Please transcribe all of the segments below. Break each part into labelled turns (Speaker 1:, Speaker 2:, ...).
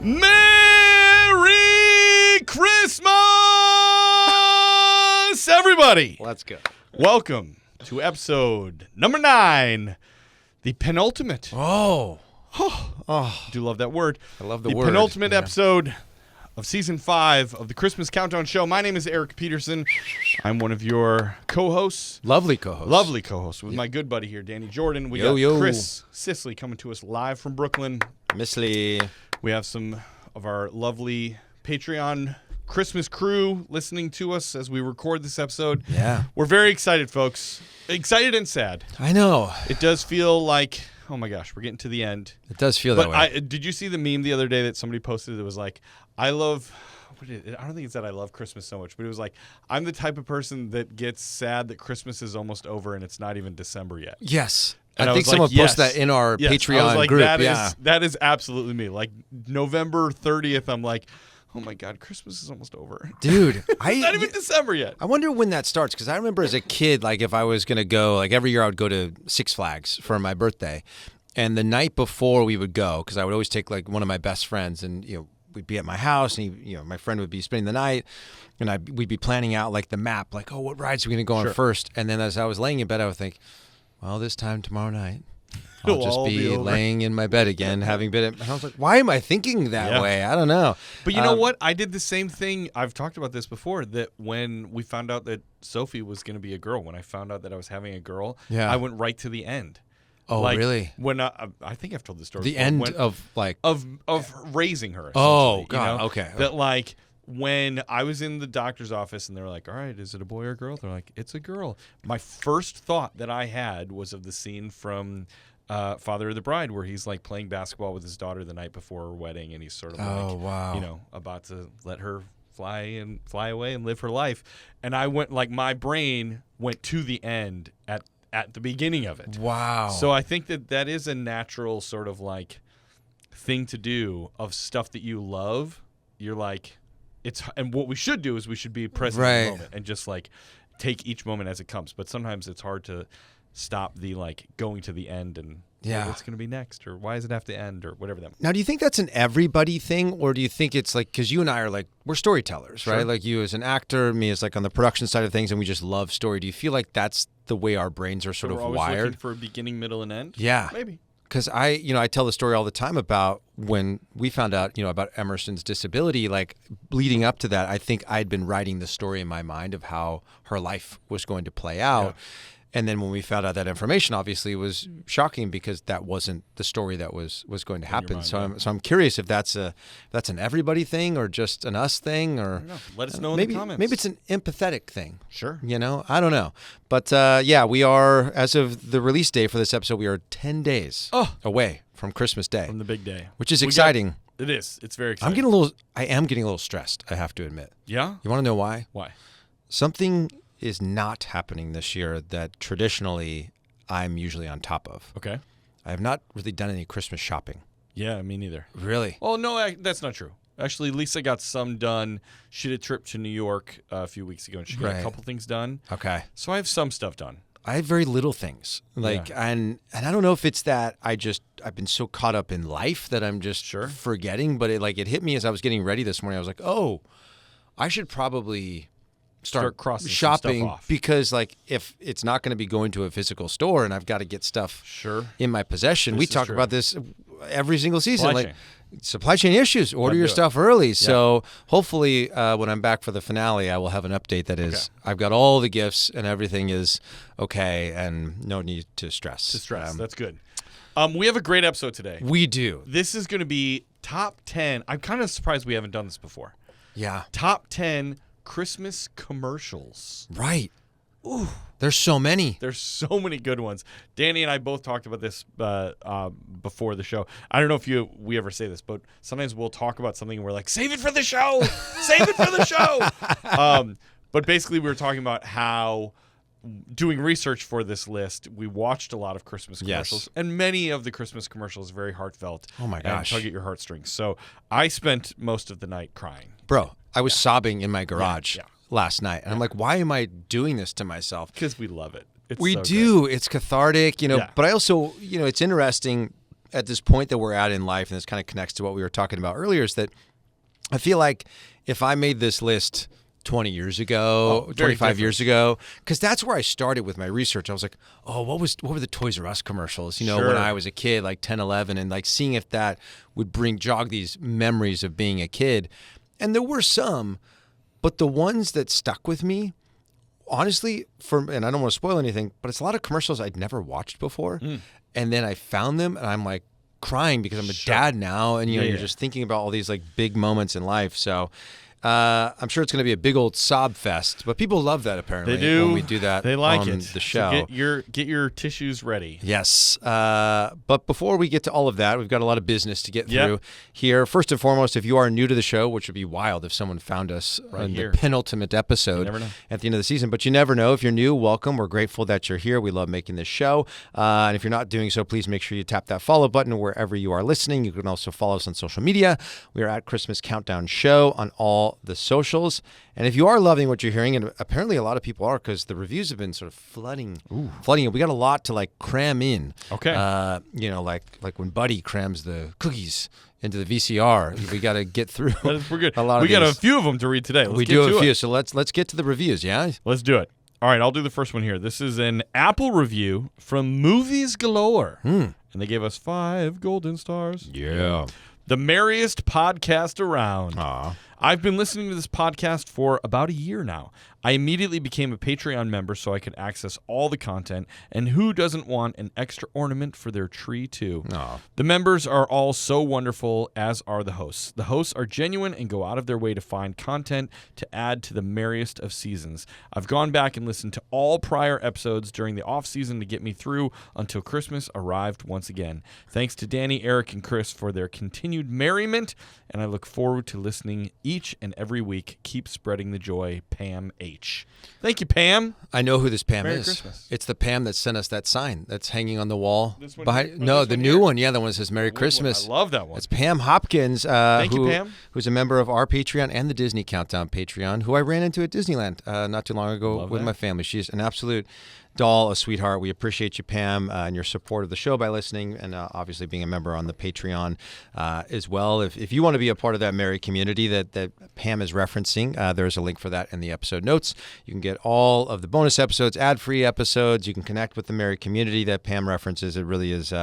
Speaker 1: Merry Christmas, everybody.
Speaker 2: Let's go.
Speaker 1: Welcome to episode number 9, the penultimate.
Speaker 2: Oh.
Speaker 1: Do love that word.
Speaker 2: I love the
Speaker 1: The
Speaker 2: word.
Speaker 1: penultimate episode of season 5 of the Christmas Countdown Show. My name is Eric Petersen. I'm one of your co-hosts.
Speaker 2: Lovely co-host.
Speaker 1: Lovely co-host with my good buddy here, Danny Jordan. We got Chris Sisley coming to us live from Brooklyn.
Speaker 2: Miss Lee.
Speaker 1: We have some of our lovely Patreon Christmas crew listening to us as we record this episode.
Speaker 2: Yeah.
Speaker 1: We're very excited, folks. Excited and sad.
Speaker 2: I know.
Speaker 1: It does feel like, oh my gosh, we're getting to the end.
Speaker 2: It does feel that way.
Speaker 1: Did you see the meme the other day that somebody posted that was like, I don't think it's that I love Christmas so much, but it was like, I'm the type of person that gets sad that Christmas is almost over and it's not even December yet.
Speaker 2: Yes.
Speaker 1: And
Speaker 2: I think someone posted that in our Patreon group.
Speaker 1: That is absolutely me. Like November 30th, I'm like, oh my God, Christmas is almost over.
Speaker 2: Dude.
Speaker 1: Not even December yet.
Speaker 2: I wonder when that starts, because I remember as a kid, like if I was going to go, like every year I would go to Six Flags for my birthday. And the night before we would go, because I would always take like one of my best friends and, we'd be at my house and my friend would be spending the night and we'd be planning out like the map, like, oh, what rides are we going to go on first? And then as I was laying in bed, I would think, well, this time tomorrow night, I'll just be laying in my bed again, having been. And I was like, why am I thinking that way? I don't know.
Speaker 1: But you know what? I did the same thing. I've talked about this before, that when we found out that Sophie was going to be a girl, when I found out that I was having a girl, I went right to the end.
Speaker 2: Oh, really?
Speaker 1: When I think I've told this story.
Speaker 2: The end of
Speaker 1: raising her.
Speaker 2: Oh, God. Okay.
Speaker 1: That like when I was in the doctor's office and they were like, all right, is it a boy or a girl? They're like, it's a girl. My first thought that I had was of the scene from Father of the Bride, where he's like playing basketball with his daughter the night before her wedding, and he's sort of about to let her fly away and live her life. And I went, like, my brain went to the end at the beginning of it.
Speaker 2: Wow.
Speaker 1: So I think that is a natural sort of like thing to do of stuff that you love. You're like, and what we should do is we should be present in the moment and just like take each moment as it comes. But sometimes it's hard to stop the like going to the end and what's going to be next, or why does it have to end, or whatever that.
Speaker 2: Now, do you think that's an everybody thing, or do you think it's like, because you and I are like, we're storytellers, right? Like you as an actor, me as like on the production side of things, and we just love story. Do you feel like that's the way our brains are sort of
Speaker 1: always
Speaker 2: wired?
Speaker 1: Looking for a beginning, middle, and end?
Speaker 2: Yeah.
Speaker 1: Maybe.
Speaker 2: Because I tell the story all the time about when we found out, about Emerson's disability, like leading up to that, I think I'd been writing the story in my mind of how her life was going to play out. Yeah. And then when we found out that information, obviously it was shocking because that wasn't the story that was going to happen. I'm curious if that's an everybody thing or just an us thing, or
Speaker 1: I don't know. Let us know in the comments.
Speaker 2: Maybe it's an empathetic thing.
Speaker 1: Sure.
Speaker 2: I don't know. But we are, as of the release day for this episode, we are 10 days away from Christmas Day.
Speaker 1: From the big day.
Speaker 2: Which is exciting.
Speaker 1: It is. It's very exciting.
Speaker 2: I am getting a little stressed, I have to admit.
Speaker 1: Yeah?
Speaker 2: You want to know why?
Speaker 1: Why?
Speaker 2: Something is not happening this year that traditionally I'm usually on top of.
Speaker 1: Okay.
Speaker 2: I have not really done any Christmas shopping.
Speaker 1: Yeah, me neither.
Speaker 2: Really?
Speaker 1: Oh, no, that's not true. Actually, Lisa got some done. She did a trip to New York a few weeks ago, and she got a couple things done.
Speaker 2: Okay.
Speaker 1: So I have some stuff done.
Speaker 2: I have very little things. And I don't know if it's that I've been so caught up in life that I'm just forgetting, but it hit me as I was getting ready this morning. I was like, oh, I should probably start
Speaker 1: crossing
Speaker 2: shopping
Speaker 1: stuff off.
Speaker 2: Because if it's not going to be going to a physical store and I've got to get stuff in my possession. We talk about this every single season. Supply chain issues. Order your stuff early. Yeah. So hopefully when I'm back for the finale, I will have an update that is I've got all the gifts and everything is okay and no need to stress.
Speaker 1: That's good. We have a great episode today.
Speaker 2: We do.
Speaker 1: This is going to be top 10. I'm kind of surprised we haven't done this before.
Speaker 2: Yeah.
Speaker 1: Top 10 Christmas commercials.
Speaker 2: Right. Ooh, there's so many.
Speaker 1: There's so many good ones. Danny and I both talked about this before the show. I don't know if we ever say this, but sometimes we'll talk about something and we're like, save it for the show. Save it for the show. But basically we were talking about how doing research for this list, we watched a lot of Christmas commercials, and many of the Christmas commercials very heartfelt.
Speaker 2: Oh my gosh.
Speaker 1: And tug at your heartstrings. So I spent most of the night crying.
Speaker 2: Bro, I was sobbing in my garage last night. And I'm like, why am I doing this to myself?
Speaker 1: Because we love it.
Speaker 2: We do. It's cathartic, but I also, it's interesting at this point that we're at in life, and this kind of connects to what we were talking about earlier, is that I feel like if I made this list 20 years ago, 25 years ago, because that's where I started with my research. I was like, oh, what were the Toys R Us commercials, when I was a kid, like 10, 11, and like seeing if that would jog these memories of being a kid. And there were some, but the ones that stuck with me, honestly, and I don't want to spoil anything, but it's a lot of commercials I'd never watched before. And then I found them and I'm like crying because I'm a dad now. And, you're just thinking about all these like big moments in life. So I'm sure it's going to be a big old sob fest, but people love that apparently.
Speaker 1: They do.
Speaker 2: When we do that
Speaker 1: they like
Speaker 2: on
Speaker 1: it.
Speaker 2: the show.
Speaker 1: So get your tissues ready.
Speaker 2: Yes. But before we get to all of that, we've got a lot of business to get through here. First and foremost, if you are new to the show, which would be wild if someone found us in the penultimate episode at the end of the season, but you never know. If you're new, welcome. We're grateful that you're here. We love making this show. And if you're not doing so, please make sure you tap that follow button wherever you are listening. You can also follow us on social media. We are at Christmas Countdown Show on all the socials. And if you are loving what you're hearing, and apparently a lot of people are, because the reviews have been sort of flooding. We got a lot to like cram in.
Speaker 1: Okay.
Speaker 2: Like when Buddy crams the cookies into the VCR, we got to get through.
Speaker 1: We're good.
Speaker 2: A lot.
Speaker 1: We got a few of them to read today.
Speaker 2: We do have a few, so let's get to the reviews. Yeah.
Speaker 1: Let's do it. All right, I'll do the first one here. This is an Apple review from Movies Galore, and they gave us 5 golden stars.
Speaker 2: Yeah.
Speaker 1: The merriest podcast around.
Speaker 2: Aw.
Speaker 1: I've been listening to this podcast for about a year now. I immediately became a Patreon member so I could access all the content, and who doesn't want an extra ornament for their tree too?
Speaker 2: Aw.
Speaker 1: The members are all so wonderful, as are the hosts. The hosts are genuine and go out of their way to find content to add to the merriest of seasons. I've gone back and listened to all prior episodes during the off-season to get me through until Christmas arrived once again. Thanks to Danny, Eric, and Chris for their continued merriment, and I look forward to listening each and every week. Keep spreading the joy, Pam H. Thank you, Pam.
Speaker 2: I know who this Pam
Speaker 1: Merry
Speaker 2: is.
Speaker 1: Christmas.
Speaker 2: It's the Pam that sent us that sign that's hanging on the wall.
Speaker 1: This one
Speaker 2: behind.
Speaker 1: here?
Speaker 2: No,
Speaker 1: This
Speaker 2: the
Speaker 1: one
Speaker 2: new
Speaker 1: here?
Speaker 2: one. Yeah, the one that says Merry Christmas.
Speaker 1: I love that one.
Speaker 2: It's Pam Hopkins,
Speaker 1: Thank you, Pam.
Speaker 2: who's a member of our Patreon and the Disney Countdown Patreon, who I ran into at Disneyland not too long ago with my family. She's an absolute doll, a sweetheart. We appreciate you, Pam, and your support of the show by listening, and obviously being a member on the Patreon as well. If you want to be a part of that merry community that Pam is referencing, there's a link for that in the episode notes. You can get all of the bonus episodes, ad-free episodes. You can connect with the merry community that Pam references. It really is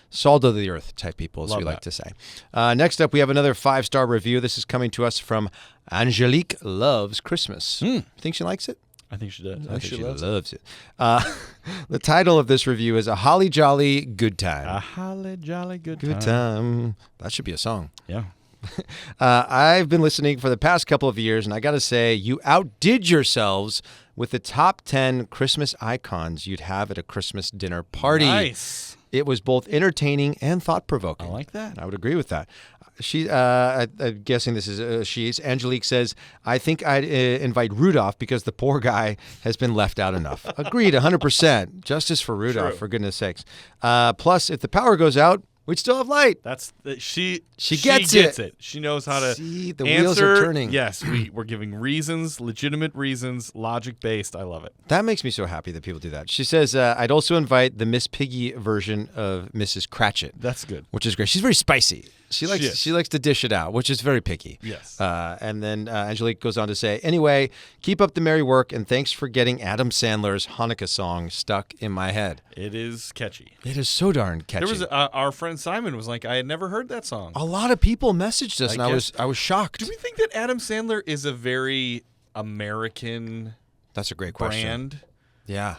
Speaker 2: salt of the earth type people, as we like to say. Next up, we have another 5-star review. This is coming to us from Angelique Loves Christmas. Think she likes it?
Speaker 1: I think she does.
Speaker 2: I think she loves it. The title of this review is A Holly Jolly Good Time.
Speaker 1: A holly jolly good
Speaker 2: time. That should be a song.
Speaker 1: Yeah.
Speaker 2: I've been listening for the past couple of years, and I got to say, you outdid yourselves with the top 10 Christmas icons you'd have at a Christmas dinner party.
Speaker 1: Nice.
Speaker 2: It was both entertaining and thought-provoking.
Speaker 1: I like that.
Speaker 2: I would agree with that. I'm guessing this is she's. Angelique says, I think I'd invite Rudolph because the poor guy has been left out enough. Agreed, 100%. Justice for Rudolph,
Speaker 1: True.
Speaker 2: for goodness sakes. Plus, if the power goes out, we'd still have light.
Speaker 1: She
Speaker 2: gets
Speaker 1: it. She knows how to
Speaker 2: See, the
Speaker 1: answer.
Speaker 2: wheels are turning.
Speaker 1: Yes, we're giving reasons, legitimate reasons, logic-based. I love it.
Speaker 2: That makes me so happy that people do that. She says, I'd also invite the Miss Piggy version of Mrs. Cratchit.
Speaker 1: That's good.
Speaker 2: Which is great. She's very spicy. She likes to dish it out, which is very picky.
Speaker 1: Yes.
Speaker 2: And then Angelique goes on to say, anyway, keep up the merry work, and thanks for getting Adam Sandler's Hanukkah song stuck in my head.
Speaker 1: It is catchy.
Speaker 2: It is so darn catchy.
Speaker 1: There was our friend Simon was like, I had never heard that song.
Speaker 2: A lot of people messaged us, and I was shocked.
Speaker 1: Do we think that Adam Sandler is a very American
Speaker 2: That's a great question.
Speaker 1: brand?
Speaker 2: Yeah.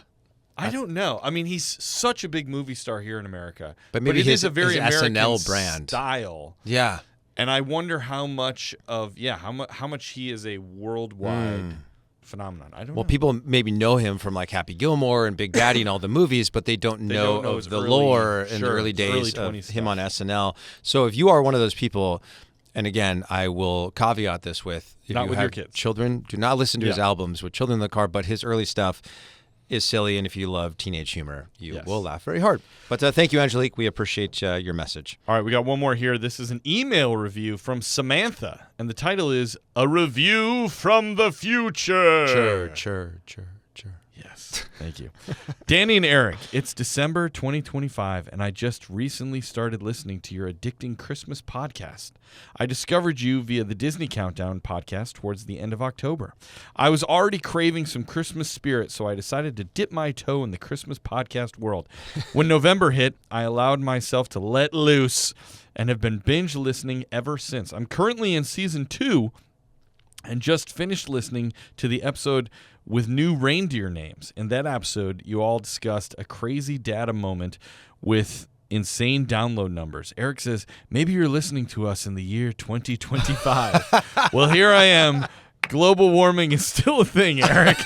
Speaker 1: I don't know. I mean, he's such a big movie star here in America.
Speaker 2: But maybe
Speaker 1: it is a very
Speaker 2: his
Speaker 1: American
Speaker 2: SNL brand
Speaker 1: style.
Speaker 2: Yeah.
Speaker 1: And I wonder how much he is a worldwide phenomenon. I don't know.
Speaker 2: Well, people maybe know him from like Happy Gilmore and Big Daddy and all the movies, but they don't know of the lore in the early days of him on SNL. So if you are one of those people, and again, I will caveat this with, if
Speaker 1: Not
Speaker 2: you
Speaker 1: with
Speaker 2: have
Speaker 1: your kids.
Speaker 2: children, do not listen to his albums with children in the car, but his early stuff is silly, and if you love teenage humor, you will laugh very hard. But thank you, Angelique. We appreciate your message.
Speaker 1: All right, we got one more here. This is an email review from Samantha, and the title is A Review from the Future.
Speaker 2: Sure.
Speaker 1: Yes.
Speaker 2: best.
Speaker 1: Thank you. Danny and Eric, it's December 2025, and I just recently started listening to your addicting Christmas podcast. I discovered you via the Disney Countdown podcast towards the end of October. I was already craving some Christmas spirit, so I decided to dip my toe in the Christmas podcast world. When November hit, I allowed myself to let loose and have been binge listening ever since. I'm currently in season 2 and just finished listening to the episode with new reindeer names. In that episode, you all discussed a crazy data moment with insane download numbers. Eric says, maybe you're listening to us in the year 2025. Well, here I am. Global warming is still a thing, Eric.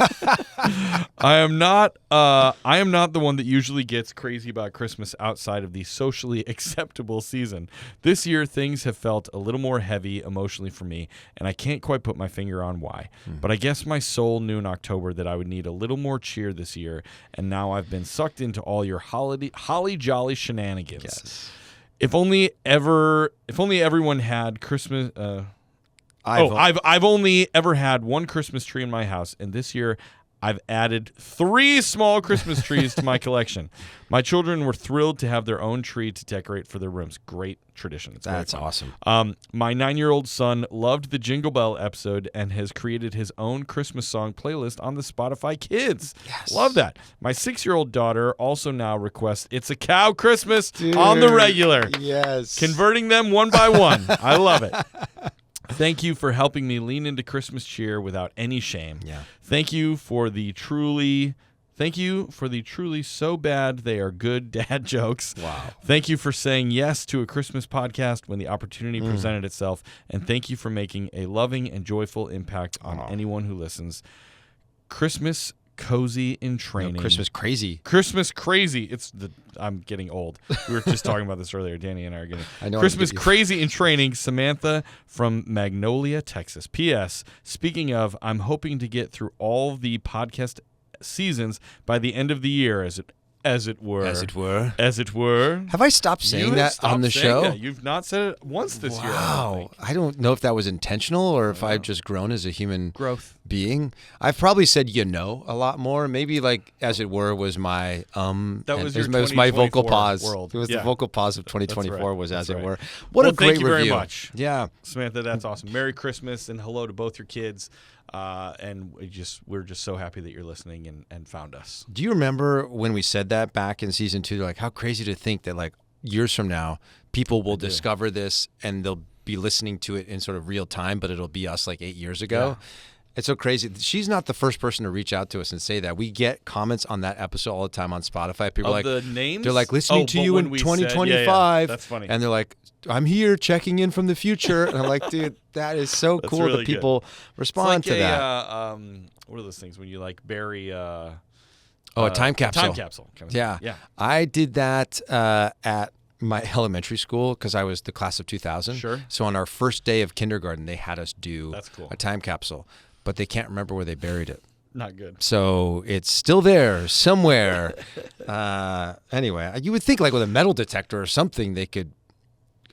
Speaker 1: I am not the one that usually gets crazy about Christmas outside of the socially acceptable season. This year, things have felt a little more heavy emotionally for me, and I can't quite put my finger on why. But I guess my soul knew in October that I would need a little more cheer this year, and now I've been sucked into all your holly jolly shenanigans.
Speaker 2: Yes.
Speaker 1: If only everyone had Christmas. I've only ever had one Christmas tree in my house, and this year I've added 3 small Christmas trees to my collection. My children were thrilled to have their own tree to decorate for their rooms. Great tradition.
Speaker 2: That's awesome.
Speaker 1: My 9-year-old son loved the Jingle Bell episode and has created his own Christmas song playlist on the Spotify Kids.
Speaker 2: Yes.
Speaker 1: Love that. My 6-year-old daughter also now requests It's a Cow Christmas on the regular.
Speaker 2: Yes.
Speaker 1: Converting them one by one. I love it. Thank you for helping me lean into Christmas cheer without any shame.
Speaker 2: Yeah.
Speaker 1: Thank you for the truly so bad they are good dad jokes.
Speaker 2: Wow.
Speaker 1: Thank you for saying yes to a Christmas podcast when the opportunity presented itself. And thank you for making a loving and joyful impact on anyone who listens. Christmas cozy in training.
Speaker 2: No, Christmas crazy.
Speaker 1: Christmas crazy. I'm getting old. We were just talking about this earlier. Danny and I are getting Christmas
Speaker 2: get you.
Speaker 1: crazy in training. Samantha from Magnolia, Texas. P.S. Speaking of, I'm hoping to get through all the podcast seasons by the end of the year, as it were.
Speaker 2: Have I stopped saying that on the show?
Speaker 1: That. You've not said it once this year.
Speaker 2: Wow. I don't know if that was intentional or if I've just grown as a human
Speaker 1: growth
Speaker 2: being. I've probably said a lot more. Maybe like as it were was my
Speaker 1: that was your
Speaker 2: my vocal
Speaker 1: 2024
Speaker 2: pause.
Speaker 1: world.
Speaker 2: It was the vocal pause of 2024 was as it were.
Speaker 1: What
Speaker 2: a great
Speaker 1: thank you
Speaker 2: review.
Speaker 1: very much.
Speaker 2: Yeah.
Speaker 1: Samantha, that's awesome. Merry Christmas and hello to both your kids. And we're just so happy that you're listening and found us.
Speaker 2: Do you remember when we said that back in season 2? Like, how crazy to think that like years from now, people will discover this and they'll be listening to it in sort of real time, but it'll be us like 8 years ago. Yeah. It's so crazy. She's not the first person to reach out to us and say that. We get comments on that episode all the time on Spotify. People are like,
Speaker 1: the names?
Speaker 2: They're like, listening to you in 2025.
Speaker 1: That's funny.
Speaker 2: And they're like, I'm here checking in from the future. And I'm like, dude, that is so cool
Speaker 1: really
Speaker 2: that people respond to that.
Speaker 1: What are those things when you like bury
Speaker 2: a time capsule.
Speaker 1: Time capsule.
Speaker 2: Yeah. I did that at my elementary school because I was the class of 2000.
Speaker 1: Sure.
Speaker 2: So on our first day of kindergarten, they had us do a time capsule. But they can't remember where they buried it.
Speaker 1: Not good.
Speaker 2: So it's still there somewhere. Anyway, you would think like with a metal detector or something, they could,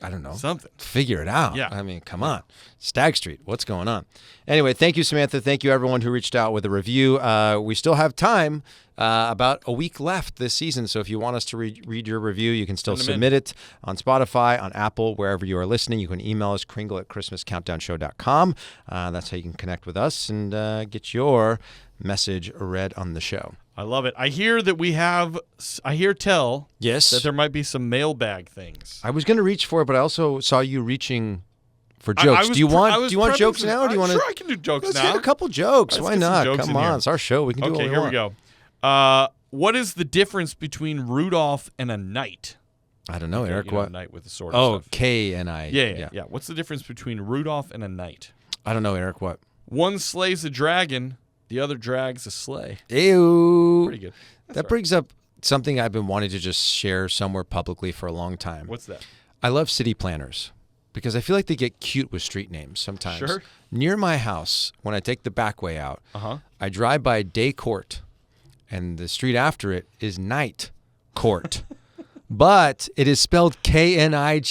Speaker 2: I don't know, figure it out.
Speaker 1: Yeah.
Speaker 2: I mean, come on. Stag Street, what's going on? Anyway, thank you, Samantha. Thank you, everyone who reached out with a review. We still have time, about a week left this season. So if you want us to read your review, you can still submit it on Spotify, on Apple, wherever you are listening. You can email us, kringle@christmascountdownshow.com. That's how you can connect with us and get your message read on the show.
Speaker 1: I love it. I hear that that there might be some mailbag things.
Speaker 2: I was going to reach for it, but I also saw you reaching for jokes. Do you want jokes now? Or do you want
Speaker 1: Sure, I can do jokes
Speaker 2: Let's
Speaker 1: now.
Speaker 2: get a couple jokes.
Speaker 1: Let's
Speaker 2: Why
Speaker 1: get some
Speaker 2: not?
Speaker 1: jokes
Speaker 2: Come
Speaker 1: in
Speaker 2: on.
Speaker 1: here.
Speaker 2: It's our show. We can do what we want.
Speaker 1: Okay, here we go. What is the difference between Rudolph and a knight?
Speaker 2: I don't know, Eric. What?
Speaker 1: A knight with a sword.
Speaker 2: Oh, K and I.
Speaker 1: Yeah. What's the difference between Rudolph and a knight?
Speaker 2: I don't know, Eric. What?
Speaker 1: One slays a dragon, the other drags a sleigh.
Speaker 2: Ew.
Speaker 1: Pretty good.
Speaker 2: That brings up something I've been wanting to just share somewhere publicly for a long time.
Speaker 1: What's that?
Speaker 2: I love city planners because I feel like they get cute with street names sometimes.
Speaker 1: Sure.
Speaker 2: Near my house, when I take the back way out, I drive by Day Court, and the street after it is Night Court. But it is spelled Knight,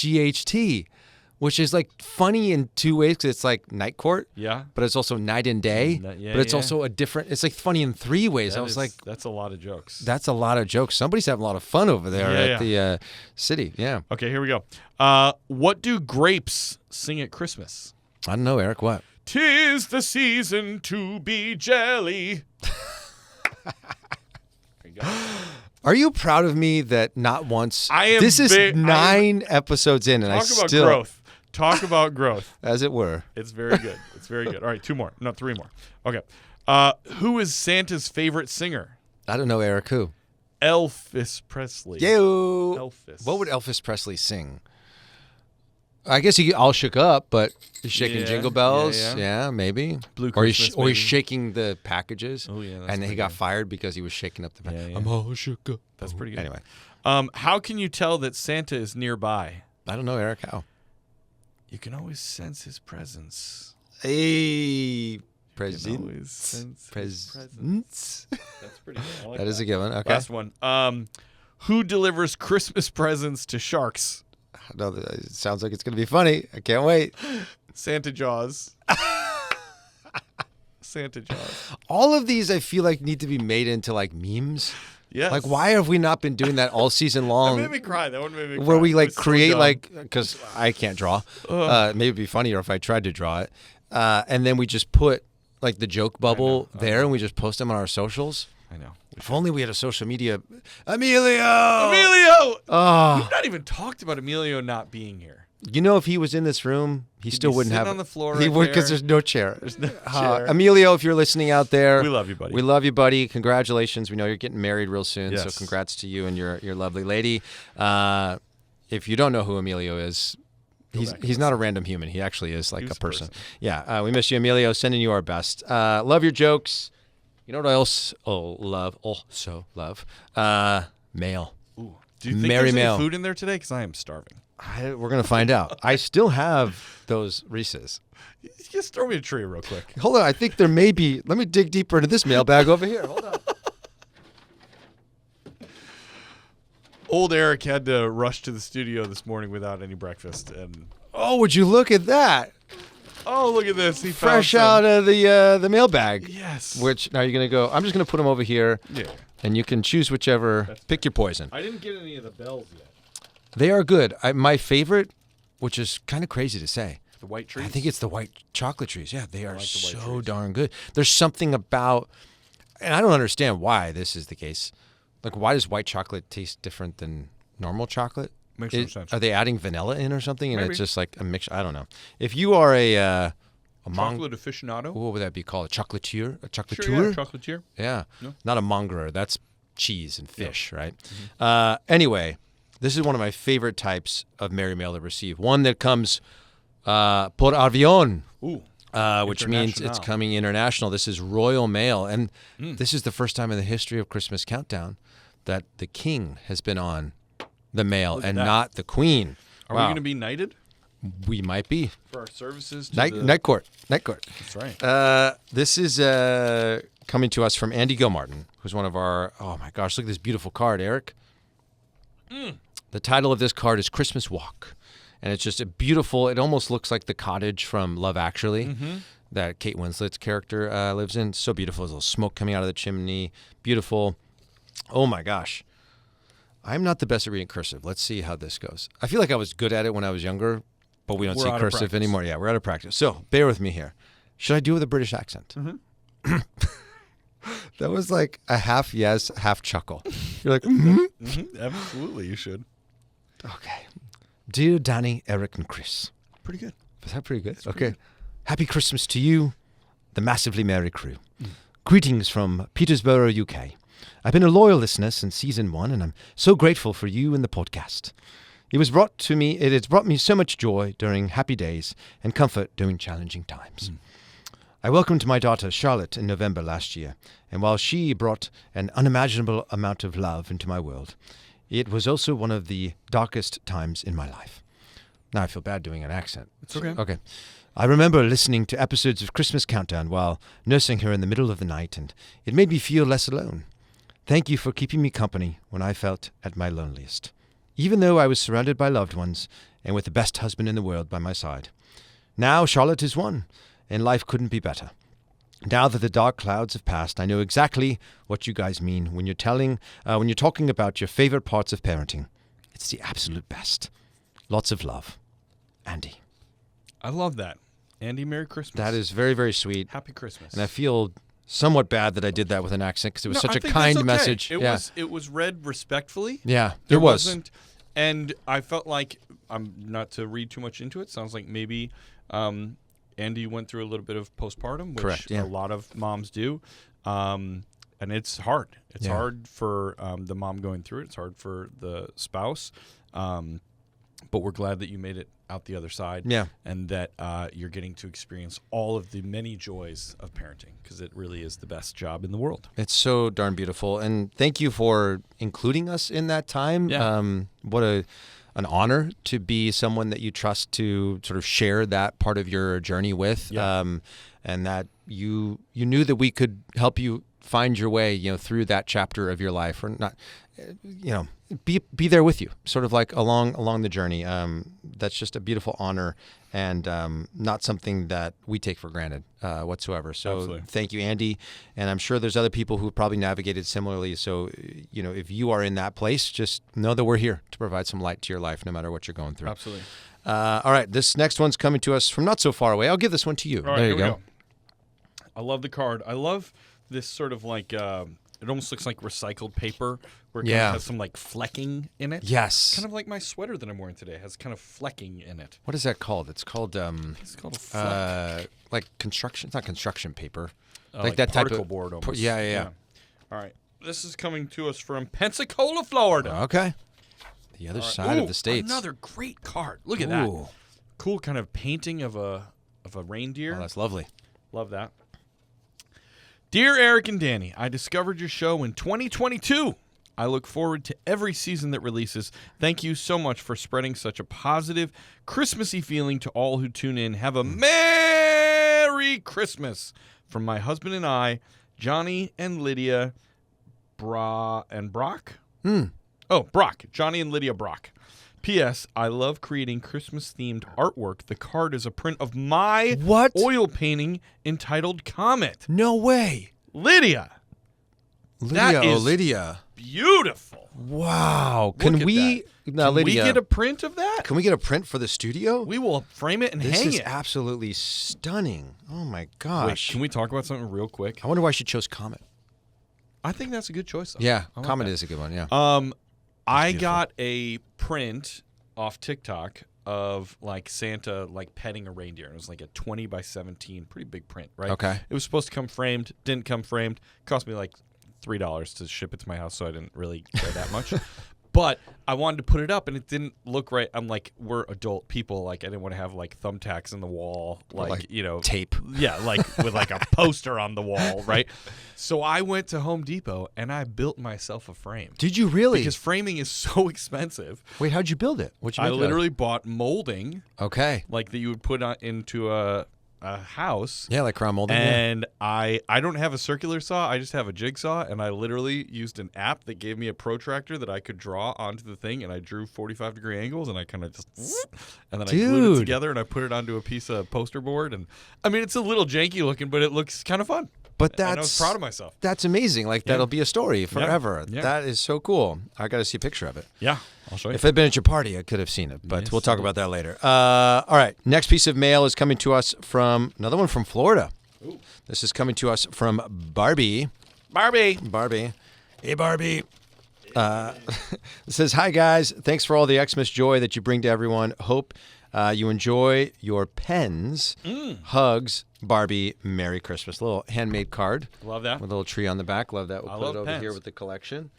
Speaker 2: which is like funny in two ways because it's like night court,
Speaker 1: Yeah.
Speaker 2: but it's also night and day.
Speaker 1: Yeah,
Speaker 2: but it's
Speaker 1: yeah.
Speaker 2: also it's like funny in three ways. I was like,
Speaker 1: that's a lot of jokes.
Speaker 2: that's a lot of jokes. Somebody's having a lot of fun over there at the city. Yeah.
Speaker 1: Okay, here we go. What do grapes sing at Christmas?
Speaker 2: I don't know, Eric. What?
Speaker 1: 'Tis the season to be jelly. There you go.
Speaker 2: Are you proud of me that not once?
Speaker 1: I am.
Speaker 2: This is 9 episodes in, and I
Speaker 1: Talk about
Speaker 2: still
Speaker 1: growth. Talk about growth.
Speaker 2: as it were.
Speaker 1: It's very good. It's very good. All right, 2 more. No, 3 more. Okay. Who is Santa's favorite singer?
Speaker 2: I don't know, Eric. Who?
Speaker 1: Elvis Presley.
Speaker 2: Yo.
Speaker 1: Elvis.
Speaker 2: What would Elvis Presley sing? I guess he all shook up, but he's shaking
Speaker 1: Yeah,
Speaker 2: jingle bells.
Speaker 1: yeah.
Speaker 2: Maybe.
Speaker 1: Blue
Speaker 2: or
Speaker 1: Christmas,
Speaker 2: he's
Speaker 1: maybe.
Speaker 2: shaking the packages.
Speaker 1: Oh, yeah, that's
Speaker 2: and then he
Speaker 1: pretty
Speaker 2: got
Speaker 1: good.
Speaker 2: fired because he was shaking up the packages.
Speaker 1: Yeah.
Speaker 2: I'm all shook up.
Speaker 1: That's pretty good.
Speaker 2: Anyway,
Speaker 1: How can you tell that Santa is nearby?
Speaker 2: I don't know, Eric. How?
Speaker 1: You can always sense his presence.
Speaker 2: Hey,
Speaker 1: You can always
Speaker 2: presents.
Speaker 1: sense his presence.
Speaker 2: Presents.
Speaker 1: That's pretty good. I like
Speaker 2: That is a good one. Okay.
Speaker 1: Last one. Who delivers Christmas presents to sharks?
Speaker 2: No, it sounds like it's going to be funny. I can't wait.
Speaker 1: Santa Jaws. Santa Jaws.
Speaker 2: All of these, I feel like, need to be made into like memes.
Speaker 1: Yes.
Speaker 2: Like, why have we not been doing that all season
Speaker 1: That
Speaker 2: long?
Speaker 1: made me cry. That one made me cry.
Speaker 2: Where we
Speaker 1: It
Speaker 2: like
Speaker 1: was so
Speaker 2: create
Speaker 1: dumb.
Speaker 2: like, because I can't draw. Maybe it'd be funnier if I tried to draw it. And then we just put like the joke bubble there, and we just post them on our socials.
Speaker 1: I know.
Speaker 2: If only we had a social media. Emilio.
Speaker 1: Emilio!
Speaker 2: Oh,
Speaker 1: We've not even talked about Emilio not being here.
Speaker 2: you know, if he was in this room, he still
Speaker 1: be
Speaker 2: wouldn't
Speaker 1: sitting
Speaker 2: have
Speaker 1: on the floor
Speaker 2: He
Speaker 1: right
Speaker 2: would because
Speaker 1: there.
Speaker 2: there's no chair.
Speaker 1: There's no chair.
Speaker 2: Emilio, if you're listening out there,
Speaker 1: We love you, buddy.
Speaker 2: We love you, buddy. Congratulations. We know you're getting married real soon, so
Speaker 1: Yes.
Speaker 2: congrats to you and your lovely lady. If you don't know who Emilio is, he's not a random human. He actually is like
Speaker 1: He's
Speaker 2: a
Speaker 1: a
Speaker 2: person.
Speaker 1: person.
Speaker 2: Yeah, we miss you, Emilio. Sending you our best. Love your jokes. You know what I also love? Mail.
Speaker 1: Ooh. Do you think
Speaker 2: Merry
Speaker 1: there's
Speaker 2: Mail.
Speaker 1: any food in there today? Because I am starving.
Speaker 2: We're going to find out. I still have those Reese's.
Speaker 1: Just throw me a tree real quick.
Speaker 2: Hold on. I think there may be. Let me dig deeper into this mailbag over here. Hold on.
Speaker 1: Old Eric had to rush to the studio this morning without any breakfast, and
Speaker 2: Oh, would you look at that?
Speaker 1: oh, look at this! He
Speaker 2: Fresh
Speaker 1: found
Speaker 2: out of the mailbag.
Speaker 1: some. Yes.
Speaker 2: Which now you're gonna go. I'm just gonna put them over here,
Speaker 1: Yeah.
Speaker 2: and you can choose whichever.
Speaker 1: That's
Speaker 2: Pick your poison.
Speaker 1: I didn't get any of the bells yet.
Speaker 2: They are good. My favorite, which is kind of crazy to say,
Speaker 1: The white trees.
Speaker 2: I think it's the white chocolate trees. Yeah, they are
Speaker 1: like the white
Speaker 2: so
Speaker 1: trees.
Speaker 2: darn good. There's something about, and I don't understand why this is the case. Like, why does white chocolate taste different than normal chocolate?
Speaker 1: Makes no sense.
Speaker 2: Are they adding vanilla in or something? And
Speaker 1: Maybe.
Speaker 2: it's just like a mix. I don't know. If you are a
Speaker 1: chocolate aficionado.
Speaker 2: what would that be called? A chocolatier? A chocolatier?
Speaker 1: Sure, yeah, chocolatier.
Speaker 2: Yeah.
Speaker 1: No.
Speaker 2: Not a mongerer. That's cheese and fish, right? Anyway, this is one of my favorite types of Merry Mail to receive. One that comes por avión,
Speaker 1: Ooh.
Speaker 2: which means it's
Speaker 1: International.
Speaker 2: coming international. This is Royal Mail. And this is the first time in the history of Christmas Countdown that the king has been on the mail and
Speaker 1: that.
Speaker 2: not the queen.
Speaker 1: Are we
Speaker 2: Wow.
Speaker 1: going to be knighted
Speaker 2: We might be.
Speaker 1: for our services? To
Speaker 2: Night court. Night court.
Speaker 1: That's right.
Speaker 2: This is coming to us from Andy Gilmartin, who's one of our. Oh my gosh! Look at this beautiful card, Eric. The title of this card is "Christmas Walk," and it's just a beautiful. It almost looks like the cottage from Love Actually that Kate Winslet's character lives in. So beautiful. There's a little smoke coming out of the chimney. Beautiful. Oh my gosh! I'm not the best at reading cursive. Let's see how this goes. I feel like I was good at it when I was younger, but we don't
Speaker 1: We're
Speaker 2: see
Speaker 1: out of
Speaker 2: cursive
Speaker 1: practice.
Speaker 2: anymore. Yeah, we're out of practice. So bear with me here. Should I do it with a British accent? That was like a half yes, half chuckle. You're like,
Speaker 1: Absolutely, you should.
Speaker 2: okay. Dear Danny, Eric, and Chris.
Speaker 1: Pretty good.
Speaker 2: Was that pretty good? Okay. Happy Christmas to you, the massively merry crew. Greetings from Petersborough, UK. I've been a loyal listener since season 1, and I'm so grateful for you and the podcast. It has brought me so much joy during happy days and comfort during challenging times. I welcomed my daughter Charlotte in November last year, and while she brought an unimaginable amount of love into my world, it was also one of the darkest times in my life. Now I feel bad doing an accent.
Speaker 1: It's okay.
Speaker 2: Okay. I remember listening to episodes of Christmas Countdown while nursing her in the middle of the night, and it made me feel less alone. Thank you for keeping me company when I felt at my loneliest. Even though I was surrounded by loved ones and with the best husband in the world by my side. Now Charlotte is one, and life couldn't be better. Now that the dark clouds have passed, I know exactly what you guys mean when you're talking about your favorite parts of parenting. It's the absolute best. Lots of love. Andy.
Speaker 1: I love that. Andy, Merry Christmas.
Speaker 2: That is very, very sweet.
Speaker 1: Happy Christmas.
Speaker 2: And I feel somewhat bad that I did that with an accent because it was such a
Speaker 1: I think
Speaker 2: kind
Speaker 1: that's okay.
Speaker 2: message.
Speaker 1: It was read respectfully.
Speaker 2: Yeah,
Speaker 1: There
Speaker 2: it was.
Speaker 1: wasn't, and I felt like, I'm not to read too much into it, sounds like maybe Andy went through a little bit of postpartum, which
Speaker 2: Correct, yeah.
Speaker 1: a lot of moms do. And it's hard. It's hard for the mom going through it. It's hard for the spouse. But we're glad that you made it out the other side.
Speaker 2: Yeah.
Speaker 1: And that you're getting to experience all of the many joys of parenting, because it really is the best job in the world.
Speaker 2: It's so darn beautiful. And thank you for including us in that time.
Speaker 1: Yeah.
Speaker 2: What an honor to be someone that you trust to sort of share that part of your journey with.
Speaker 1: Yeah.
Speaker 2: And that you knew that we could help you find your way, through that chapter of your life, or not, be there with you, sort of like along the journey. That's just a beautiful honor, and not something that we take for granted whatsoever. So
Speaker 1: Absolutely.
Speaker 2: Thank you, Andy. And I'm sure there's other people who probably navigated similarly. So, if you are in that place, just know that we're here to provide some light to your life, no matter what you're going through.
Speaker 1: Absolutely.
Speaker 2: All right. This next one's coming to us from not so far away. I'll give this one to you.
Speaker 1: All right,
Speaker 2: there you
Speaker 1: here we
Speaker 2: go.
Speaker 1: I love the card. I love this sort of like, it almost looks like recycled paper, where it kind of has some like flecking in it.
Speaker 2: Yes.
Speaker 1: Kind of like my sweater that I'm wearing today has kind of flecking in it.
Speaker 2: What is that called? It's called
Speaker 1: It's called a fleck.
Speaker 2: like construction. It's not construction paper.
Speaker 1: Like
Speaker 2: that type
Speaker 1: particle
Speaker 2: of
Speaker 1: board almost.
Speaker 2: Yeah.
Speaker 1: All right. This is coming to us from Pensacola, Florida.
Speaker 2: Okay. The other side of the states.
Speaker 1: Another great card. Look at that.
Speaker 2: Ooh.
Speaker 1: Cool kind of painting of a reindeer.
Speaker 2: Oh, that's lovely.
Speaker 1: Love that. Dear Eric and Danny, I discovered your show in 2022. I look forward to every season that releases. Thank you so much for spreading such a positive, Christmassy feeling to all who tune in. Have a Merry Christmas from my husband and I, Johnny and Lydia Brock. Oh, Brock. Johnny and Lydia Brock. P.S. I love creating Christmas-themed artwork. The card is a print of my oil painting entitled Comet.
Speaker 2: No way.
Speaker 1: Lydia. That is
Speaker 2: Lydia.
Speaker 1: Beautiful.
Speaker 2: Wow.
Speaker 1: Look at
Speaker 2: Lydia,
Speaker 1: we get a print of that?
Speaker 2: Can we get a print for the studio?
Speaker 1: We will frame it and
Speaker 2: This
Speaker 1: hang
Speaker 2: is
Speaker 1: it.
Speaker 2: absolutely stunning. Oh my
Speaker 1: Wait,
Speaker 2: gosh.
Speaker 1: can we talk about something real quick?
Speaker 2: I wonder why she chose Comet.
Speaker 1: I think that's a good choice, though.
Speaker 2: Yeah,
Speaker 1: I like
Speaker 2: Comet
Speaker 1: that.
Speaker 2: is a good one, yeah.
Speaker 1: I
Speaker 2: beautiful.
Speaker 1: got a print off TikTok of like Santa like petting a reindeer. It was like a 20 by 17, pretty big print, right?
Speaker 2: Okay.
Speaker 1: It was supposed to come framed, didn't come framed. Cost me like $3 to ship it to my house, so I didn't really care that much. But I wanted to put it up, and it didn't look right. I'm like, we're adult people. Like, I didn't want to have like thumbtacks in the wall, like
Speaker 2: tape.
Speaker 1: Yeah, like with like a poster on the wall, right? So I went to Home Depot and I built myself a frame.
Speaker 2: Did you really?
Speaker 1: Because framing is so expensive.
Speaker 2: Wait, how'd you build it? What'd you
Speaker 1: I
Speaker 2: make it out of?
Speaker 1: literally bought molding,
Speaker 2: Okay.
Speaker 1: like that you would put into a house.
Speaker 2: Yeah, like crown molding.
Speaker 1: And I don't have a circular saw. I just have a jigsaw, and I literally used an app that gave me a protractor that I could draw onto the thing, and I drew 45-degree angles, and I kind of just, and then I glued it
Speaker 2: Dude.
Speaker 1: together, and I put it onto a piece of poster board. And I mean, it's a little janky looking, but it looks kind of fun.
Speaker 2: But
Speaker 1: And I was proud of myself.
Speaker 2: That's amazing. Like, that'll be a story forever.
Speaker 1: Yeah.
Speaker 2: That is so cool. I got to see a picture of it.
Speaker 1: Yeah, I'll show you.
Speaker 2: If I'd been at your party, I could have seen it, but
Speaker 1: Yes,
Speaker 2: we'll talk about that later. All right. Next piece of mail is coming to us from another one from Florida.
Speaker 1: Ooh.
Speaker 2: This is coming to us from Barbie.
Speaker 1: Barbie.
Speaker 2: Hey, Barbie. It says, hi, guys. Thanks for all the Xmas joy that you bring to everyone. Hope you enjoy your pens. Hugs, Barbie. Merry Christmas. Little handmade card.
Speaker 1: Love that.
Speaker 2: With a little tree on the back. Love that. We'll
Speaker 1: I
Speaker 2: put
Speaker 1: love
Speaker 2: it over
Speaker 1: pens.
Speaker 2: here with the collection.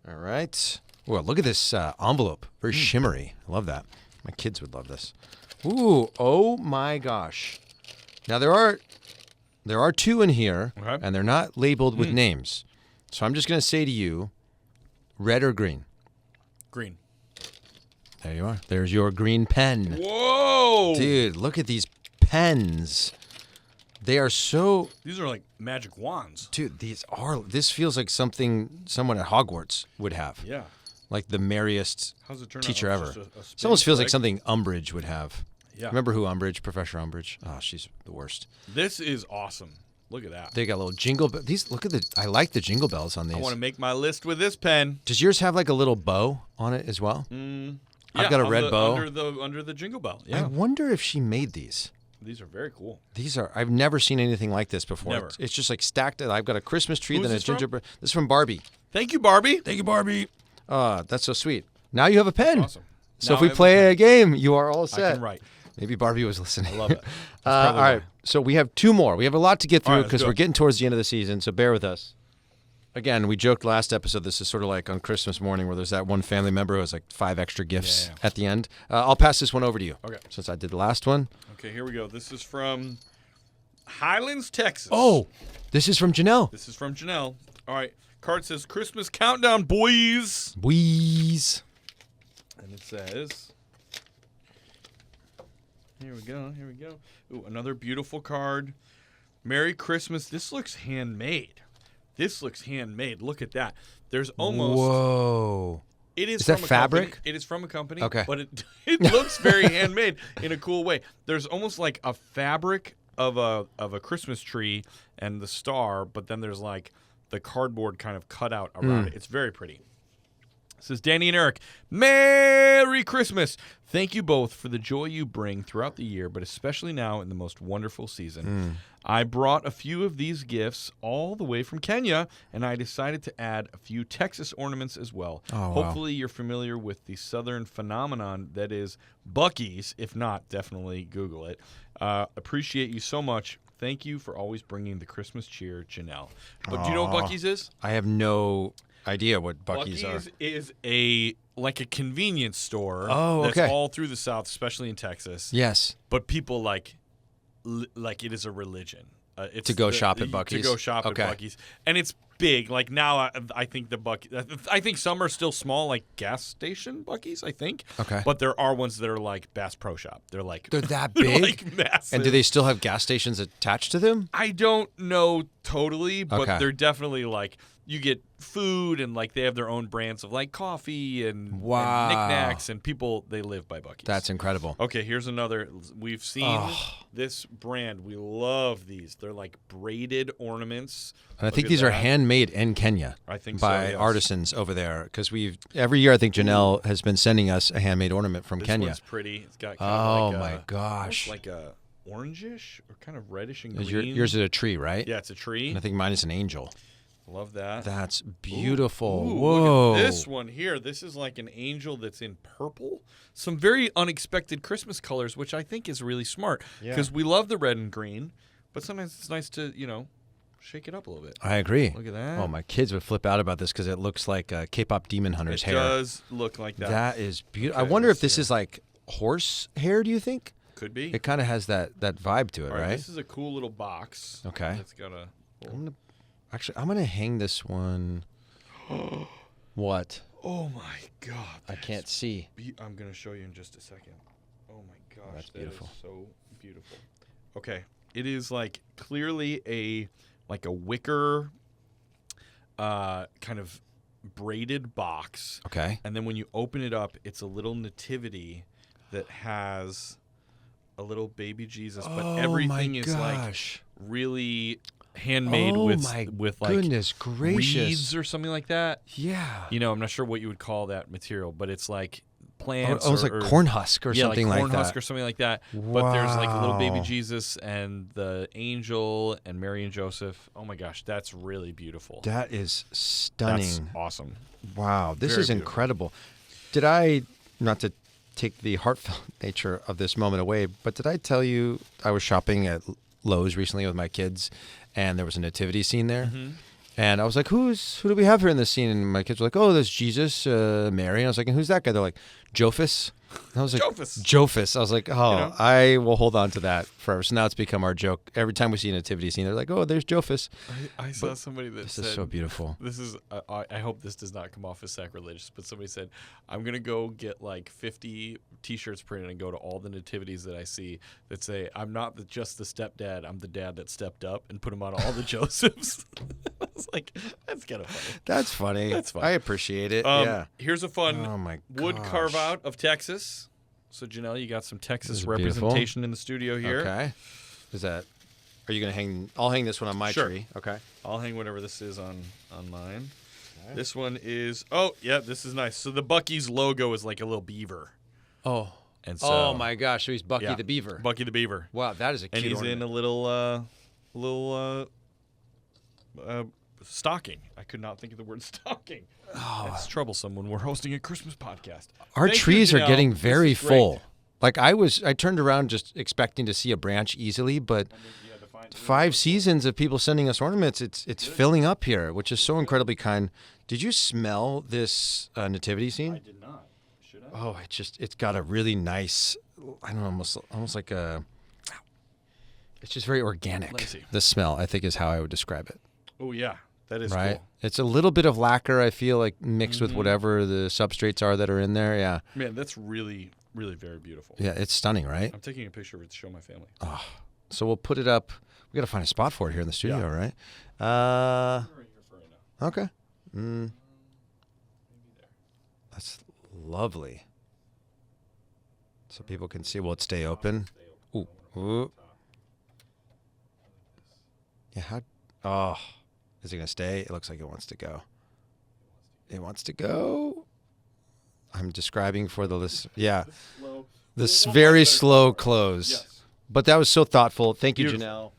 Speaker 2: All right. Well, look at this envelope. Very shimmery. I love that. My kids would love this. Ooh. Oh, my gosh. Now, there are two in here,
Speaker 1: Okay.
Speaker 2: and they're not labeled with names. So I'm just going to say to you, red or green?
Speaker 1: Green.
Speaker 2: There you are. There's your green pen.
Speaker 1: Whoa.
Speaker 2: Dude, look at these pens. They are so...
Speaker 1: These are like magic wands.
Speaker 2: Dude, this feels like something someone at Hogwarts would have.
Speaker 1: Yeah.
Speaker 2: like the merriest
Speaker 1: How's it turn
Speaker 2: teacher
Speaker 1: out?
Speaker 2: ever.
Speaker 1: Just a
Speaker 2: It almost feels like
Speaker 1: flick?
Speaker 2: something Umbridge would have.
Speaker 1: Yeah.
Speaker 2: Remember who Umbridge? Professor Umbridge. Oh, she's the worst.
Speaker 1: This is awesome. Look at that.
Speaker 2: They got little jingle. These look at the. I like the jingle bells on these.
Speaker 1: I want to make my list with this pen.
Speaker 2: Does yours have like a little bow on it as well? I've got a red bow
Speaker 1: under the jingle bell.
Speaker 2: I
Speaker 1: Yeah,
Speaker 2: wonder if she made these.
Speaker 1: these are very cool.
Speaker 2: These are. I've never seen anything like this before.
Speaker 1: Never.
Speaker 2: It's just like stacked. I've got a Christmas tree,
Speaker 1: Who's
Speaker 2: then a
Speaker 1: this from?
Speaker 2: gingerbread. This is from Barbie.
Speaker 1: Thank you, Barbie.
Speaker 2: Thank you, Barbie. That's so sweet. Now you have a pen.
Speaker 1: Awesome.
Speaker 2: So
Speaker 1: Now
Speaker 2: if we
Speaker 1: I have
Speaker 2: play
Speaker 1: pen.
Speaker 2: a game, you are all set.
Speaker 1: I can write.
Speaker 2: Maybe Barbie was listening.
Speaker 1: I love it.
Speaker 2: All right. So we have 2 more. We have a lot to get
Speaker 1: All
Speaker 2: through
Speaker 1: right, let's
Speaker 2: because
Speaker 1: go.
Speaker 2: we're getting towards the end of the season. So bear with us. Again, we joked last episode. This is sort of like on Christmas morning where there's that one family member who has like 5 extra gifts
Speaker 1: Yeah.
Speaker 2: at the end. I'll pass this one over to you.
Speaker 1: Okay.
Speaker 2: Since I did the last one.
Speaker 1: Okay, here we go. This is from Highlands, Texas.
Speaker 2: Oh, this is from Janelle.
Speaker 1: This is from Janelle. All right. Card says Christmas countdown, boys.
Speaker 2: Wheeze.
Speaker 1: And it says, here we go. Here we go. Ooh, another beautiful card. Merry Christmas. This looks handmade. Look at that. There's almost.
Speaker 2: Whoa.
Speaker 1: It is
Speaker 2: Is that
Speaker 1: from a
Speaker 2: fabric?
Speaker 1: Company. It is from a company.
Speaker 2: Okay.
Speaker 1: But it looks very handmade in a cool way. There's almost like a fabric of a Christmas tree and the star, but then there's like the cardboard kind of cut out around it. It's very pretty. This is Danny and Eric. Merry Christmas. Thank you both for the joy you bring throughout the year, but especially now in the most wonderful season. I brought a few of these gifts all the way from Kenya, and I decided to add a few Texas ornaments as well.
Speaker 2: Oh, wow.
Speaker 1: Hopefully you're familiar with the southern phenomenon that is Buc-ee's. If not, definitely Google it. Appreciate you so much. Thank you for always bringing the Christmas cheer, Janelle. But do you know what Buc-ee's is?
Speaker 2: I have no idea what Buc-ee's are.
Speaker 1: is a convenience store
Speaker 2: Oh,
Speaker 1: that's
Speaker 2: okay.
Speaker 1: all through the South, especially in Texas.
Speaker 2: Yes.
Speaker 1: But people like it is a religion. It's
Speaker 2: To go shop at Buc-ee's?
Speaker 1: To go shop
Speaker 2: Okay.
Speaker 1: at Buc-ee's. And it's big. Like now I think I think some are still small, like gas station Buc-ee's, I think.
Speaker 2: Okay.
Speaker 1: But there are ones that are like Bass Pro Shop. They're like
Speaker 2: They're that
Speaker 1: they're
Speaker 2: big?
Speaker 1: like massive.
Speaker 2: And do they still have gas stations attached to them?
Speaker 1: I don't know totally, but
Speaker 2: Okay.
Speaker 1: they're definitely like you get food and like they have their own brands of like coffee and
Speaker 2: Wow.
Speaker 1: knickknacks and people they live by Buc-ee's.
Speaker 2: That's incredible.
Speaker 1: Okay, here's another. We've seen this brand. We love these. They're like braided ornaments.
Speaker 2: And I
Speaker 1: Look
Speaker 2: think
Speaker 1: at
Speaker 2: these are
Speaker 1: that.
Speaker 2: handmade in Kenya
Speaker 1: I think so,
Speaker 2: by
Speaker 1: yes.
Speaker 2: artisans over there. Because every year I think Janelle has been sending us a handmade ornament from
Speaker 1: This
Speaker 2: Kenya.
Speaker 1: one's pretty. It's got kind
Speaker 2: Oh
Speaker 1: of like
Speaker 2: my gosh.
Speaker 1: almost like a orangish or kind of reddish and
Speaker 2: Is
Speaker 1: green.
Speaker 2: yours is a tree, right?
Speaker 1: Yeah, it's a tree.
Speaker 2: And I think mine is an angel.
Speaker 1: Love that.
Speaker 2: That's beautiful.
Speaker 1: Ooh,
Speaker 2: Whoa.
Speaker 1: Look at this one here. This is like an angel that's in purple. Some very unexpected Christmas colors, which I think is really smart because we love the red and green, but sometimes it's nice to, shake it up a little bit.
Speaker 2: I agree.
Speaker 1: Look at that.
Speaker 2: Oh, my kids would flip out about this because it looks like K-pop demon hunter's
Speaker 1: It
Speaker 2: hair.
Speaker 1: does look like that.
Speaker 2: That is beautiful. I
Speaker 1: Okay,
Speaker 2: wonder if
Speaker 1: let's
Speaker 2: this
Speaker 1: see.
Speaker 2: is like horse hair, do you think?
Speaker 1: Could be.
Speaker 2: It kind of has that vibe to it,
Speaker 1: All right,
Speaker 2: right?
Speaker 1: This is a cool little box.
Speaker 2: Okay.
Speaker 1: It's got a.
Speaker 2: I'm gonna hang this one. What?
Speaker 1: Oh my God!
Speaker 2: I can't see.
Speaker 1: I'm gonna show you in just a second. Oh my gosh,
Speaker 2: That's
Speaker 1: that is
Speaker 2: beautiful.
Speaker 1: so beautiful. Okay, it is like clearly a wicker, kind of braided box.
Speaker 2: Okay.
Speaker 1: And then when you open it up, it's a little nativity that has a little baby Jesus, but everything is like really handmade
Speaker 2: Oh
Speaker 1: with
Speaker 2: my
Speaker 1: like
Speaker 2: goodness gracious.
Speaker 1: reeds or something like that.
Speaker 2: Yeah.
Speaker 1: I'm not sure what you would call that material, but it's like plants.
Speaker 2: Almost
Speaker 1: or
Speaker 2: like corn husk or something
Speaker 1: like
Speaker 2: like
Speaker 1: corn
Speaker 2: that.
Speaker 1: husk or something like that. But there's like a little baby
Speaker 2: Wow.
Speaker 1: Jesus and the angel and Mary and Joseph. Oh my gosh, that's really beautiful.
Speaker 2: That is stunning.
Speaker 1: That's awesome.
Speaker 2: Wow, this
Speaker 1: Very
Speaker 2: is
Speaker 1: beautiful.
Speaker 2: incredible. Did I, not to take the heartfelt nature of this moment away, but did I tell you I was shopping at Lowe's recently with my kids and there was a nativity scene there?
Speaker 1: Mm-hmm.
Speaker 2: And I was like, who do we have here in this scene? And my kids were like, oh, there's Jesus, Mary. And I was like, and who's that guy? They're like, Jophus. And I was like, Jophus. I was like, oh, I will hold on to that forever. So now it's become our joke. Every time we see a nativity scene, they're like, oh, there's Jophus.
Speaker 1: I saw somebody that
Speaker 2: This
Speaker 1: said,
Speaker 2: is so beautiful.
Speaker 1: This is. I hope this does not come off as sacrilegious, but somebody said, I'm gonna go get like 50 T-shirts printed and go to all the nativities that I see that say, I'm not just the stepdad, I'm the dad that stepped up, and put them on all the Josephs. was like, that's kind of funny.
Speaker 2: That's funny.
Speaker 1: That's fun.
Speaker 2: I appreciate it. Yeah.
Speaker 1: Here's a fun
Speaker 2: Oh my
Speaker 1: wood
Speaker 2: gosh.
Speaker 1: carve out of Texas. So Janelle, you got some Texas
Speaker 2: is
Speaker 1: representation
Speaker 2: beautiful.
Speaker 1: in the studio here.
Speaker 2: Okay. Is that? Are you gonna hang? I'll hang this one on my
Speaker 1: Sure.
Speaker 2: tree. Okay.
Speaker 1: I'll hang whatever this is on mine. Okay. This one is. Oh yeah, this is nice. So the Buc-ee's logo is like a little beaver.
Speaker 2: Oh.
Speaker 1: And so,
Speaker 2: Oh my gosh! So he's Bucky
Speaker 1: yeah,
Speaker 2: the Beaver.
Speaker 1: Bucky the Beaver.
Speaker 2: Wow, that is a cute
Speaker 1: And he's
Speaker 2: ornament.
Speaker 1: in a little stocking. I could not think of the word stocking. Oh. It's troublesome when we're hosting a Christmas podcast.
Speaker 2: Our
Speaker 1: Thank
Speaker 2: trees
Speaker 1: you,
Speaker 2: are
Speaker 1: Janelle.
Speaker 2: getting
Speaker 1: This
Speaker 2: very
Speaker 1: is great.
Speaker 2: full. Like I turned around just expecting to see a branch easily, but 5 seasons of people sending us ornaments, it's filling up here, which is so incredibly kind. Did you smell this nativity scene?
Speaker 1: I did not. Should I?
Speaker 2: Oh, it's got a really nice, I don't know, almost like a. It's just very organic.
Speaker 1: Let me see.
Speaker 2: The smell, I think, is how I would describe it.
Speaker 1: Oh yeah, that is
Speaker 2: Right?
Speaker 1: cool.
Speaker 2: It's a little bit of lacquer, I feel like, mixed with whatever the substrates are that are in there. Yeah.
Speaker 1: Man, that's really, really very beautiful.
Speaker 2: Yeah, it's stunning, right?
Speaker 1: I'm taking a picture of it to show my family.
Speaker 2: So we'll put it up. We got to find a spot for it here in the studio,
Speaker 1: Yeah.
Speaker 2: right?
Speaker 1: Right here for right now.
Speaker 2: Okay.
Speaker 1: Maybe there.
Speaker 2: That's lovely. So people can see. Will it stay open? Ooh. Ooh. Yeah. How? Oh. Is it going to stay? It looks like it wants to go. It wants to go. I'm describing for the list. Yeah.
Speaker 1: Slow.
Speaker 2: This very slow close.
Speaker 1: Yes.
Speaker 2: But that was so thoughtful. Thank you,
Speaker 1: Beautiful.
Speaker 2: Janelle.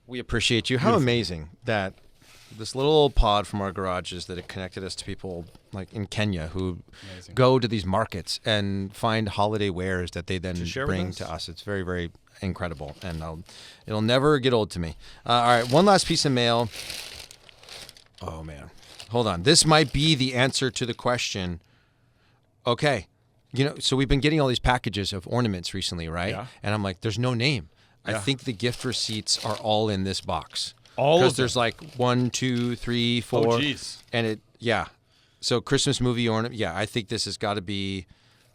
Speaker 2: We appreciate you. How
Speaker 1: Beautiful.
Speaker 2: amazing that this little pod from our garages that it connected us to people like in Kenya who
Speaker 1: Amazing.
Speaker 2: go to these markets and find holiday wares that they then
Speaker 1: To share with
Speaker 2: bring
Speaker 1: us?
Speaker 2: to us. It's very, very incredible, and it'll never get old to me. All right, one last piece of mail. Oh man, hold on. This might be the answer to the question. Okay, so we've been getting all these packages of ornaments recently, right?
Speaker 1: Yeah.
Speaker 2: And I'm like, there's no name. I
Speaker 1: Yeah.
Speaker 2: think the gift receipts are all in this box.
Speaker 1: All of
Speaker 2: Because
Speaker 1: them?
Speaker 2: there's like 1, 2, 3, 4.
Speaker 1: Oh, jeez.
Speaker 2: And yeah. So Christmas movie ornament. Yeah, I think this has got to be.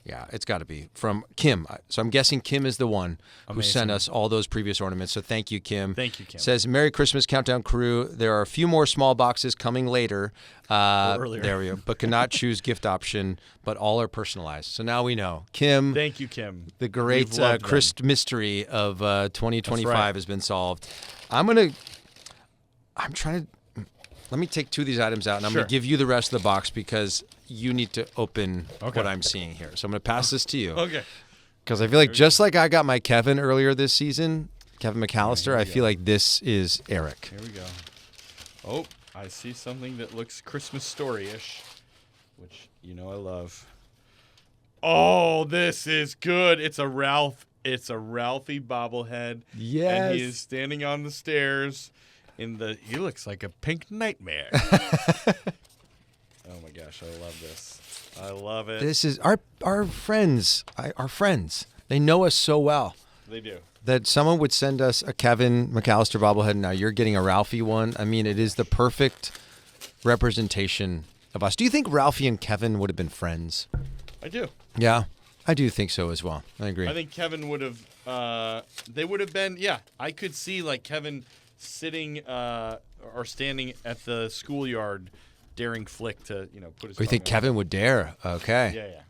Speaker 2: Yeah, it's got to be from Kim. So I'm guessing Kim is the one who sent
Speaker 1: Amazing.
Speaker 2: us all those previous ornaments. So thank you, Kim.
Speaker 1: Thank you, Kim.
Speaker 2: Says, Merry Christmas, Countdown Crew. There are a few more small boxes coming later.
Speaker 1: Earlier.
Speaker 2: There we go. But cannot choose gift option, but all are personalized. So now we know. Kim,
Speaker 1: Thank you, Kim.
Speaker 2: the great
Speaker 1: We've loved them.
Speaker 2: Christ mystery of 2025
Speaker 1: That's right.
Speaker 2: has been solved. Let me take 2 of these items out, and I'm
Speaker 1: Sure.
Speaker 2: going to give you the rest of the box because you need to open
Speaker 1: Okay.
Speaker 2: what I'm seeing here. So I'm going to pass this to you.
Speaker 1: Okay.
Speaker 2: Because I feel like just like I got my Kevin earlier this season, Kevin McAllister, I feel like this is Eric.
Speaker 1: Here we go. Oh, I see something that looks Christmas story-ish, which I love. Oh, this is good. It's a Ralph. It's a Ralphie bobblehead.
Speaker 2: Yes.
Speaker 1: And he is standing on the stairs he looks like a pink nightmare. Oh my gosh, I love this. I love it.
Speaker 2: This is our friends. Our friends. They know us so well
Speaker 1: They do.
Speaker 2: that someone would send us a Kevin McAllister bobblehead. Now you're getting a Ralphie one. I mean, it is the perfect representation of us. Do you think Ralphie and Kevin would have been friends?
Speaker 1: I do.
Speaker 2: Yeah, I do think so as well. I agree.
Speaker 1: I think Kevin would have. They would have been. Yeah, I could see like Kevin sitting or standing at the schoolyard, daring Flick to put his.
Speaker 2: Oh, you think
Speaker 1: tongue out.
Speaker 2: Kevin would dare? Okay.
Speaker 1: Yeah.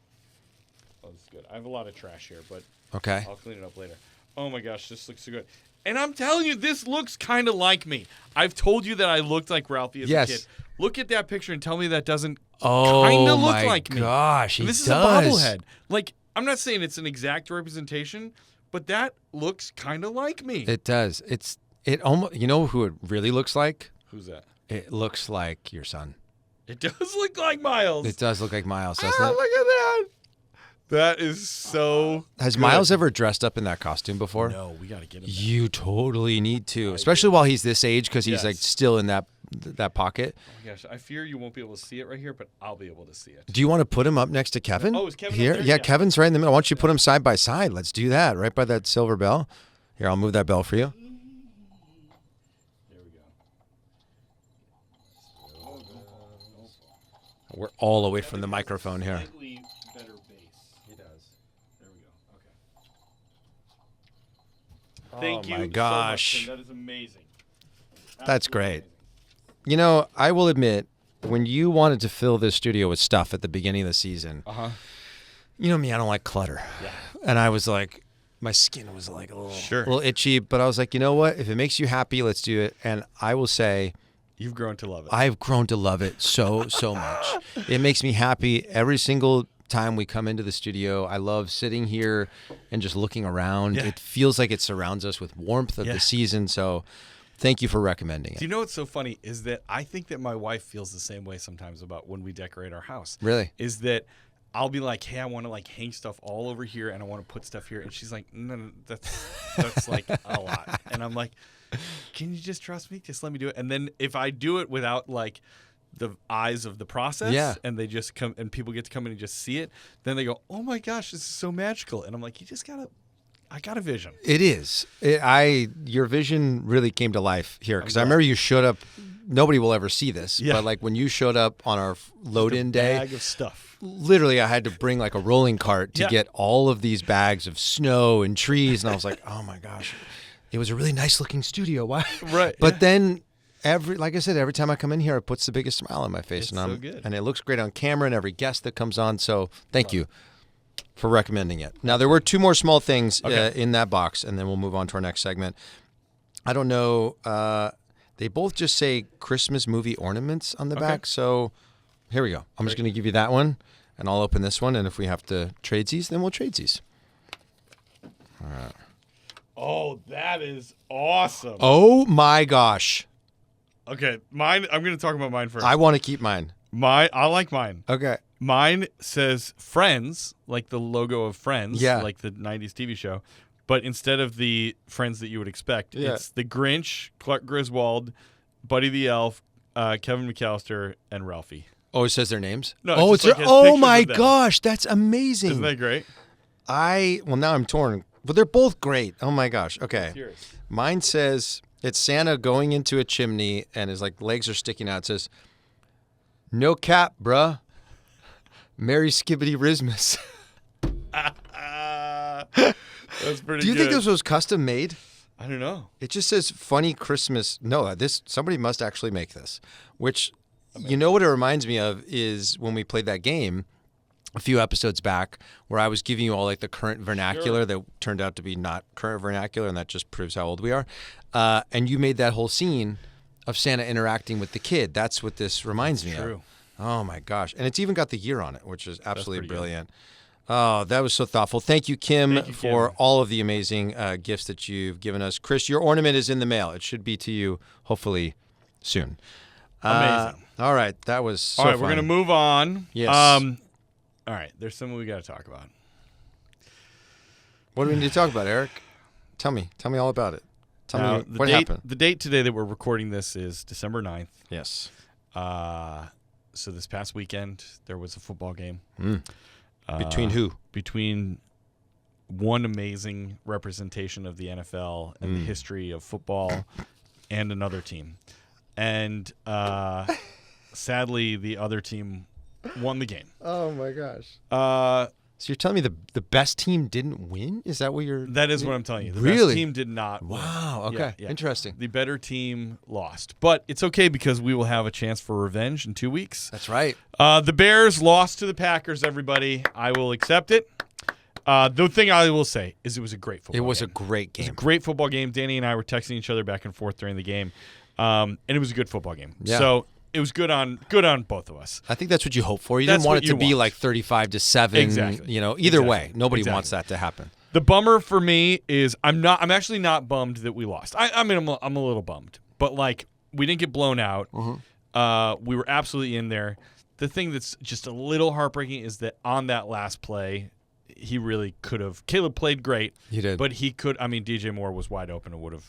Speaker 1: Oh, this is good. I have a lot of trash here, but
Speaker 2: Okay.
Speaker 1: I'll clean it up later. Oh my gosh, this looks so good. And I'm telling you, this looks kind of like me. I've told you that I looked like Ralphie as
Speaker 2: Yes.
Speaker 1: a kid. Look at that picture and tell me that doesn't
Speaker 2: Oh
Speaker 1: kind of look
Speaker 2: my
Speaker 1: like me.
Speaker 2: gosh, he
Speaker 1: And this
Speaker 2: does.
Speaker 1: is a bobblehead. Like, I'm not saying it's an exact representation, but that looks kind of like me.
Speaker 2: It does. It almost. You know who it really looks like?
Speaker 1: Who's that?
Speaker 2: It looks like your son.
Speaker 1: It does look like Miles.
Speaker 2: It does look like Miles, doesn't
Speaker 1: Look
Speaker 2: it?
Speaker 1: at that. That is so.
Speaker 2: Has
Speaker 1: good.
Speaker 2: Miles ever dressed up in that costume before?
Speaker 1: No, we got to get him.
Speaker 2: You totally need to, especially while he's this age, because he's like
Speaker 1: Yes.
Speaker 2: still in that pocket.
Speaker 1: Oh my gosh, I fear you won't be able to see it right here, but I'll be able to see it.
Speaker 2: Do you want to put him up next to Kevin?
Speaker 1: Oh, is Kevin up
Speaker 2: here?
Speaker 1: there?
Speaker 2: Yeah,
Speaker 1: Yeah.
Speaker 2: Kevin's right in the middle. Why don't you put him side by side? Let's do that, right by that silver bell. Here, I'll move that bell for you.
Speaker 1: There we go.
Speaker 2: We're all away from the microphone here.
Speaker 1: Slightly better bass. He does. There we go. Okay. Thank you
Speaker 2: my
Speaker 1: so much,
Speaker 2: gosh.
Speaker 1: Tim. That is amazing.
Speaker 2: That's
Speaker 1: Absolutely
Speaker 2: great.
Speaker 1: amazing.
Speaker 2: You know, I will admit, when you wanted to fill this studio with stuff at the beginning of the season, you know me, I don't like clutter.
Speaker 1: Yeah.
Speaker 2: And I was like, my skin was like a
Speaker 1: Sure.
Speaker 2: little itchy, but I was like, you know what? If it makes you happy, let's do it. And I will say,
Speaker 1: You've grown to love it.
Speaker 2: I've grown to love it so much. It makes me happy every single time we come into the studio. I love sitting here and just looking around.
Speaker 1: Yeah.
Speaker 2: It feels like it surrounds us with warmth of the season. So thank you for recommending it.
Speaker 1: Do you know what's so funny is that I think that my wife feels the same way sometimes about when we decorate our house.
Speaker 2: Really?
Speaker 1: Is that I'll be like, hey, I want to like hang stuff all over here and I want to put stuff here. And she's like, no, that's like a lot. And I'm like, can you just trust me? Just let me do it. And then if I do it without like the eyes of the process and they just come and people get to come in and just see it, then they go, oh my gosh, this is so magical. And I'm like, I got a vision.
Speaker 2: It is. Your vision really came to life here because I remember you showed up. Nobody will ever see this, but like when you showed up on our load-in day,
Speaker 1: bag of stuff.
Speaker 2: Literally, I had to bring like a rolling cart to get all of these bags of snow and trees, and I was like, oh my gosh, it was a really nice looking studio. Why?
Speaker 1: Right.
Speaker 2: But then like I said, every time I come in here, it puts the biggest smile on my face,
Speaker 1: It's so good.
Speaker 2: And it looks great on camera and every guest that comes on. So thank you for recommending it. Now there were two more small things in that box, and then we'll move on to our next segment. I don't know. They both just say Christmas movie ornaments on the back. So here we go. I'm just going to give you that one, and I'll open this one. And if we have to trade these, then we'll trade these. All right.
Speaker 1: Oh, that is awesome.
Speaker 2: Oh my gosh.
Speaker 1: Okay, mine. I'm going to talk about mine first.
Speaker 2: I want to keep mine.
Speaker 1: I like mine.
Speaker 2: Okay.
Speaker 1: Mine says Friends, like the logo of Friends,
Speaker 2: Yeah.
Speaker 1: like the 90s TV show. But instead of the Friends that you would expect, it's the Grinch, Clark Griswold, Buddy the Elf, Kevin McAllister, and Ralphie.
Speaker 2: Oh, it says their names?
Speaker 1: No,
Speaker 2: it's
Speaker 1: just like has
Speaker 2: oh
Speaker 1: pictures
Speaker 2: my
Speaker 1: of them.
Speaker 2: gosh, that's amazing.
Speaker 1: Isn't that great?
Speaker 2: Now I'm torn. But they're both great. Oh my gosh. Okay.
Speaker 1: It's yours.
Speaker 2: Mine says it's Santa going into a chimney and his like legs are sticking out. It says, "No cap, bruh. Merry Skibbity Rismas."
Speaker 1: That's pretty good.
Speaker 2: Do you think this was custom made?
Speaker 1: I don't know.
Speaker 2: It just says funny Christmas. No, somebody must actually make this. Which, you know what it reminds me of is when we played that game a few episodes back where I was giving you all like the current vernacular that turned out to be not current vernacular, and that just proves how old we are. And you made that whole scene of Santa interacting with the kid. That's what this reminds me of. Oh my gosh. And it's even got the year on it, which is absolutely brilliant. Oh, that was so thoughtful. Thank you, Kim, for all of the amazing gifts that you've given us. Chris, your ornament is in the mail. It should be to you hopefully soon.
Speaker 1: Amazing.
Speaker 2: All right. That was so
Speaker 1: All right,
Speaker 2: fun.
Speaker 1: we're going to move on.
Speaker 2: Yes.
Speaker 1: All right, there's something we got to talk about.
Speaker 2: What do we need to talk about, Eric? Tell me all about it. Tell me what happened.
Speaker 1: The date today that we're recording this is December 9th.
Speaker 2: Yes.
Speaker 1: So this past weekend, there was a football game.
Speaker 2: Between who?
Speaker 1: Between one amazing representation of the NFL and the history of football and another team. And sadly, the other team won the game.
Speaker 2: Oh, my gosh. So you're telling me the best team didn't win? Is that what you're...
Speaker 1: That is what I'm telling you. The
Speaker 2: Really?
Speaker 1: best team did not win.
Speaker 2: Wow. Okay.
Speaker 1: Yeah.
Speaker 2: Interesting.
Speaker 1: The better team lost. But it's okay because we will have a chance for revenge in 2 weeks.
Speaker 2: That's right.
Speaker 1: The Bears lost to the Packers, everybody. I will accept it. The thing I will say is it was a great football game.
Speaker 2: It was a great game.
Speaker 1: It was a great football game. Danny and I were texting each other back and forth during the game. And it was a good football game.
Speaker 2: Yeah.
Speaker 1: So it was good on both of us.
Speaker 2: I think that's what you hope for. You
Speaker 1: That's
Speaker 2: didn't want
Speaker 1: what
Speaker 2: it to
Speaker 1: you
Speaker 2: be
Speaker 1: want.
Speaker 2: like 35-7.
Speaker 1: Exactly.
Speaker 2: Either
Speaker 1: Exactly.
Speaker 2: way, nobody
Speaker 1: Exactly.
Speaker 2: wants that to happen.
Speaker 1: The bummer for me is I'm actually not bummed that we lost. I mean, I'm a little bummed. But, like, we didn't get blown out. We were absolutely in there. The thing that's just a little heartbreaking is that on that last play, he really could have. Caleb played great.
Speaker 2: He did.
Speaker 1: But he could. I mean, DJ Moore was wide open and would have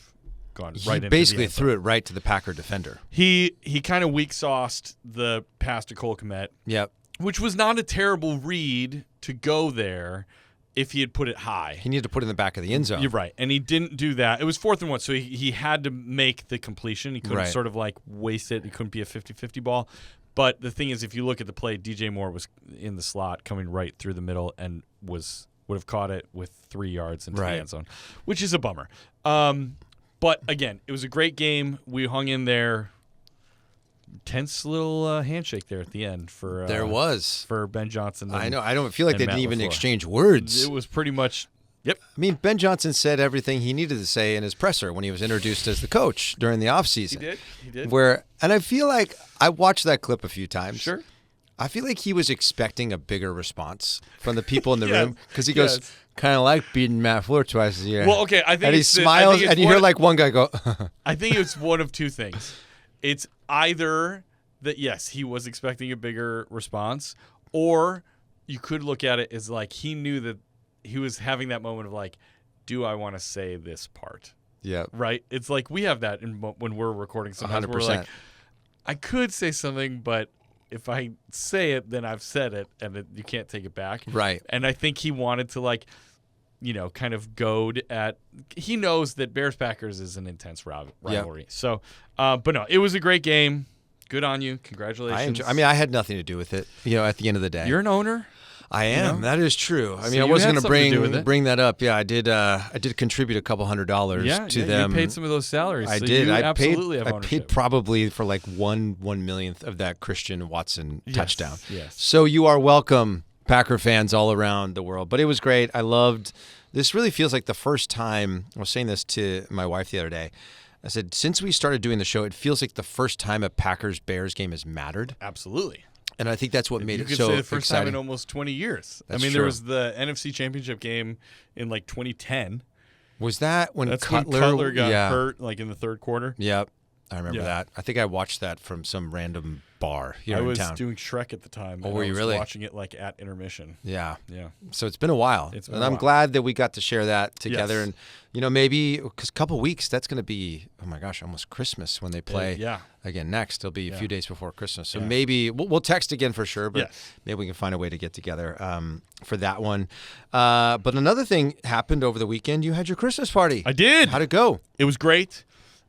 Speaker 1: gone right into
Speaker 2: basically
Speaker 1: the end zone.
Speaker 2: threw it right to the Packer defender.
Speaker 1: He kind of weak sauced the pass to Cole Kmet,
Speaker 2: Yep.
Speaker 1: which was not a terrible read to go there if he had put it high.
Speaker 2: He needed to put it in the back of the end zone.
Speaker 1: You're right. And he didn't do that. It was 4th and 1, so he had to make the completion. He couldn't
Speaker 2: Right.
Speaker 1: sort of like waste it. It couldn't be a 50-50 ball. But the thing is, if you look at the play, DJ Moore was in the slot coming right through the middle and would have caught it with 3 yards into
Speaker 2: Right.
Speaker 1: the end zone, which is a bummer. But again, it was a great game. We hung in there. tense little handshake there at the end for
Speaker 2: There was.
Speaker 1: for Ben Johnson.
Speaker 2: I know. I don't feel like
Speaker 1: and
Speaker 2: they
Speaker 1: Matt
Speaker 2: didn't even
Speaker 1: LaFleur.
Speaker 2: exchange words.
Speaker 1: It was pretty much. Yep.
Speaker 2: I mean, Ben Johnson said everything he needed to say in his presser when he was introduced as the coach during the offseason.
Speaker 1: He did.
Speaker 2: And I feel like I watched that clip a few times.
Speaker 1: Sure.
Speaker 2: I feel like he was expecting a bigger response from the people in the
Speaker 1: Yes,
Speaker 2: room because he goes,
Speaker 1: yes.
Speaker 2: kind of like beating Matt LaFleur twice a year.
Speaker 1: Well, okay, I think
Speaker 2: and he
Speaker 1: it's the- I
Speaker 2: smiles,
Speaker 1: think it's
Speaker 2: and you
Speaker 1: one-
Speaker 2: hear like one guy go,
Speaker 1: I think it's one of two things. It's either that, yes, he was expecting a bigger response, or you could look at it as like he knew that he was having that moment of like, do I want to say this part?
Speaker 2: yeah,
Speaker 1: Right? It's like we have that when we're recording sometimes. We're
Speaker 2: 100%.
Speaker 1: like, I could say something, but if I say it, then I've said it, and you can't take it back.
Speaker 2: Right.
Speaker 1: And I think he wanted to kind of goad at. He knows that Bears-Packers is an intense rivalry. So, but no, it was a great game. Good on you. Congratulations.
Speaker 2: I had nothing to do with it. At the end of the day,
Speaker 1: You're an owner.
Speaker 2: I am.
Speaker 1: know?
Speaker 2: That is true. I
Speaker 1: So
Speaker 2: mean, I
Speaker 1: you
Speaker 2: wasn't
Speaker 1: had
Speaker 2: going
Speaker 1: something to do with
Speaker 2: to
Speaker 1: it.
Speaker 2: bring that up. Yeah, I did. I did contribute a couple $100 to them.
Speaker 1: You paid some of those salaries.
Speaker 2: I
Speaker 1: so
Speaker 2: did.
Speaker 1: You
Speaker 2: I
Speaker 1: absolutely
Speaker 2: paid.
Speaker 1: have
Speaker 2: I
Speaker 1: ownership.
Speaker 2: paid probably for like 1/millionth of that Christian Watson
Speaker 1: Yes,
Speaker 2: touchdown.
Speaker 1: yes.
Speaker 2: So you are welcome, Packer fans all around the world. But it was great. I loved. This really feels like the first time. I was saying this to my wife the other day. I said, since we started doing the show, it feels like the first time a Packers-Bears game has mattered.
Speaker 1: Absolutely.
Speaker 2: And I think that's what made
Speaker 1: You
Speaker 2: it
Speaker 1: could
Speaker 2: so
Speaker 1: say the first time
Speaker 2: exciting.
Speaker 1: in almost 20 years.
Speaker 2: That's
Speaker 1: there
Speaker 2: true.
Speaker 1: was the NFC Championship game in like 2010.
Speaker 2: Was that when
Speaker 1: That's
Speaker 2: Cutler,
Speaker 1: when Cutler got
Speaker 2: yeah.
Speaker 1: hurt, like in the third quarter.
Speaker 2: Yep. I remember
Speaker 1: Yeah.
Speaker 2: that. I think I watched that from some random bar here
Speaker 1: I
Speaker 2: in
Speaker 1: was
Speaker 2: town.
Speaker 1: doing Shrek at the time.
Speaker 2: Oh,
Speaker 1: and
Speaker 2: were
Speaker 1: I
Speaker 2: you
Speaker 1: was
Speaker 2: really?
Speaker 1: watching it like at intermission.
Speaker 2: Yeah.
Speaker 1: Yeah.
Speaker 2: So it's been a while.
Speaker 1: It's been
Speaker 2: and
Speaker 1: a
Speaker 2: I'm
Speaker 1: while.
Speaker 2: glad that we got to share that together.
Speaker 1: Yes.
Speaker 2: And, maybe because a couple weeks, that's going to be, oh my gosh, almost Christmas when they play
Speaker 1: yeah.
Speaker 2: again next. It'll be a
Speaker 1: Yeah.
Speaker 2: few days before Christmas. So
Speaker 1: Yeah.
Speaker 2: maybe we'll text again for sure, but
Speaker 1: Yes.
Speaker 2: maybe we can find a way to get together for that one. But another thing happened over the weekend. You had your Christmas party.
Speaker 1: I did.
Speaker 2: How'd it go?
Speaker 1: It was great.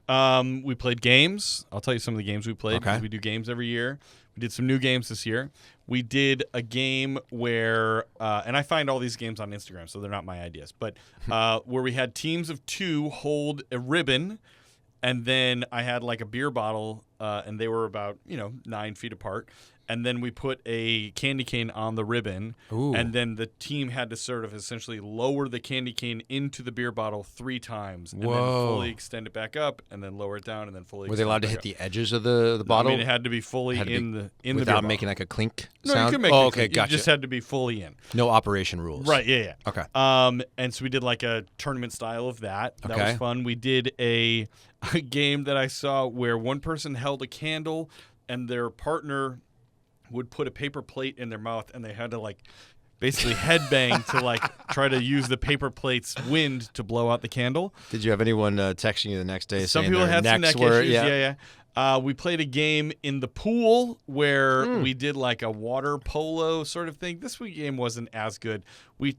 Speaker 1: We played games. I'll tell you some of the games we played.
Speaker 2: Okay.
Speaker 1: Because we do games every year. We did some new games this year. We did a game where, and I find all these games on Instagram, so they're not my ideas, but where we had teams of two hold a ribbon, and then I had like a beer bottle, and they were about 9 feet apart. And then we put a candy cane on the ribbon,
Speaker 2: Ooh.
Speaker 1: and then the team had to sort of essentially lower the candy cane into the beer bottle 3 times, and then
Speaker 2: Whoa.
Speaker 1: fully extend it back up, and then lower it down, and then fully.
Speaker 2: Were they allowed to hit the edges of the bottle?
Speaker 1: I mean, it had to be fully
Speaker 2: Had to be
Speaker 1: in the
Speaker 2: without
Speaker 1: beer
Speaker 2: making
Speaker 1: bottle.
Speaker 2: like a clink
Speaker 1: No,
Speaker 2: sound?
Speaker 1: you could make
Speaker 2: oh,
Speaker 1: it
Speaker 2: okay,
Speaker 1: clink.
Speaker 2: gotcha.
Speaker 1: You just had to be fully in.
Speaker 2: No operation rules.
Speaker 1: Right, yeah.
Speaker 2: Okay.
Speaker 1: And so we did like a tournament style of that. That
Speaker 2: Okay.
Speaker 1: was fun. We did a game that I saw where one person held a candle and their partner would put a paper plate in their mouth, and they had to like basically headbang to like try to use the paper plate's wind to blow out the candle.
Speaker 2: Did you have anyone texting you the next day
Speaker 1: Some
Speaker 2: saying
Speaker 1: people
Speaker 2: their
Speaker 1: had some
Speaker 2: necks
Speaker 1: neck
Speaker 2: were,
Speaker 1: issues.
Speaker 2: yeah.
Speaker 1: Yeah. We played a game in the pool where we did like a water polo sort of thing. This week game wasn't as good. We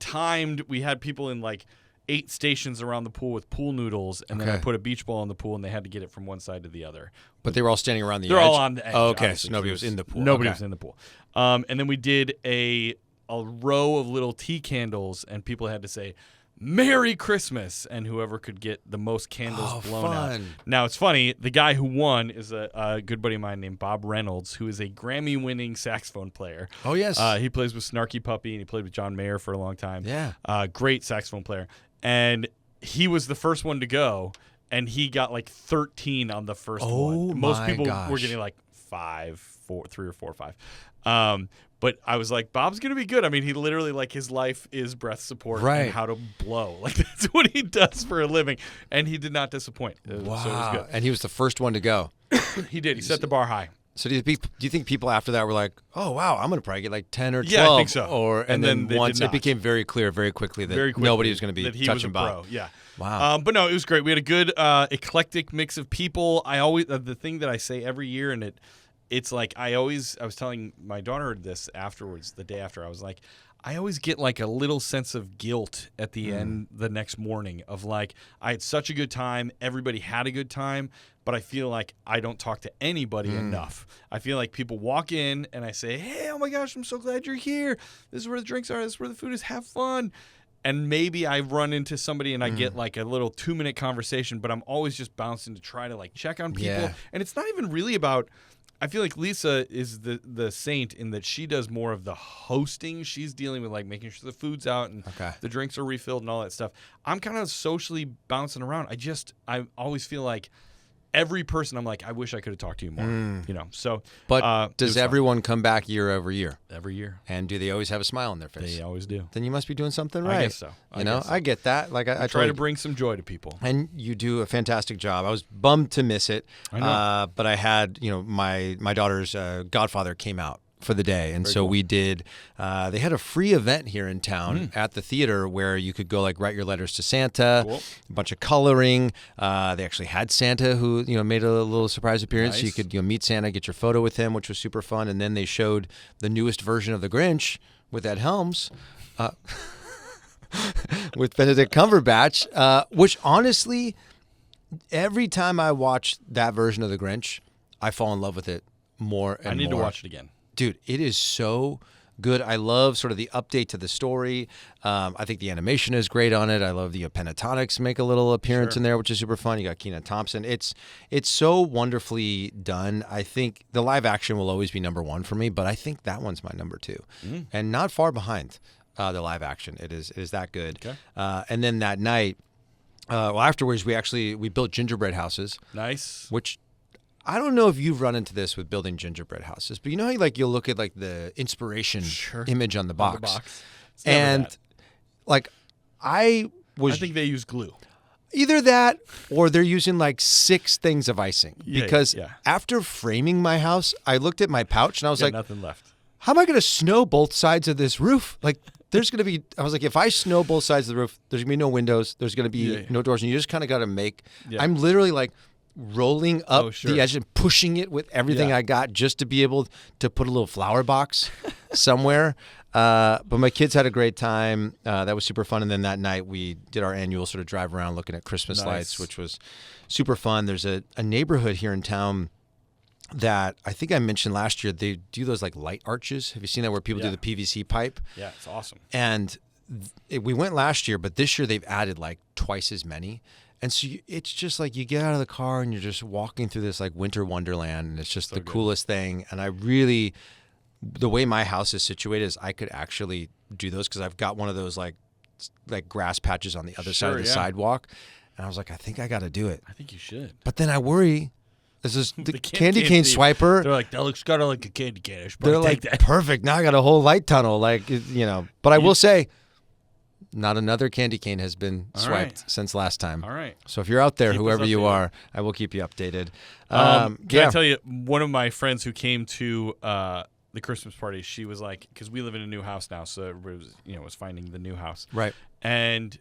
Speaker 1: had people in like 8 stations around the pool with pool noodles, and then I
Speaker 2: Okay.
Speaker 1: put a beach ball in the pool, and they had to get it from one side to the other.
Speaker 2: But they were all standing around the
Speaker 1: They're
Speaker 2: edge?
Speaker 1: all on the edge.
Speaker 2: Oh, okay,
Speaker 1: obviously,
Speaker 2: so nobody
Speaker 1: 'cause
Speaker 2: was in the pool.
Speaker 1: Nobody
Speaker 2: Okay.
Speaker 1: was in the pool. And then we did a row of little tea candles, and people had to say, "Merry Christmas," and whoever could get the most candles blown out.
Speaker 2: fun.
Speaker 1: Now, it's funny. The guy who won is a good buddy of mine named Bob Reynolds, who is a Grammy-winning saxophone player.
Speaker 2: Oh, yes.
Speaker 1: He plays with Snarky Puppy, and he played with John Mayer for a long time.
Speaker 2: Yeah.
Speaker 1: Great saxophone player. And he was the first one to go, and he got like 13 on the first
Speaker 2: Oh,
Speaker 1: one. Most
Speaker 2: my
Speaker 1: people were
Speaker 2: gosh.
Speaker 1: getting like 3 or 4 or 5. But I was like, Bob's going to be good. I mean, he literally, like, his life is breath support
Speaker 2: Right.
Speaker 1: and how to blow. Like, that's what he does for a living. And he did not disappoint.
Speaker 2: Wow.
Speaker 1: So it was good.
Speaker 2: And he was the first one to go.
Speaker 1: He did. He set the bar high.
Speaker 2: So do you think people after that were like, oh, wow, I'm going to probably get like 10 or 12?
Speaker 1: Yeah, I think so.
Speaker 2: Or, and
Speaker 1: And
Speaker 2: then
Speaker 1: then they
Speaker 2: once
Speaker 1: did
Speaker 2: it
Speaker 1: not.
Speaker 2: became very clear very quickly that
Speaker 1: Very quickly
Speaker 2: nobody was going to be
Speaker 1: that he
Speaker 2: touching
Speaker 1: was a
Speaker 2: Bob.
Speaker 1: pro. Yeah.
Speaker 2: Wow.
Speaker 1: But no, it was great. We had a good eclectic mix of people. I always the thing that I say every year, and it's like I was telling my daughter this afterwards, the day after. I was like, I always get like a little sense of guilt at the end the next morning of like, I had such a good time. Everybody had a good time, but I feel like I don't talk to anybody enough. I feel like people walk in and I say, hey, oh my gosh, I'm so glad you're here. This is where the drinks are. This is where the food is. Have fun. And maybe I run into somebody and I get like a little 2-minute conversation, but I'm always just bouncing to try to like check on people.
Speaker 2: Yeah.
Speaker 1: And it's not even really about I feel like Lisa is the saint in that she does more of the hosting. She's dealing with like making sure the food's out and the drinks are refilled and all that stuff. I'm kind of socially bouncing around. I always feel like every person, I'm like, I wish I could have talked to you more. So.
Speaker 2: But does everyone come back year over year?
Speaker 1: Every year.
Speaker 2: And do they always have a smile on their face?
Speaker 1: They always do.
Speaker 2: Then you must be doing something right.
Speaker 1: I guess so.
Speaker 2: I get that. Like I
Speaker 1: try to bring some joy to people.
Speaker 2: And you do a fantastic job. I was bummed to miss it.
Speaker 1: I know.
Speaker 2: But I had, my daughter's godfather came out for the day. And so we did, they had a free event here in town at the theater where you could go like write your letters to Santa, a bunch of coloring. They actually had Santa who, made a little surprise appearance.
Speaker 1: Nice.
Speaker 2: So you could, meet Santa, get your photo with him, which was super fun. And then they showed the newest version of The Grinch with Ed Helms, with Benedict Cumberbatch, which honestly, every time I watch that version of The Grinch, I fall in love with it more and more.
Speaker 1: I need to watch it again.
Speaker 2: Dude, it is so good. I love sort of the update to the story. I think the animation is great on it. I love the Pentatonics make a little appearance in there, which is super fun. You got Kenan Thompson. It's so wonderfully done. I think the live action will always be number one for me, but I think that one's my number two, and not far behind the live action. It is that good.
Speaker 1: Okay.
Speaker 2: And then that night, afterwards, we built gingerbread houses.
Speaker 1: Nice.
Speaker 2: Which I don't know if you've run into this with building gingerbread houses, but you know how you'll look at like the inspiration image on the box. And I
Speaker 1: think they use glue.
Speaker 2: Either that or they're using like 6 things of icing. Because after framing my house, I looked at my pouch and I was like,
Speaker 1: nothing left.
Speaker 2: How am I going to snow both sides of this roof? Like there's going to be, I was like, if I snow both sides of the roof, there's going to be no windows. There's going to be no doors. And you just kind of got to make, I'm literally like, rolling up the edge and pushing it with everything I got just to be able to put a little flower box somewhere. But my kids had a great time. That was super fun. And then that night we did our annual sort of drive around looking at Christmas lights, which was super fun. There's a neighborhood here in town that I think I mentioned last year. They do those like light arches. Have you seen that where people do the PVC pipe?
Speaker 1: Yeah, it's awesome.
Speaker 2: And we went last year, but this year they've added like twice as many. And so it's just like you get out of the car and you're just walking through this like winter wonderland, and it's just the coolest thing. And the way my house is situated is I could actually do those because I've got one of those like grass patches on the other side of the sidewalk. And I was like, I think I got to do it.
Speaker 1: I think you should.
Speaker 2: But then I worry. This is the candy cane swiper.
Speaker 1: They're like, that looks kind of like a candy cane.
Speaker 2: They're like, perfect. Now I got a whole light tunnel. But I will say, not another candy cane has been swiped since last time.
Speaker 1: All right.
Speaker 2: So if you're out there, whoever you are, I will keep you updated.
Speaker 1: Can I tell you, one of my friends who came to the Christmas party, she was like, because we live in a new house now, so everybody was finding the new house.
Speaker 2: Right.
Speaker 1: And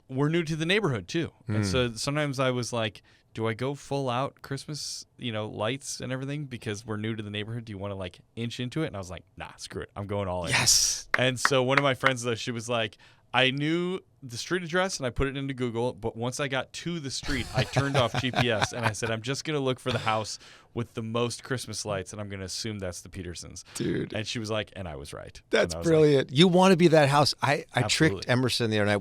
Speaker 1: we're new to the neighborhood too. And so sometimes I was like, do I go full out Christmas, lights and everything because we're new to the neighborhood? Do you want to like inch into it? And I was like, nah, screw it. I'm going all in.
Speaker 2: Yes.
Speaker 1: And so one of my friends, though, she was like, I knew the street address and I put it into Google, but once I got to the street, I turned off GPS and I said, I'm just going to look for the house with the most Christmas lights, and I'm going to assume that's the Petersens.
Speaker 2: Dude.
Speaker 1: And she was like, and I was right.
Speaker 2: That's
Speaker 1: was
Speaker 2: brilliant. Like, you want to be that house. I tricked Emerson the other night.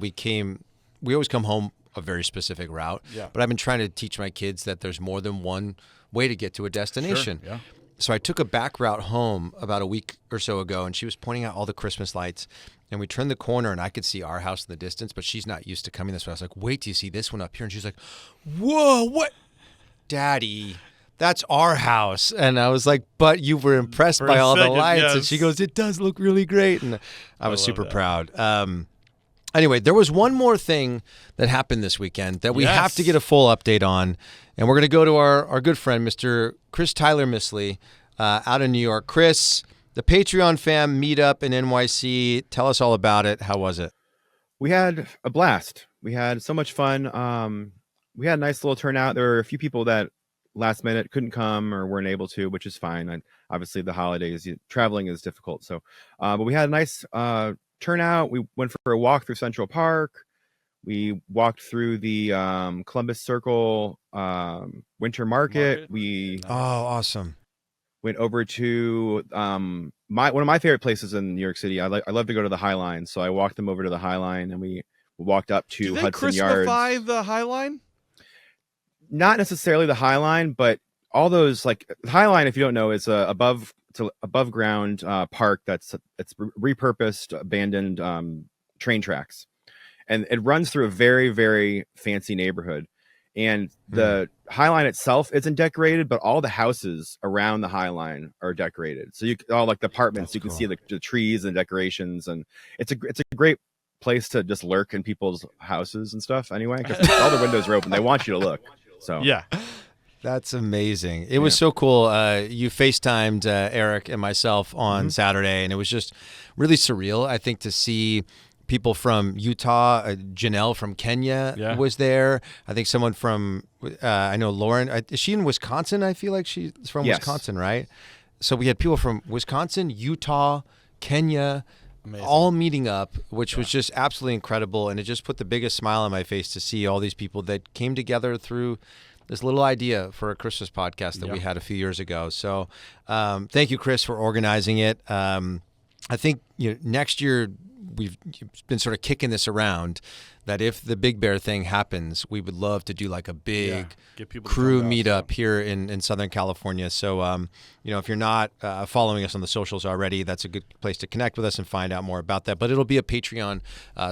Speaker 2: We always come home a very specific route, but I've been trying to teach my kids that there's more than one way to get to a destination.
Speaker 1: Sure, yeah.
Speaker 2: So I took a back route home about a week or so ago, and she was pointing out all the Christmas lights. And we turned the corner, and I could see our house in the distance, but she's not used to coming this way. I was like, wait till you see this one up here. And she's like, whoa, what? Daddy, that's our house. And I was like, but you were impressed by all the lights. Yes. And she goes, it does look really great. And I was super proud. Anyway, there was one more thing that happened this weekend that we have to get a full update on. And we're going to go to our good friend, Mr. Chris Tyler Misley, out in New York. Chris, the Patreon fam meetup in NYC. Tell us all about it. How was it?
Speaker 3: We had a blast. We had so much fun. We had a nice little turnout. There were a few people that last minute couldn't come or weren't able to, which is fine. And obviously the holidays, traveling is difficult. So, but we had a nice turnout. We went for a walk through Central Park. We walked through the Columbus Circle Winter Market.
Speaker 2: Awesome.
Speaker 3: Went over to one of my favorite places in New York City. I love to go to the High Line, so I walked them over to the High Line, and we walked up to Hudson Yards.
Speaker 1: Do they Christmafy the High Line?
Speaker 3: Not necessarily the High Line, but all those, like Highline, if you don't know, is a above ground park it's repurposed abandoned train tracks, and it runs through a very, very fancy neighborhood. And the Highline itself isn't decorated, but all the houses around the Highline are decorated. So all like the apartments, you can see the trees and decorations, and it's a great place to just lurk in people's houses and stuff. Anyway, because all the windows are open, they want you to look. So
Speaker 1: Yeah.
Speaker 2: That's amazing. It was so cool. You FaceTimed Eric and myself on Saturday, and it was just really surreal, I think, to see people from Utah. Janelle from Kenya was there. I think someone from, I know Lauren, is she in Wisconsin? I feel like she's from Wisconsin, right? So we had people from Wisconsin, Utah, Kenya, all meeting up, which was just absolutely incredible. And it just put the biggest smile on my face to see all these people that came together through this little idea for a Christmas podcast that we had a few years ago. So thank you, Chris, for organizing it. I think next year we've been sort of kicking this around that if the Big Bear thing happens, we would love to do like a big crew meetup here in Southern California. So, if you're not following us on the socials already, that's a good place to connect with us and find out more about that. But it'll be a Patreon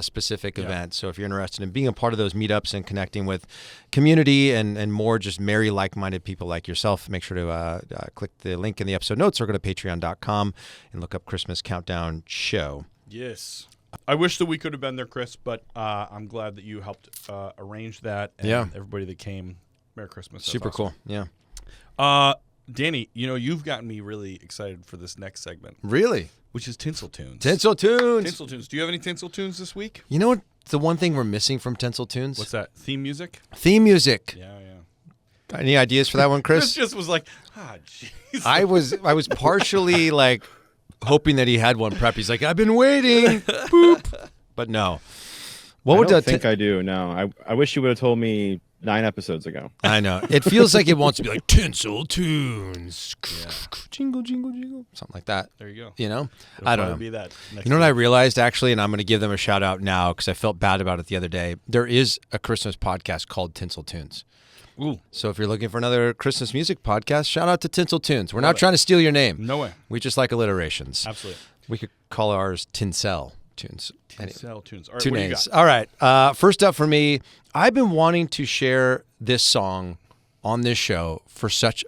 Speaker 2: specific event. So if you're interested in being a part of those meetups and connecting with community and more just merry, like-minded people like yourself, make sure to click the link in the episode notes or go to patreon.com and look up Christmas Countdown Show.
Speaker 1: Yes. I wish that we could have been there, Chris, but I'm glad that you helped arrange that. And everybody that came, Merry Christmas. That's
Speaker 2: super
Speaker 1: awesome.
Speaker 2: Cool. Yeah.
Speaker 1: Danny, you've gotten me really excited for this next segment.
Speaker 2: Really?
Speaker 1: Which is Tinsel Tunes.
Speaker 2: Tinsel Tunes.
Speaker 1: Tinsel Tunes. Do you have any Tinsel Tunes this week?
Speaker 2: You know what? The one thing we're missing from Tinsel Tunes?
Speaker 1: What's that? Theme music?
Speaker 2: Theme music.
Speaker 1: Yeah.
Speaker 2: Got any ideas for that one, Chris?
Speaker 1: Chris just was like, jeez.
Speaker 2: I was partially like hoping that he had one prep. He's like, I've been waiting. Boop. But no.
Speaker 3: I don't think I do. No. I wish you would have told me 9 episodes ago.
Speaker 2: I know. It feels like it wants to be like Tinsel Tunes. Yeah. Jingle, jingle, jingle. Something like that.
Speaker 1: There you go.
Speaker 2: It'll
Speaker 1: I
Speaker 2: don't know.
Speaker 1: Be that
Speaker 2: you know what I realized, actually, and I'm going to give them a shout out now because I felt bad about it the other day. There is a Christmas podcast called Tinsel Tunes.
Speaker 1: Ooh.
Speaker 2: So if you're looking for another Christmas music podcast, shout out to Tinsel Tunes. We're not trying to steal your name.
Speaker 1: No way.
Speaker 2: We just like alliterations.
Speaker 1: Absolutely.
Speaker 2: We could call ours Tinsel Tunes.
Speaker 1: Tinsel Tunes. All right,
Speaker 2: Two
Speaker 1: what do you
Speaker 2: names.
Speaker 1: got?
Speaker 2: All right. First up for me, I've been wanting to share this song on this show for since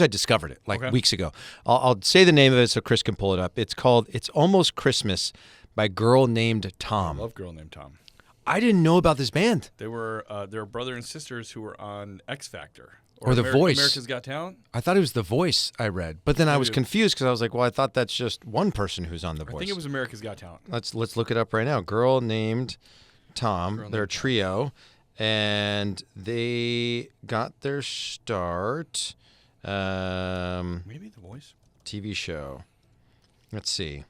Speaker 2: I discovered it, weeks ago. I'll say the name of it so Chris can pull it up. It's called It's Almost Christmas by Girl Named Tom.
Speaker 1: I love Girl Named Tom.
Speaker 2: I didn't know about this band.
Speaker 1: They were brother and sisters who were on X Factor.
Speaker 2: Or The Voice.
Speaker 1: America's Got Talent?
Speaker 2: I thought it was The Voice I read. But then I was confused because I was like, well, I thought that's just one person who's on The Voice.
Speaker 1: I think it was America's Got Talent.
Speaker 2: Let's look it up right now. Girl Named Tom. They're a trio. And they got their start.
Speaker 1: Maybe The Voice?
Speaker 2: TV show. Let's see.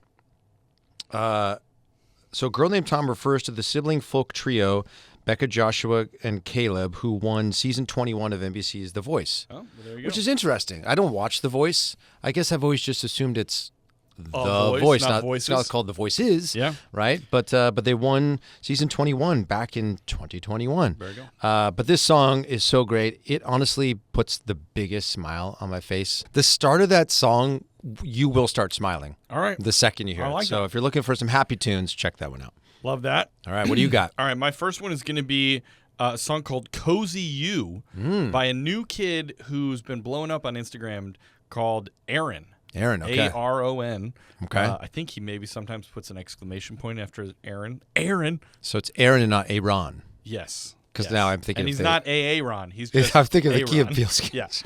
Speaker 2: So Girl Named Tom refers to the sibling folk trio, Becca, Joshua, and Caleb, who won season 21 of NBC's The Voice.
Speaker 1: Oh, well, there you go.
Speaker 2: Which is interesting. I don't watch The Voice. I guess I've always just assumed it's The
Speaker 1: Voice,
Speaker 2: not
Speaker 1: Voices.
Speaker 2: It's not called The Voices.
Speaker 1: Yeah.
Speaker 2: Right? But they won season 21 back in 2021.
Speaker 1: There you go.
Speaker 2: But this song is so great. It honestly puts the biggest smile on my face. The start of that song, you will start smiling.
Speaker 1: All right.
Speaker 2: The second you hear it. So if you're looking for some happy tunes, check that one out.
Speaker 1: Love that.
Speaker 2: All right. What do you got?
Speaker 1: All right. My first one is going to be a song called Cozy You by a new kid who's been blowing up on Instagram called Aaron.
Speaker 2: Aaron, okay.
Speaker 1: Aaron.
Speaker 2: Okay.
Speaker 1: I think he maybe sometimes puts an exclamation point after Aaron. Aaron.
Speaker 2: So it's Aaron and not Aaron.
Speaker 1: Yes.
Speaker 2: Because now I'm thinking
Speaker 1: and he's not Aaron. He's just
Speaker 2: I'm thinking of the
Speaker 1: Aaron.
Speaker 2: Key and Peele sketch.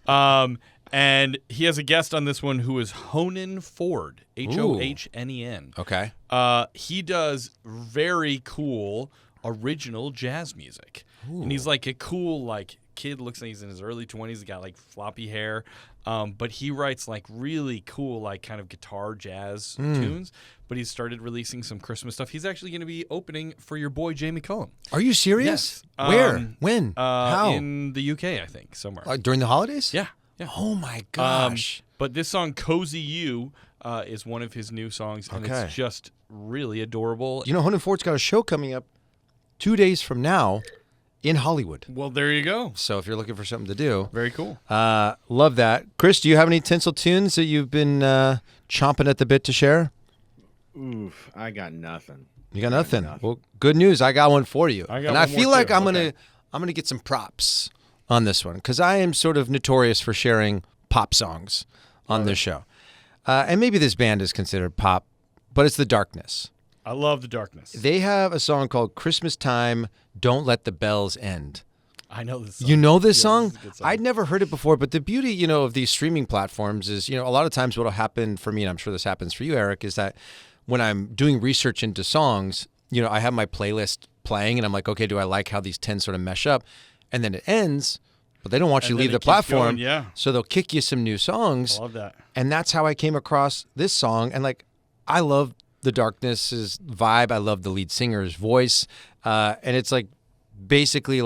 Speaker 1: Yeah. And he has a guest on this one who is Honan Ford, Hohnen.
Speaker 2: Okay.
Speaker 1: He does very cool original jazz music. Ooh. And he's like a cool kid, looks like he's in his early 20s. He's got floppy hair. But he writes really cool kind of guitar jazz tunes. But he's started releasing some Christmas stuff. He's actually going to be opening for your boy Jamie Cullum.
Speaker 2: Are you serious?
Speaker 1: Yes.
Speaker 2: Where? When? How?
Speaker 1: In the UK, I think, somewhere.
Speaker 2: During the holidays?
Speaker 1: Yeah.
Speaker 2: Oh my gosh.
Speaker 1: But this song, Cozy You, is one of his new songs, and it's just really adorable.
Speaker 2: You know, Honan Ford's got a show coming up 2 days from now in Hollywood.
Speaker 1: Well, there you go.
Speaker 2: So if you're looking for something to do,
Speaker 1: Very cool.
Speaker 2: love that. Chris, do you have any Tinsel Tunes that you've been chomping at the bit to share?
Speaker 3: Oof, I got nothing.
Speaker 2: You got nothing. Well, good news. I got one for you.
Speaker 1: I
Speaker 2: feel like I'm
Speaker 1: Okay.
Speaker 2: gonna get some props on this one because I am sort of notorious for sharing pop songs on this show, and maybe this band is considered pop, but it's The Darkness.
Speaker 1: I love The Darkness.
Speaker 2: They have a song called "Christmas Time." Don't let the bells end.
Speaker 1: I know this song.
Speaker 2: You know this
Speaker 1: Yeah,
Speaker 2: song?
Speaker 1: this is a good song.
Speaker 2: I'd never heard it before, but the beauty, of these streaming platforms is, a lot of times what'll happen for me, and I'm sure this happens for you, Eric, is that when I'm doing research into songs, I have my playlist playing and I'm like, okay, do I like how these 10 sort of mesh up? And then it ends, but they don't want you to
Speaker 1: And
Speaker 2: leave
Speaker 1: then
Speaker 2: the
Speaker 1: it keeps
Speaker 2: platform.
Speaker 1: going, yeah.
Speaker 2: So they'll kick you some new songs.
Speaker 1: I love that.
Speaker 2: And that's how I came across this song. And I love The Darkness's vibe. I love the lead singer's voice. And it's basically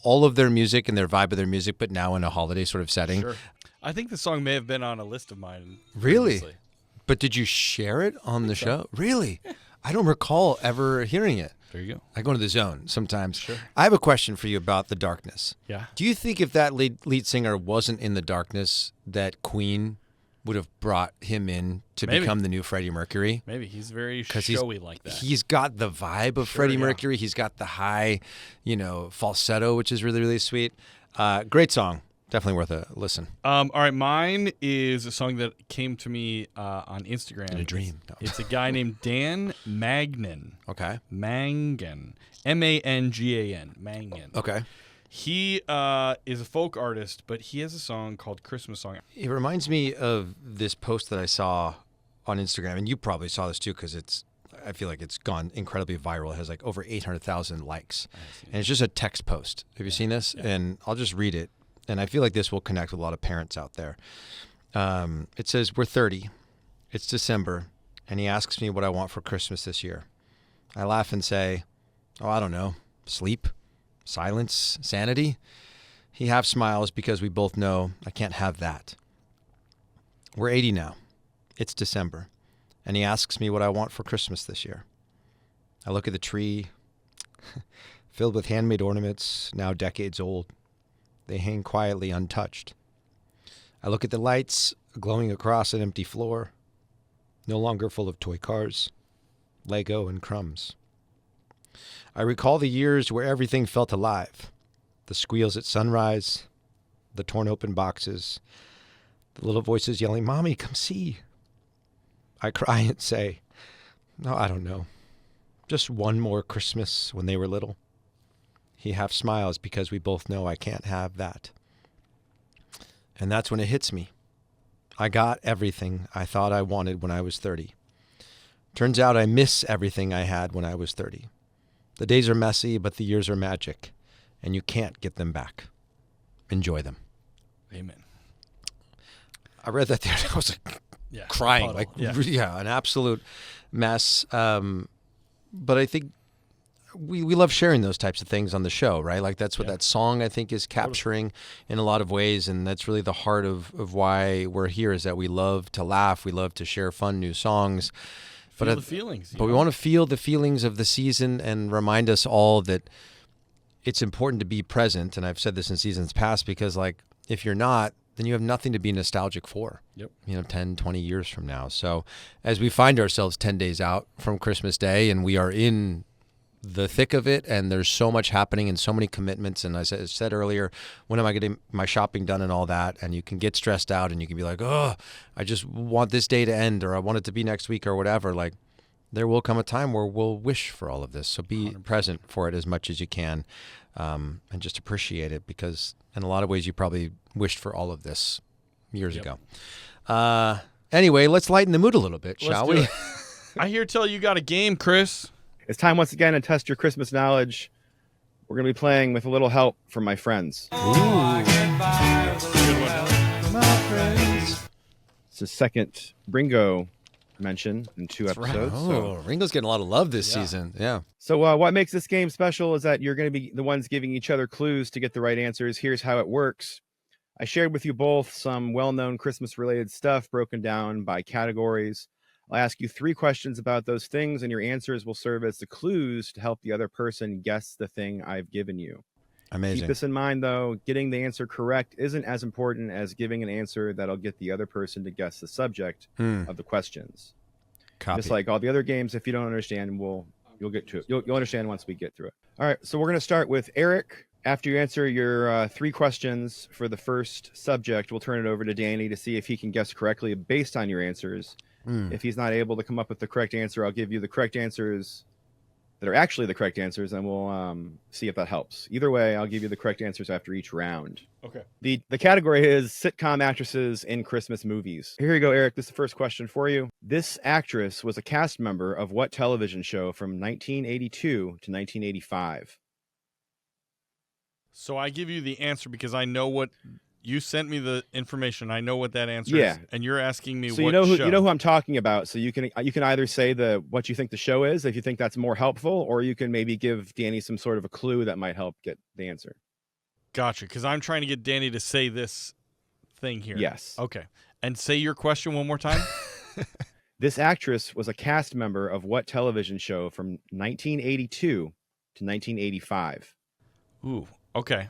Speaker 2: all of their music and their vibe of their music, but now in a holiday sort of setting.
Speaker 1: Sure. I think the song may have been on a list of mine.
Speaker 2: Really?
Speaker 1: previously.
Speaker 2: But did you share it on the show? Really? I don't recall ever hearing it.
Speaker 1: There you go.
Speaker 2: I go into the zone sometimes.
Speaker 1: Sure.
Speaker 2: I have a question for you about The Darkness.
Speaker 1: Yeah.
Speaker 2: Do you think if that lead singer wasn't in The Darkness, that Queen would have brought him in to
Speaker 1: Maybe.
Speaker 2: become the new Freddie Mercury?
Speaker 1: Maybe he's very
Speaker 2: 'Cause
Speaker 1: showy like that.
Speaker 2: He's got the vibe of Freddie
Speaker 1: yeah.
Speaker 2: Mercury. He's got the high, falsetto, which is really, really sweet. Great song. Definitely worth a listen.
Speaker 1: All right, mine is a song that came to me on Instagram.
Speaker 2: In a dream. No.
Speaker 1: It's a guy named Dan Magnan.
Speaker 2: Okay.
Speaker 1: Mangan. Mangan. Mangan.
Speaker 2: Okay.
Speaker 1: He is a folk artist, but he has a song called Christmas Song.
Speaker 2: It reminds me of this post that I saw on Instagram, and you probably saw this too because I feel like it's gone incredibly viral. It has over 800,000 likes. And it's just a text post. Have you seen this?
Speaker 1: Yeah.
Speaker 2: And I'll just read it. And I feel like this will connect with a lot of parents out there. It says, "We're 30. It's December, and he asks me what I want for Christmas this year. I laugh and say, oh, I don't know, sleep, silence, sanity. He half smiles because we both know I can't have that. We're 80 now. It's December, and he asks me what I want for Christmas this year. I look at the tree, filled with handmade ornaments, now decades old. They hang quietly untouched. I look at the lights glowing across an empty floor, no longer full of toy cars, Lego, and crumbs. I recall the years where everything felt alive. The squeals at sunrise, the torn open boxes, the little voices yelling, Mommy, come see. I cry and say, no, I don't know. Just one more Christmas when they were little. He half smiles because we both know I can't have that. And that's when it hits me. I got everything I thought I wanted when I was 30. Turns out I miss everything I had when I was 30. The days are messy, but the years are magic, and you can't get them back. Enjoy them."
Speaker 1: Amen.
Speaker 2: I read that there. I was
Speaker 1: Yeah.
Speaker 2: crying,
Speaker 1: Puddle. Yeah.
Speaker 2: an absolute mess. But I think we love sharing those types of things on the show, right? That's what that song, I think, is capturing in a lot of ways. And that's really the heart of why we're here, is that we love to laugh. We love to share fun new songs.
Speaker 1: Feel the feelings.
Speaker 2: But we want to feel the feelings of the season and remind us all that it's important to be present. And I've said this in seasons past because, if you're not, then you have nothing to be nostalgic for.
Speaker 1: Yep.
Speaker 2: 10, 20 years from now. So as we find ourselves 10 days out from Christmas Day and we are in the thick of it, and there's so much happening and so many commitments. And as I said earlier, when am I getting my shopping done and all that? And you can get stressed out and you can be like, oh, I just want this day to end, or I want it to be next week or whatever. There will come a time where we'll wish for all of this. So be
Speaker 1: 100%. present
Speaker 2: for it as much as you can, and just appreciate it, because in a lot of ways you probably wished for all of this years
Speaker 1: Yep.
Speaker 2: ago. Anyway, let's lighten the mood a little bit, shall
Speaker 1: do
Speaker 2: we?
Speaker 1: it. I hear tell you got a game, Chris.
Speaker 3: It's time once again to test your Christmas knowledge. We're going to be playing with a little help from my friends. It's the second Ringo mention in 2
Speaker 1: That's right.
Speaker 3: episodes.
Speaker 2: Oh, Ringo's getting a lot of love this season. Yeah.
Speaker 3: So what makes this game special is that you're going to be the ones giving each other clues to get the right answers. Here's how it works. I shared with you both some well-known Christmas-related stuff broken down by categories. I'll ask you 3 questions about those things, and your answers will serve as the clues to help the other person guess the thing I've given you.
Speaker 2: Amazing.
Speaker 3: Keep this in mind, though. Getting the answer correct isn't as important as giving an answer that'll get the other person to guess the subject of the questions.
Speaker 2: Copy.
Speaker 3: Just like all the other games, if you don't understand, you'll get to it. You'll understand once we get through it. All right, so we're going to start with Eric. After you answer your 3 questions for the first subject, we'll turn it over to Danny to see if he can guess correctly based on your answers. If he's not able to come up with the correct answer, I'll give you the correct answers that are actually the correct answers, and we'll see if that helps. Either way, I'll give you the correct answers after each round.
Speaker 1: Okay.
Speaker 3: The category is sitcom actresses in Christmas movies. Here you go, Eric. This is the first question for you. This actress was a cast member of what television show from 1982 to 1985?
Speaker 1: So I give you the answer because I know what you sent me the information. I know what that answer
Speaker 3: Yeah.
Speaker 1: is, and you're asking me
Speaker 3: So
Speaker 1: what
Speaker 3: you
Speaker 1: show.
Speaker 3: know who I'm talking about. So you can either say what you think the show is, if you think that's more helpful, or you can maybe give Danny some sort of a clue that might help get the answer.
Speaker 1: Gotcha. Because I'm trying to get Danny to say this thing here.
Speaker 3: Yes.
Speaker 1: Okay. And say your question one more time.
Speaker 3: This actress was a cast member of what television show from 1982 to 1985?
Speaker 1: Ooh. Okay.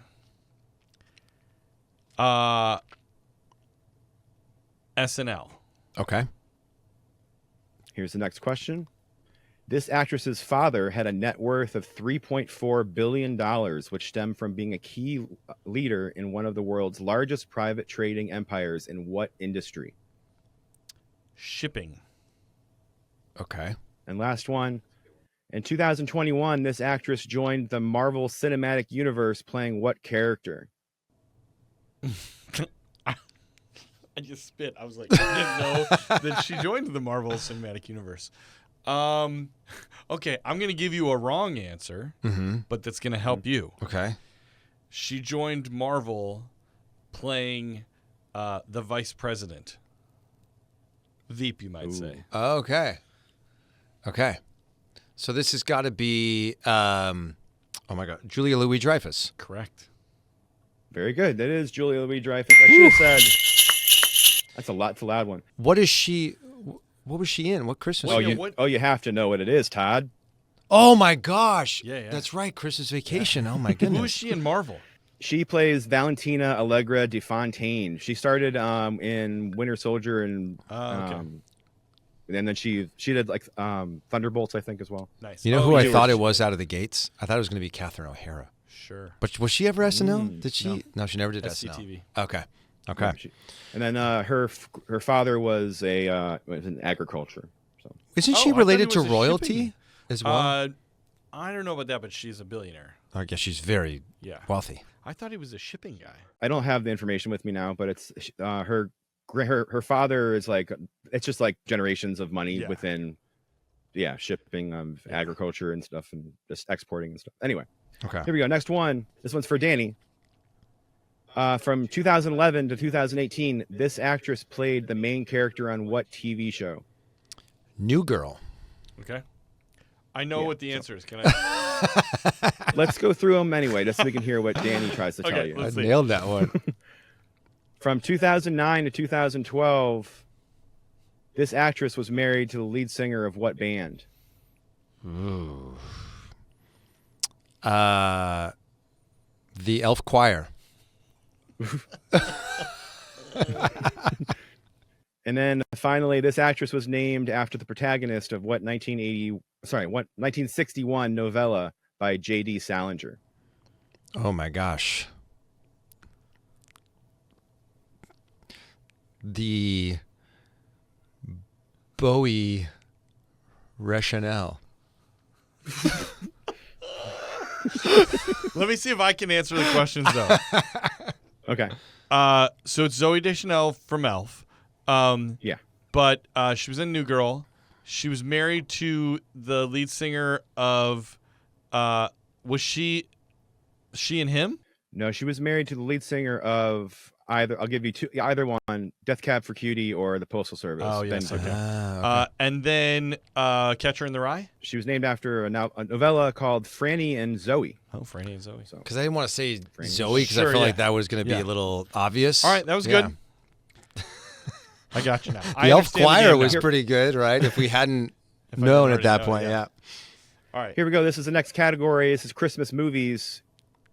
Speaker 1: SNL.
Speaker 2: Okay.
Speaker 3: Here's the next question. This actress's father had a net worth of $3.4 billion, which stemmed from being a key leader in one of the world's largest private trading empires in what industry?
Speaker 1: Shipping.
Speaker 2: Okay.
Speaker 3: And last one. In 2021, this actress joined the Marvel Cinematic Universe playing what character?
Speaker 1: I just spit. I was like, I didn't know that she joined the Marvel Cinematic Universe. Okay, I'm going to give you a wrong answer, but that's going to help you.
Speaker 2: Okay.
Speaker 1: She joined Marvel playing the vice president. Veep, you might say.
Speaker 2: Okay. Okay. So this has got to be, oh my God, Julia Louis-Dreyfus.
Speaker 1: Correct.
Speaker 3: Very good. That is Julia Louis-Dreyfus. I should have said. That's a lot. It's a loud one.
Speaker 2: What is she? What was she in? What Christmas?
Speaker 3: You have to know what it is, Todd.
Speaker 2: Oh my gosh.
Speaker 1: Yeah.
Speaker 2: That's right. Christmas Vacation. Oh my goodness.
Speaker 1: Who is she in Marvel?
Speaker 3: She plays Valentina Allegra de Fontaine. She started in Winter Soldier and and then she did like Thunderbolts, I think, as well.
Speaker 1: Nice.
Speaker 2: You know who I thought it was out of the gates? I thought it was going to be Catherine O'Hara.
Speaker 1: Sure.
Speaker 2: But was she ever SNL? Did she? No, she never did
Speaker 1: SCTV.
Speaker 2: SNL. Okay. Okay.
Speaker 3: And then her father was was in agriculture. So
Speaker 2: Isn't she
Speaker 1: I thought
Speaker 2: related
Speaker 1: it
Speaker 2: to
Speaker 1: was a
Speaker 2: royalty
Speaker 1: shipping.
Speaker 2: as well?
Speaker 1: I don't know about that, but she's a billionaire.
Speaker 2: I guess she's very wealthy.
Speaker 1: I thought he was a shipping guy.
Speaker 3: I don't have the information with me now, but it's her father is like, it's just like generations of money within shipping, agriculture and stuff, and just exporting and stuff. Anyway,
Speaker 2: Okay.
Speaker 3: here we go. Next one. This one's for Danny. From 2011 to 2018, this actress played the main character on what TV show?
Speaker 2: New Girl.
Speaker 1: Okay. I know what the answer is. Can I?
Speaker 3: Let's go through them anyway, just so we can hear what Danny tries to tell you.
Speaker 1: let's see.
Speaker 2: Nailed that one.
Speaker 3: From 2009 to 2012, this actress was married to the lead singer of what band?
Speaker 2: Ooh. The Elf Choir.
Speaker 3: And then finally, this actress was named after the protagonist of what 1961 novella by J.D. Salinger?
Speaker 2: Oh my gosh. The Bowie rationale.
Speaker 1: Let me see if I can answer the questions though.
Speaker 3: Okay.
Speaker 1: So it's Zooey Deschanel from Elf.
Speaker 3: Yeah.
Speaker 1: But she was in New Girl. She was married to the lead singer of. Was she and him?
Speaker 3: No, she was married to the lead singer of either. I'll give you either one: Death Cab for Cutie or the Postal Service.
Speaker 1: Oh yes.
Speaker 3: Ben
Speaker 1: Okay.
Speaker 2: Okay.
Speaker 1: And then Catcher in the Rye.
Speaker 3: She was named after a novella called Franny and Zoe.
Speaker 1: Oh, Franny and Zoe.
Speaker 3: So
Speaker 2: Because I didn't want to say
Speaker 3: Frank.
Speaker 2: Zoe because
Speaker 1: Sure,
Speaker 2: I felt
Speaker 1: yeah.
Speaker 2: like that was going to be
Speaker 1: Yeah.
Speaker 2: a little obvious.
Speaker 1: All right, that was good. I got you now.
Speaker 2: The Elf Choir was pretty good, right? If we hadn't
Speaker 1: If I
Speaker 2: known
Speaker 1: didn't
Speaker 2: at that
Speaker 1: already know,
Speaker 2: point,
Speaker 1: yeah.
Speaker 2: yeah.
Speaker 1: All right.
Speaker 3: here we go. This is the next category. This is Christmas movies.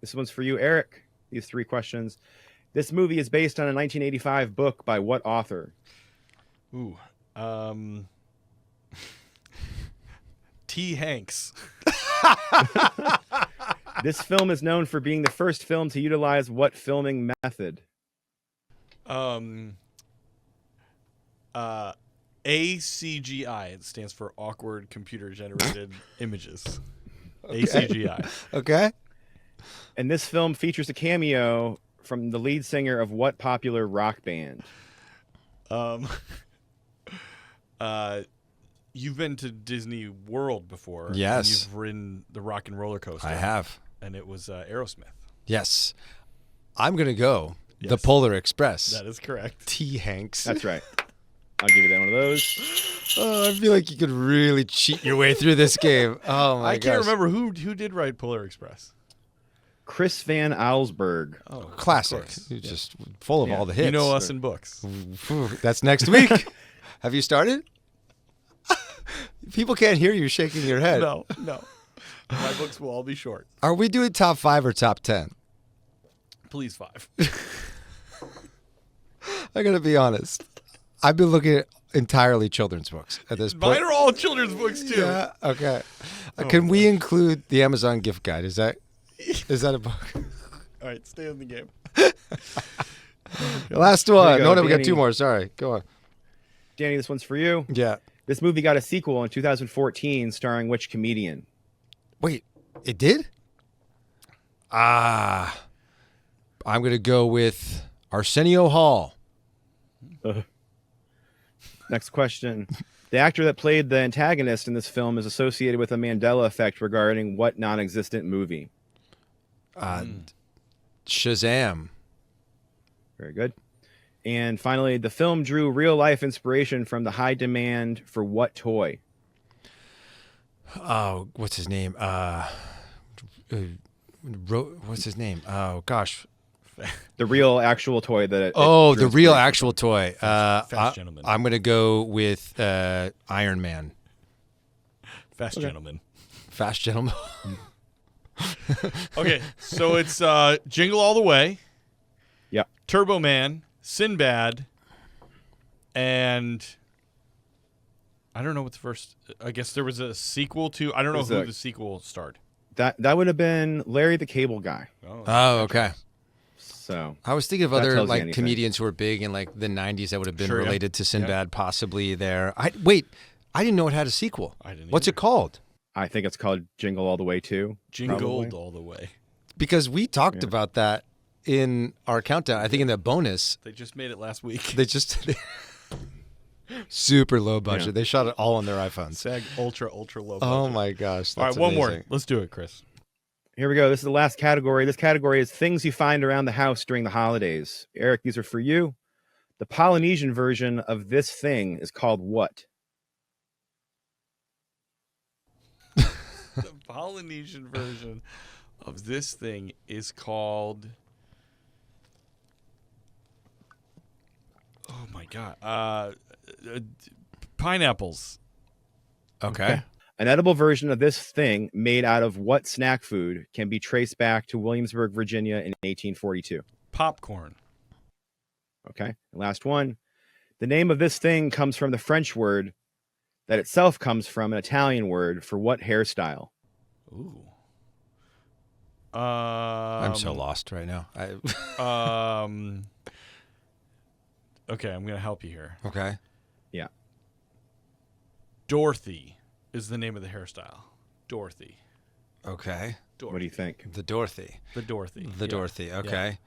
Speaker 3: This one's for you, Eric. These 3 questions. This movie is based on a 1985 book by what author?
Speaker 1: Ooh. T. Hanks.
Speaker 3: This film is known for being the first film to utilize what filming method?
Speaker 1: ACGI. It stands for Awkward Computer Generated Images.
Speaker 2: Okay.
Speaker 1: ACGI.
Speaker 2: Okay.
Speaker 3: And this film features a cameo from the lead singer of what popular rock band?
Speaker 1: You've been to Disney World before.
Speaker 2: Yes.
Speaker 1: And you've ridden the Rock and Roller Coaster.
Speaker 2: I have.
Speaker 1: And it was Aerosmith.
Speaker 2: Yes. I'm going to go the
Speaker 1: Yes.
Speaker 2: Polar Express.
Speaker 1: That is correct.
Speaker 2: T. Hanks.
Speaker 3: That's right. I'll give you that one of those.
Speaker 2: Oh, I feel like you could really cheat your way through this game. Oh, my
Speaker 1: I can't
Speaker 2: gosh.
Speaker 1: remember who did write Polar Express.
Speaker 3: Chris Van Allsburg.
Speaker 1: Oh,
Speaker 2: Classic.
Speaker 1: of course.
Speaker 2: You're just full of
Speaker 3: Yeah.
Speaker 2: all the hits.
Speaker 1: You know us in books.
Speaker 2: That's next week. Have you started? People can't hear you shaking your head.
Speaker 1: No. My books will all be short.
Speaker 2: Are we doing top 5 or top 10?
Speaker 1: Please, 5.
Speaker 2: I got to be honest. I've been looking at entirely children's books at this point.
Speaker 1: Mine are all children's books, too.
Speaker 2: Yeah, okay.
Speaker 1: Oh,
Speaker 2: Can we include the Amazon gift guide? Is that a book?
Speaker 1: All right, stay in the game.
Speaker 2: Last
Speaker 3: Here
Speaker 2: one.
Speaker 3: you go,
Speaker 2: No, we got
Speaker 3: Danny.
Speaker 2: 2 more. Sorry. Go on.
Speaker 3: Danny, this one's for you.
Speaker 2: Yeah.
Speaker 3: This movie got a sequel in 2014 starring which comedian?
Speaker 2: Wait, it did? I'm going to go with Arsenio Hall.
Speaker 3: Next question. The actor that played the antagonist in this film is associated with a Mandela effect regarding what non-existent movie?
Speaker 2: Shazam.
Speaker 3: Very good. And finally, the film drew real-life inspiration from the high demand for what toy?
Speaker 2: Oh, what's his name? What's his name? Oh, gosh.
Speaker 3: The real actual toy that it
Speaker 2: Oh,
Speaker 3: drew
Speaker 2: the real
Speaker 3: inspiration
Speaker 2: actual toy.
Speaker 1: Fast Gentleman.
Speaker 2: I'm going to go with Iron Man.
Speaker 1: Fast Gentleman.
Speaker 2: Fast Gentleman.
Speaker 1: Okay, so it's Jingle All the Way,
Speaker 3: Yep.
Speaker 1: Turbo Man, Sinbad, and I don't know what the first. I guess there was a sequel to. I don't know who the sequel starred.
Speaker 3: That would have been Larry the Cable Guy.
Speaker 2: Oh, okay.
Speaker 3: So
Speaker 2: I was thinking of
Speaker 3: That
Speaker 2: other
Speaker 3: tells you
Speaker 2: like
Speaker 3: anything.
Speaker 2: comedians who were big in like the 90s that would have been
Speaker 1: Sure, yeah.
Speaker 2: related to Sinbad, possibly there. I didn't know it had a sequel.
Speaker 1: I didn't.
Speaker 2: What's
Speaker 1: either.
Speaker 2: it called?
Speaker 3: I think it's called Jingle All the Way too.
Speaker 1: Jingled
Speaker 3: probably.
Speaker 1: All the Way.
Speaker 2: Because we talked about that in our countdown. I think in the bonus,
Speaker 1: They just made it last week.
Speaker 2: they just super low budget.
Speaker 3: Yeah.
Speaker 2: They shot it all on their iPhones.
Speaker 1: SAG ultra low.
Speaker 2: Oh
Speaker 1: budget.
Speaker 2: my gosh!
Speaker 1: All right,
Speaker 2: That's
Speaker 1: one more.
Speaker 2: amazing.
Speaker 1: Let's do it, Chris.
Speaker 3: Here we go. This is the last category. This category is things you find around the house during the holidays. Eric, these are for you. The Polynesian version of this thing is called what?
Speaker 1: The Polynesian version of this thing is called. Oh my god! Pineapples.
Speaker 2: Okay.
Speaker 3: An edible version of this thing made out of what snack food can be traced back to Williamsburg, Virginia in 1842?
Speaker 1: Popcorn.
Speaker 3: Okay. Last one. The name of this thing comes from the French word that itself comes from an Italian word for what hairstyle?
Speaker 1: Ooh.
Speaker 2: I'm so lost right now.
Speaker 1: Okay, I'm gonna help you here.
Speaker 2: Okay.
Speaker 3: Yeah.
Speaker 1: Dorothy is the name of the hairstyle. Dorothy.
Speaker 2: Okay.
Speaker 3: What do you think?
Speaker 2: The Dorothy.
Speaker 1: The Dorothy.
Speaker 2: The
Speaker 1: Yeah.
Speaker 2: Dorothy. Okay.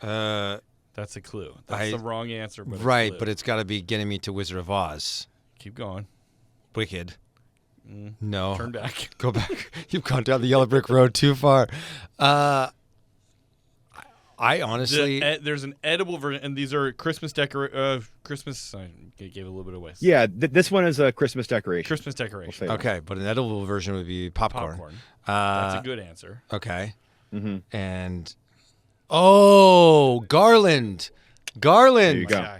Speaker 1: That's a clue. That's the wrong answer, but
Speaker 2: right,
Speaker 1: it's a clue.
Speaker 2: but it's got to be getting me to Wizard of Oz.
Speaker 1: Keep going.
Speaker 2: Wicked. No.
Speaker 1: Turn back.
Speaker 2: Go back. You've gone down the yellow brick road too far. I honestly.
Speaker 1: There's an edible version, and these are Christmas Christmas. I gave it a little bit away.
Speaker 3: Yeah, this one is a Christmas decoration.
Speaker 1: Christmas decoration.
Speaker 3: We'll say
Speaker 2: Okay, but an edible version would be popcorn.
Speaker 1: Popcorn. That's a good answer.
Speaker 2: Okay.
Speaker 3: Mm-hmm.
Speaker 2: And garland.
Speaker 3: There you go.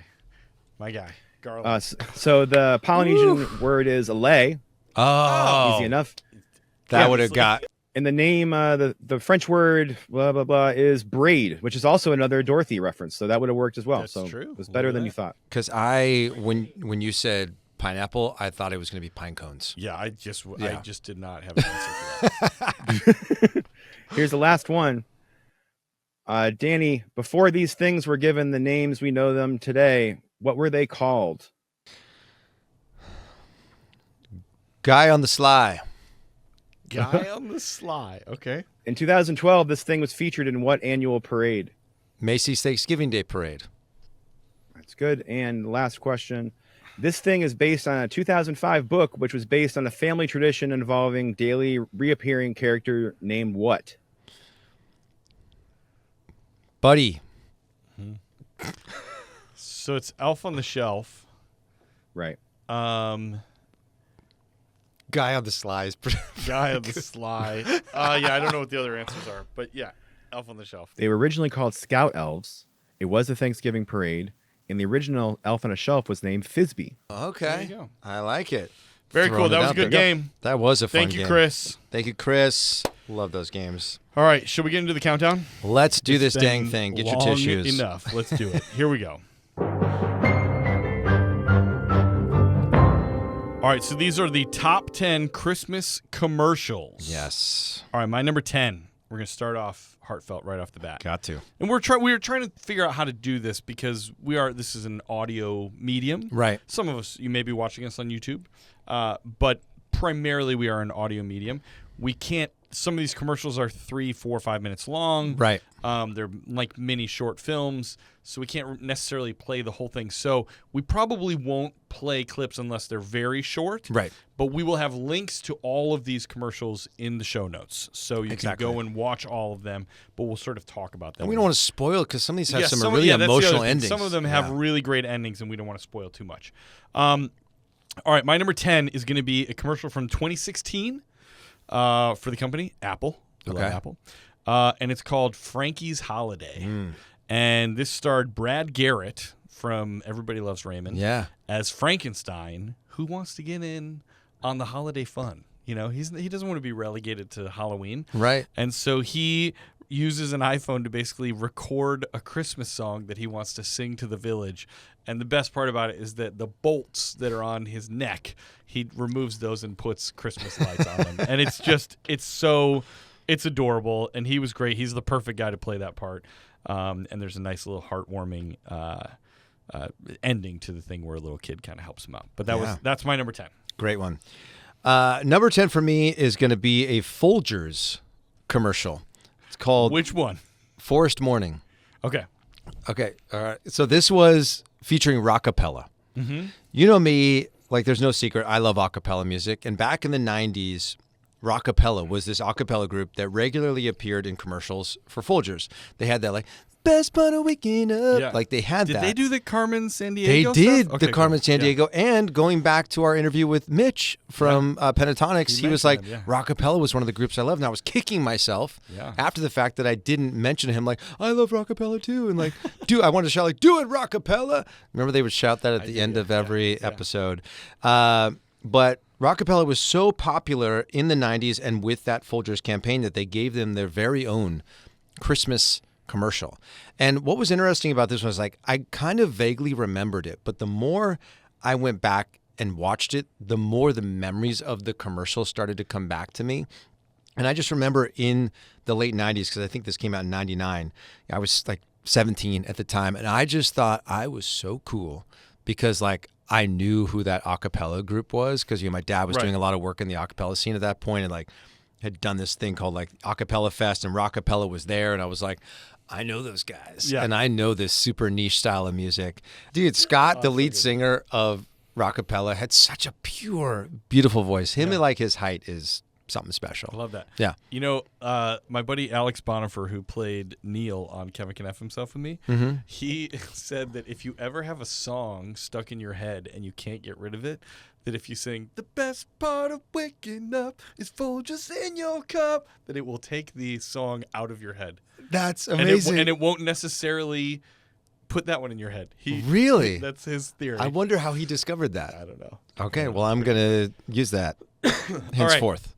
Speaker 1: My guy. Garland.
Speaker 3: So the Polynesian word is lay.
Speaker 2: Oh,
Speaker 3: Easy enough.
Speaker 2: that
Speaker 3: Yeah,
Speaker 2: would have
Speaker 1: obviously.
Speaker 2: got
Speaker 3: And the name, the French word, blah, blah, blah, is braid, which is also another Dorothy reference. So that would have worked as well.
Speaker 1: That's
Speaker 3: so
Speaker 1: true.
Speaker 3: It was
Speaker 1: Look
Speaker 3: better
Speaker 1: at
Speaker 3: than
Speaker 1: that.
Speaker 3: you thought.
Speaker 2: Because when you said pineapple, I thought it was going to be pine cones.
Speaker 1: Yeah, I just
Speaker 2: Yeah.
Speaker 1: did not have an answer for that.
Speaker 3: Here's the last one. Danny, before these things were given the names we know them today, what were they called?
Speaker 2: Guy on the sly.
Speaker 1: Guy on the sly. Okay.
Speaker 3: In 2012, this thing was featured in what annual parade?
Speaker 2: Macy's Thanksgiving Day Parade.
Speaker 3: That's good. And the last question. This thing is based on a 2005 book, which was based on a family tradition involving daily reappearing character named what?
Speaker 2: Buddy.
Speaker 1: So it's Elf on the Shelf.
Speaker 3: Right.
Speaker 2: Guy on the sly is pretty.
Speaker 1: Guy on the Sly. Yeah, I don't know what the other answers are, but yeah, Elf on the Shelf.
Speaker 3: They were originally called Scout Elves. It was a Thanksgiving parade, and the original Elf on a Shelf was named Frisbee.
Speaker 2: Okay.
Speaker 1: There you go.
Speaker 2: I like it.
Speaker 1: Very
Speaker 2: Throwing
Speaker 1: cool. That
Speaker 2: it
Speaker 1: was a
Speaker 2: out
Speaker 1: good
Speaker 2: there.
Speaker 1: game.
Speaker 2: That was a fun
Speaker 1: Thank you,
Speaker 2: game.
Speaker 1: Chris.
Speaker 2: Thank you, Chris. Love those games.
Speaker 1: All right, should we get into the countdown?
Speaker 2: Let's do this
Speaker 1: It's
Speaker 2: dang
Speaker 1: been
Speaker 2: thing. Get your
Speaker 1: long
Speaker 2: tissues.
Speaker 1: Enough. Let's do it. Here we go. All right, so these are the top 10 Christmas commercials.
Speaker 2: Yes.
Speaker 1: All right, my number 10. We're going to start off heartfelt right off the bat.
Speaker 2: Got to.
Speaker 1: And we were trying to figure out how to do this because this is an audio medium.
Speaker 2: Right.
Speaker 1: Some of us, you may be watching us on YouTube, but primarily we are an audio medium. We can't, some of these commercials are 3, 4, 5 minutes long.
Speaker 2: Right.
Speaker 1: They're like mini short films, so we can't necessarily play the whole thing. So we probably won't play clips unless they're very short.
Speaker 2: Right.
Speaker 1: But we will have links to all of these commercials in the show notes. So you
Speaker 2: Exactly.
Speaker 1: can go and watch all of them, but we'll sort of talk about them.
Speaker 2: And we don't want to spoil because some of these have some
Speaker 1: some-
Speaker 2: really
Speaker 1: that's the other
Speaker 2: emotional
Speaker 1: thing.
Speaker 2: endings.
Speaker 1: Some of them have
Speaker 2: Yeah.
Speaker 1: really great endings, and we don't want to spoil too much. All right, my number 10 is going to be a commercial from 2016 for the company Apple. We love
Speaker 2: Okay.
Speaker 1: Apple. And it's called Frankie's Holiday. And this starred Brad Garrett from Everybody Loves Raymond
Speaker 2: Yeah.
Speaker 1: as Frankenstein, who wants to get in on the holiday fun. You know, he doesn't want to be relegated to Halloween.
Speaker 2: Right.
Speaker 1: And so he uses an iPhone to basically record a Christmas song that he wants to sing to the village. And the best part about it is that the bolts that are on his neck, he removes those and puts Christmas lights on them. And it's adorable. And he was great. He's the perfect guy to play that part. And there's a nice little heartwarming ending to the thing where a little kid kind of helps him out. But that's my number 10.
Speaker 2: Great one. Number 10 for me is going to be a Folgers commercial. It's called
Speaker 1: Which one?
Speaker 2: Forest Morning.
Speaker 1: Okay.
Speaker 2: Okay. All right. So this was featuring rockapella.
Speaker 1: Mm-hmm.
Speaker 2: You know me, like there's no secret. I love acapella music. And back in the 90s, rockapella was this acapella group that regularly appeared in commercials for Folgers. They had that like, best part of waking up.
Speaker 1: Yeah.
Speaker 2: Like they had
Speaker 1: Did
Speaker 2: that.
Speaker 1: they do the Carmen San
Speaker 2: They
Speaker 1: Diego
Speaker 2: did
Speaker 1: stuff?
Speaker 2: the
Speaker 1: Okay,
Speaker 2: Carmen
Speaker 1: cool.
Speaker 2: San
Speaker 1: Yeah.
Speaker 2: Diego. And going back to our interview with Mitch from Pentatonics, he was like,
Speaker 1: mentioned that,
Speaker 2: rockapella was one of the groups I loved. And I was kicking myself
Speaker 1: Yeah.
Speaker 2: after the fact that I didn't mention him like, I love rockapella too. And like, I wanted to shout like, do it, rockapella. Remember they would shout that at the end of every episode. But rockapella was so popular in the 90s and with that Folgers campaign that they gave them their very own Christmas commercial. And what was interesting about this was like I kind of vaguely remembered it, but the more I went back and watched it, the more the memories of the commercial started to come back to me. And I just remember in the late 90s, because I think this came out in 99, I was like 17 at the time, and I just thought I was so cool because like I knew who that a cappella group was because my dad was doing a lot of work in the a cappella scene at that point and like had done this thing called like a cappella fest, and rockapella was there, and I was like, I know those guys.
Speaker 1: Yeah.
Speaker 2: And I know this super niche style of music. Dude, Scott, the lead singer of rockapella, had such a pure, beautiful voice. Him at like his height is something special.
Speaker 1: I love that.
Speaker 2: Yeah.
Speaker 1: You know, my buddy Alex Bonifer, who played Neil on Kevin Can F Himself with me, he said that if you ever have a song stuck in your head and you can't get rid of it, that if you sing, the best part of waking up is Folgers in your cup, that it will take the song out of your head.
Speaker 2: That's
Speaker 1: And
Speaker 2: amazing.
Speaker 1: it won't necessarily put that one in your head.
Speaker 2: Really?
Speaker 1: That's his theory.
Speaker 2: I wonder how he discovered that.
Speaker 1: I don't know.
Speaker 2: Okay, well, I'm going to use that henceforth.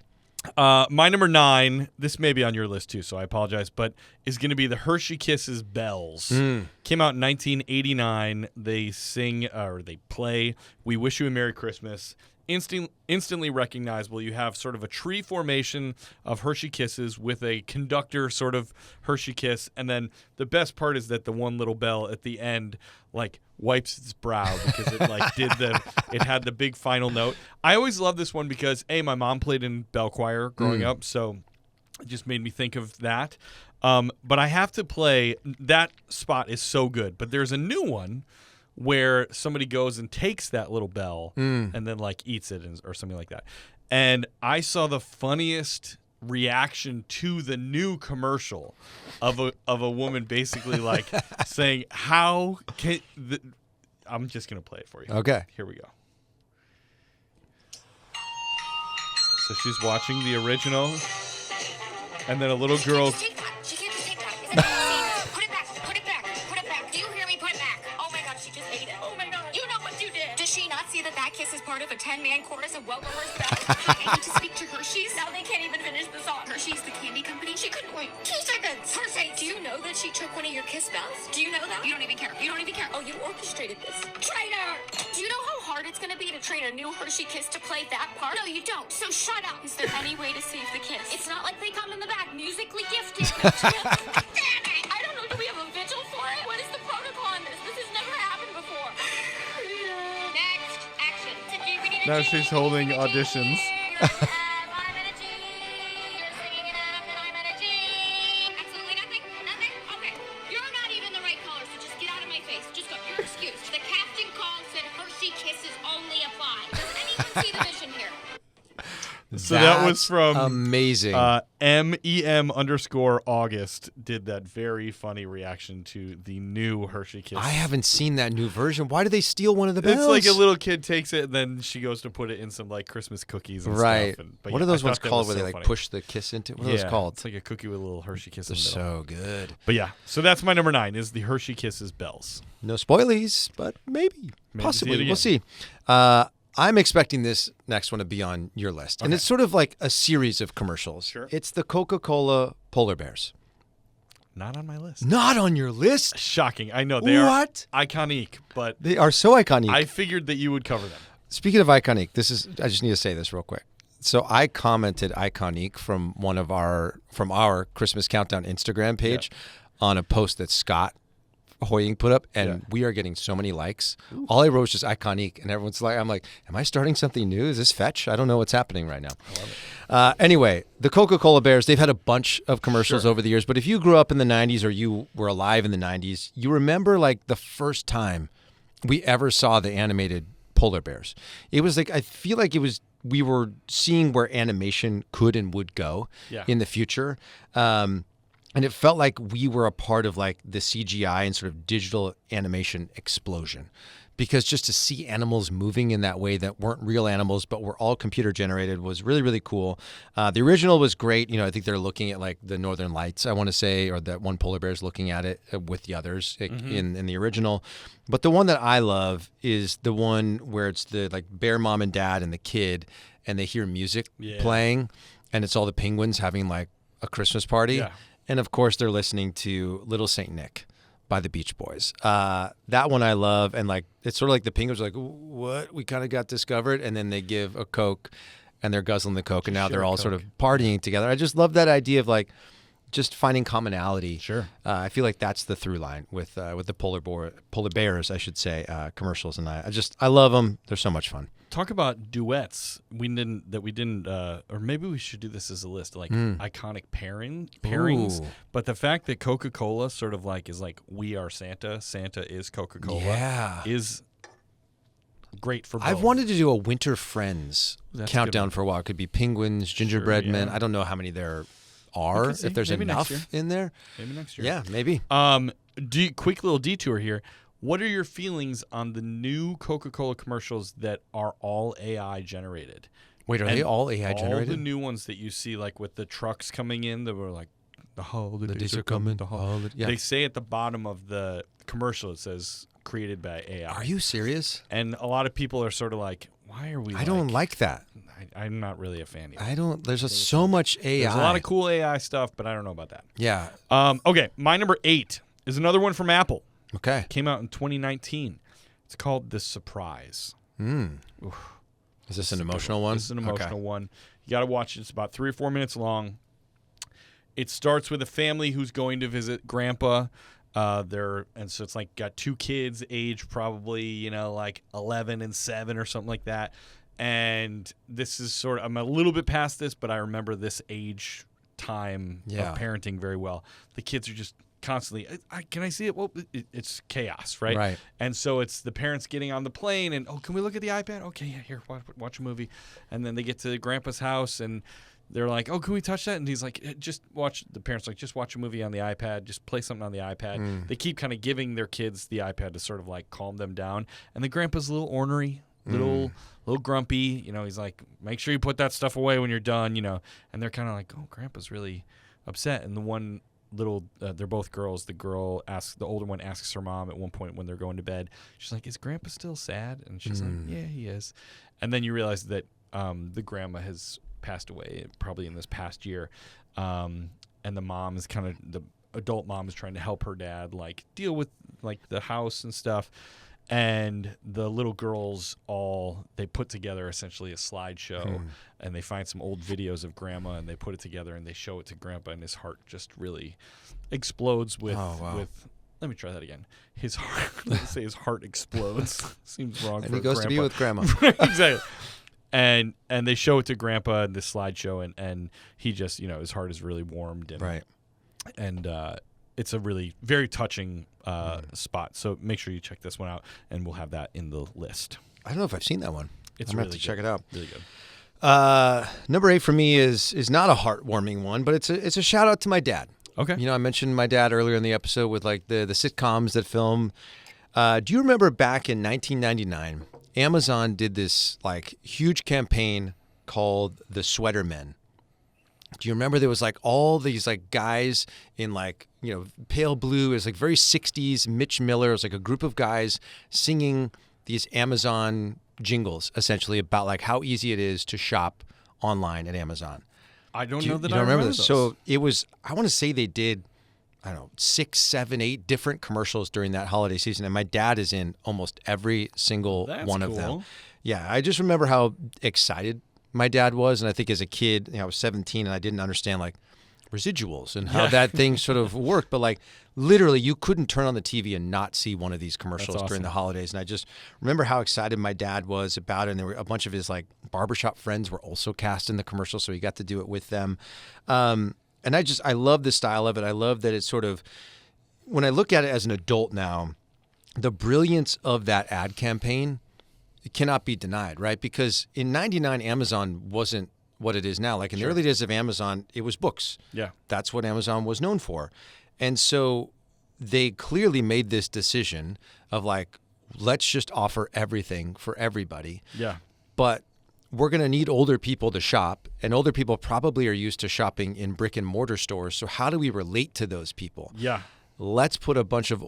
Speaker 1: My number 9, this may be on your list too, so I apologize, but is going to be the Hershey Kisses Bells. Came out in 1989. They sing, or they play, We Wish You a Merry Christmas. Instantly recognizable. You have sort of a tree formation of Hershey Kisses with a conductor sort of Hershey Kiss, and then the best part is that the one little bell at the end like wipes its brow because it like it had the big final note. I always love this one because my mom played in bell choir growing up, so it just made me think of that. But I have to play, that spot is so good, but there's a new one where somebody goes and takes that little bell and then like eats it or something like that. And I saw the funniest reaction to the new commercial of a woman basically like saying, "How can I'm just gonna play it for you."
Speaker 2: Okay,
Speaker 1: here we go. So she's watching the original, and then a little girl.
Speaker 4: She can't just take that. Put it back. Put it back. Put it back. Do you hear me? Put it back. Oh my God, she just ate it. Oh my God. You know what you did. Does she not see that kiss is part of a 10-man chorus of what were her spells? I need to speak to Hershey's. Now they can't even finish the song. Hershey's the candy company. She couldn't wait 2 seconds. Hershey, do you know that she took one of your kiss spells? Do you know that? You don't even care. You don't even care. Oh, you orchestrated this. Traitor! Do you know how hard it's going to be to train a new Hershey Kiss to play that part? No, you don't. So shut up. Is there any way to save the kiss? It's not like they come in the back musically gifted. Damn it! I don't know. Do we have a vigil for it? What is the protocol on this? This has never happened before. Next, action.
Speaker 1: Now she's holding auditions.
Speaker 4: Absolutely nothing? Nothing? Okay. You're not even the right color, so just get out of my face. Just go. You're excused. The casting call said Hershey Kisses only apply. Does anyone see the vision here?
Speaker 1: So that was from
Speaker 2: amazing.
Speaker 1: MEM_August did that very funny reaction to the new Hershey Kiss.
Speaker 2: I haven't seen that new version. Why did they steal one of the bells?
Speaker 1: It's like a little kid takes it, and then she goes to put it in some like Christmas cookies and
Speaker 2: right.
Speaker 1: stuff.
Speaker 2: What are those ones called where they
Speaker 1: so
Speaker 2: like
Speaker 1: funny.
Speaker 2: push the kiss into? What are those called?
Speaker 1: It's like a cookie with a little Hershey Kiss
Speaker 2: They're
Speaker 1: in the middle.
Speaker 2: so good.
Speaker 1: But yeah, so that's my number 9 is the Hershey Kisses Bells.
Speaker 2: No spoilies, but maybe possibly.
Speaker 1: see it
Speaker 2: We'll see. I'm expecting this next one to be on your list. And it's sort of like a series of commercials.
Speaker 1: Sure.
Speaker 2: It's the Coca-Cola Polar Bears.
Speaker 1: Not on my list.
Speaker 2: Not on your list?
Speaker 1: Shocking. I know they are iconic, but
Speaker 2: They are so iconic.
Speaker 1: I figured that you would cover them.
Speaker 2: Speaking of iconic, I just need to say this real quick. So I commented iconic from our Christmas Countdown Instagram page on a post that Scott Hoying put up, and we are getting so many likes. Ooh. All I wrote was just iconic, and everyone's like, I'm like, am I starting something new? Is this fetch? I don't know what's happening right now.
Speaker 1: I love it.
Speaker 2: Anyway, the Coca-Cola Bears, they've had a bunch of commercials over the years, but if you grew up in the 90s or you were alive in the 90s, you remember like the first time we ever saw the animated polar bears. It was like, I feel like we were seeing where animation could and would go in the future. And it felt like we were a part of like the CGI and sort of digital animation explosion, because just to see animals moving in that way that weren't real animals but were all computer generated was really, really cool. The original was great. You know, I think they're looking at like the Northern Lights, I want to say, or that one polar bear is looking at it with the others in the original. But the one that I love is the one where it's the like bear mom and dad and the kid, and they hear music playing, and it's all the penguins having like a Christmas party. Yeah. And, of course, they're listening to Little Saint Nick by the Beach Boys. That one I love. And, like, it's sort of like the penguins are like, what? We kind of got discovered. And then they give a Coke, and they're guzzling the Coke, and now they're all sort of partying together. I just love that idea of, like, just finding commonality. Sure. I feel like that's the through line with the polar bears, I should say, commercials. And I love them. They're so much fun.
Speaker 1: Talk about duets. We didn't, or maybe we should do this as a list, like iconic pairings. Ooh. But the fact that Coca-Cola sort of like is like, we are Santa, Santa is Coca-Cola, is great for both.
Speaker 2: I've wanted to do a Winter Friends countdown for a while. It could be penguins, gingerbread men. I don't know how many there are. If there's enough in there,
Speaker 1: maybe next year.
Speaker 2: Yeah, maybe.
Speaker 1: Quick little detour here. What are your feelings on the new Coca-Cola commercials that are all AI generated?
Speaker 2: Wait, are they all AI generated?
Speaker 1: All the new ones that you see, like with the trucks coming in, that were like, the holidays
Speaker 2: are coming.
Speaker 1: They say at the bottom of the commercial, it says created by AI.
Speaker 2: Are you serious?
Speaker 1: And a lot of people are sort of like, Why are we?
Speaker 2: I don't like that.
Speaker 1: I'm not really a fan either.
Speaker 2: I don't. There's just so much AI.
Speaker 1: There's a lot of cool AI stuff, but I don't know about that.
Speaker 2: Yeah.
Speaker 1: Okay, my number 8 is another one from Apple.
Speaker 2: Okay.
Speaker 1: Came out in 2019. It's called The Surprise.
Speaker 2: Is this an emotional one?
Speaker 1: This is an emotional one. You got to watch it. It's about 3 or 4 minutes long. It starts with a family who's going to visit Grandpa. And so it's like got 2 kids, age probably like 11 and 7 or something like that. And this is sort of, I'm a little bit past this, but I remember this age time of parenting very well. The kids are just constantly, can I see it? Well, it's chaos, right?
Speaker 2: Right.
Speaker 1: And so it's the parents getting on the plane and, can we look at the iPad? Okay, yeah, here, watch a movie. And then they get to Grandpa's house and they're like, can we touch that? And he's like, just watch a movie on the iPad. Just play something on the iPad. They keep kind of giving their kids the iPad to sort of like calm them down. And the grandpa's a little ornery, little grumpy. He's like, make sure you put that stuff away when you're done, And they're kind of like, grandpa's really upset. And the one they're both girls. The older one asks her mom at one point when they're going to bed. She's like, is grandpa still sad? And she's like, yeah, he is. And then you realize that the grandma has passed away probably in this past year, and the mom is the adult mom is trying to help her dad like deal with like the house and stuff, and the little girls they put together essentially a slideshow, and they find some old videos of grandma and they put it together and they show it to grandpa, and his heart just really explodes with let me try that again. His heart, let's say his heart explodes. Seems wrong.
Speaker 2: And he goes to be with grandma.
Speaker 1: Exactly. And they show it to Grandpa in this slideshow, and he just, his heart is really warmed. And,
Speaker 2: right.
Speaker 1: And it's a really very touching spot. So make sure you check this one out, and we'll have that in the list.
Speaker 2: I don't know if I've seen that one.
Speaker 1: It's
Speaker 2: I'm
Speaker 1: really
Speaker 2: going to
Speaker 1: good.
Speaker 2: check it out.
Speaker 1: Really good.
Speaker 2: Number 8 for me is not a heartwarming one, but it's a shout out to my dad.
Speaker 1: Okay.
Speaker 2: I mentioned my dad earlier in the episode with like the sitcoms that film. Do you remember back in 1999? Amazon did this like huge campaign called the Sweater Men. Do you remember there was like all these like guys in like, pale blue. It was like very 60s Mitch Miller. It was like a group of guys singing these Amazon jingles essentially about like how easy it is to shop online at Amazon.
Speaker 1: I don't know that I
Speaker 2: remember
Speaker 1: this.
Speaker 2: Those. So it was, I want to say they did, I don't know, 6, 7, 8 different commercials during that holiday season. And my dad is in almost every single one of them. Yeah. I just remember how excited my dad was. And I think as a kid, I was 17 and I didn't understand like residuals and how that thing sort of worked. But like literally you couldn't turn on the TV and not see one of these commercials during the holidays. And I just remember how excited my dad was about it. And there were a bunch of his like barbershop friends were also cast in the commercial. So he got to do it with them. And I love the style of it. I love that it's sort of, when I look at it as an adult now, the brilliance of that ad campaign cannot be denied, right? Because in 99, Amazon wasn't what it is now. Like in the early days of Amazon, it was books.
Speaker 1: Yeah.
Speaker 2: That's what Amazon was known for. And so they clearly made this decision of like, let's just offer everything for everybody.
Speaker 1: Yeah.
Speaker 2: But we're going to need older people to shop, and older people probably are used to shopping in brick and mortar stores. So how do we relate to those people?
Speaker 1: Yeah.
Speaker 2: Let's put a bunch of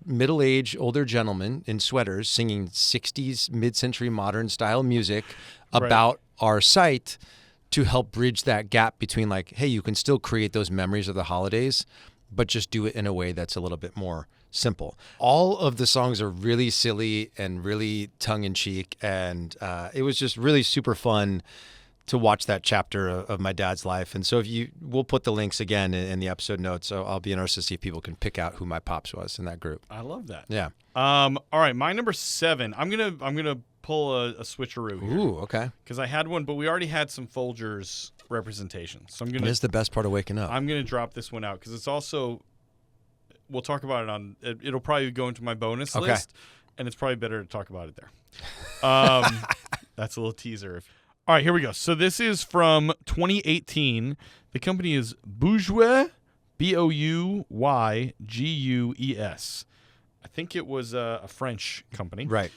Speaker 2: middle-aged, older gentlemen in sweaters singing 60s, mid-century modern style music about our site to help bridge that gap between like, hey, you can still create those memories of the holidays, but just do it in a way that's a little bit more simple. All of the songs are really silly and really tongue-in-cheek, and it was just really super fun to watch that chapter of my dad's life. And so we'll put the links again in the episode notes, so I'll be interested to see if people can pick out who my pops was in that group.
Speaker 1: I love that.
Speaker 2: Yeah.
Speaker 1: All right, my number 7. I'm gonna pull a switcheroo here.
Speaker 2: Ooh, okay.
Speaker 1: Because I had one, but we already had some Folgers representation. So I'm gonna.
Speaker 2: It is the best part of waking up.
Speaker 1: I'm gonna drop this one out because it's also. We'll talk about it on. It'll probably go into my bonus list, and it's probably better to talk about it there. That's a little teaser. All right, here we go. So this is from 2018. The company is Bourgeois, Bouygues. I think it was a French company.
Speaker 2: Right.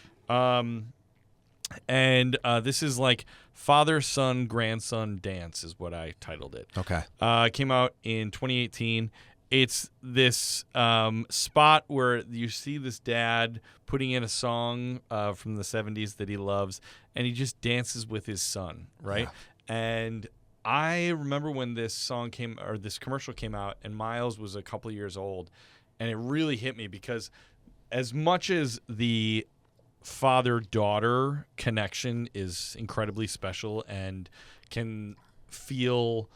Speaker 1: And this is like father, son, grandson dance is what I titled it.
Speaker 2: Okay.
Speaker 1: It came out in 2018. it's this spot where you see this dad putting in a song from the 70s that he loves, and he just dances with his son, right?
Speaker 2: Yeah.
Speaker 1: And I remember when this commercial came out, and Miles was a couple of years old, and it really hit me because as much as the father-daughter connection is incredibly special and can feel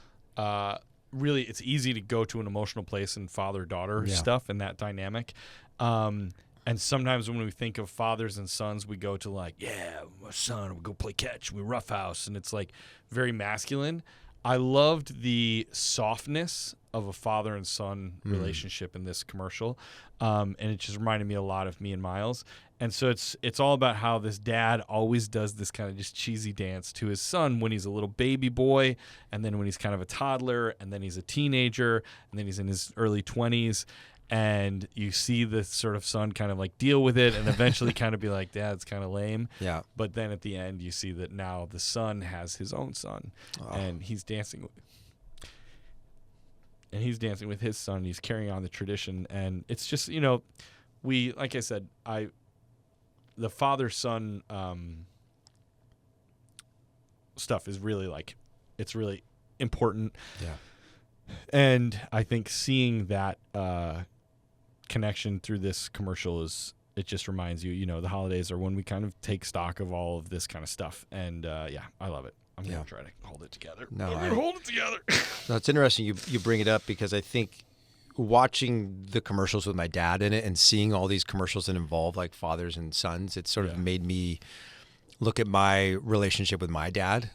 Speaker 1: really, it's easy to go to an emotional place in father-daughter stuff and that dynamic. And sometimes when we think of fathers and sons, we go to like, yeah, my son, we go play catch, we roughhouse, and it's like very masculine. I loved the softness of a father and son relationship in this commercial, and it just reminded me a lot of me and Miles. And so it's all about how this dad always does this kind of just cheesy dance to his son when he's a little baby boy, and then when he's kind of a toddler, and then he's a teenager, and then he's in his early 20s. And you see the sort of son kind of like deal with it and eventually kind of be like, Dad, it's kind of lame.
Speaker 2: Yeah.
Speaker 1: But then at the end, you see that now the son has his own son, and he's dancing with his son. He's carrying on the tradition, and it's just, like I said, the father-son stuff is really like, it's really important.
Speaker 2: Yeah.
Speaker 1: And I think seeing that connection through this commercial it just reminds you, the holidays are when we kind of take stock of all of this kind of stuff. And I love it. I'm going to try to hold it together.
Speaker 2: No,
Speaker 1: I'm going to hold it together.
Speaker 2: No, it's interesting you bring it up because I think watching the commercials with my dad in it and seeing all these commercials that involve like fathers and sons, it sort of made me look at my relationship with my dad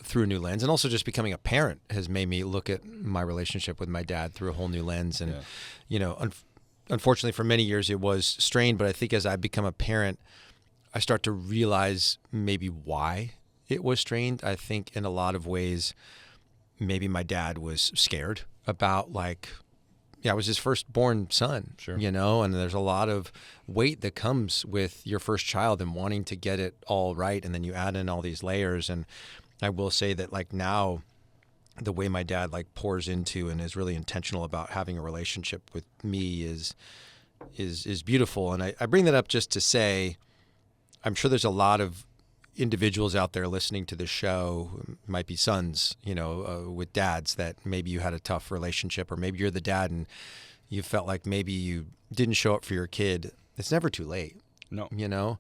Speaker 2: through a new lens. And also just becoming a parent has made me look at my relationship with my dad through a whole new lens. And, unfortunately for many years it was strained, but I think as I become a parent, I start to realize maybe why it was strained. I think in a lot of ways, maybe my dad was scared about I was his firstborn son,
Speaker 1: sure.
Speaker 2: And there's a lot of weight that comes with your first child and wanting to get it all right. And then you add in all these layers. And I will say that now the way my dad pours into and is really intentional about having a relationship with me is beautiful. And I bring that up just to say, I'm sure there's a lot of individuals out there listening to the show who might be sons, with dads that maybe you had a tough relationship, or maybe you're the dad and you felt like maybe you didn't show up for your kid. It's never too late.
Speaker 1: No.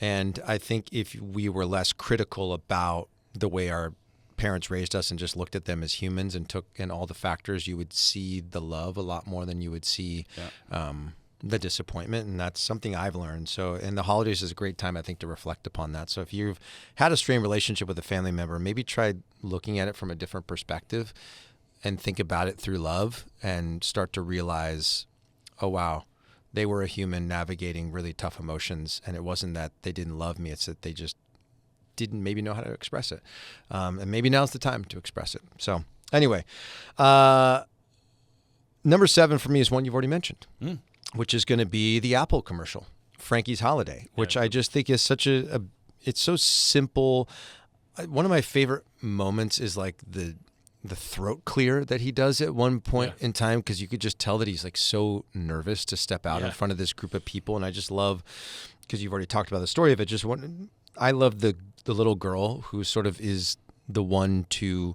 Speaker 2: And I think if we were less critical about the way our parents raised us and just looked at them as humans and took in all the factors, you would see the love a lot more than you would see the disappointment. And that's something I've learned. So, and the holidays is a great time, I think, to reflect upon that. So if you've had a strained relationship with a family member, maybe try looking at it from a different perspective and think about it through love and start to realize, oh, wow, they were a human navigating really tough emotions. And it wasn't that they didn't love me. It's that they just didn't maybe know how to express it. And maybe now's the time to express it. So anyway, number 7 for me is one you've already mentioned, which is going to be the Apple commercial, Frankie's Holiday, which I just think is such it's so simple. One of my favorite moments is the throat clear that he does at one point in time, because you could just tell that he's so nervous to step out in front of this group of people. And I just love, because you've already talked about the story of it, I love the little girl who sort of is the one to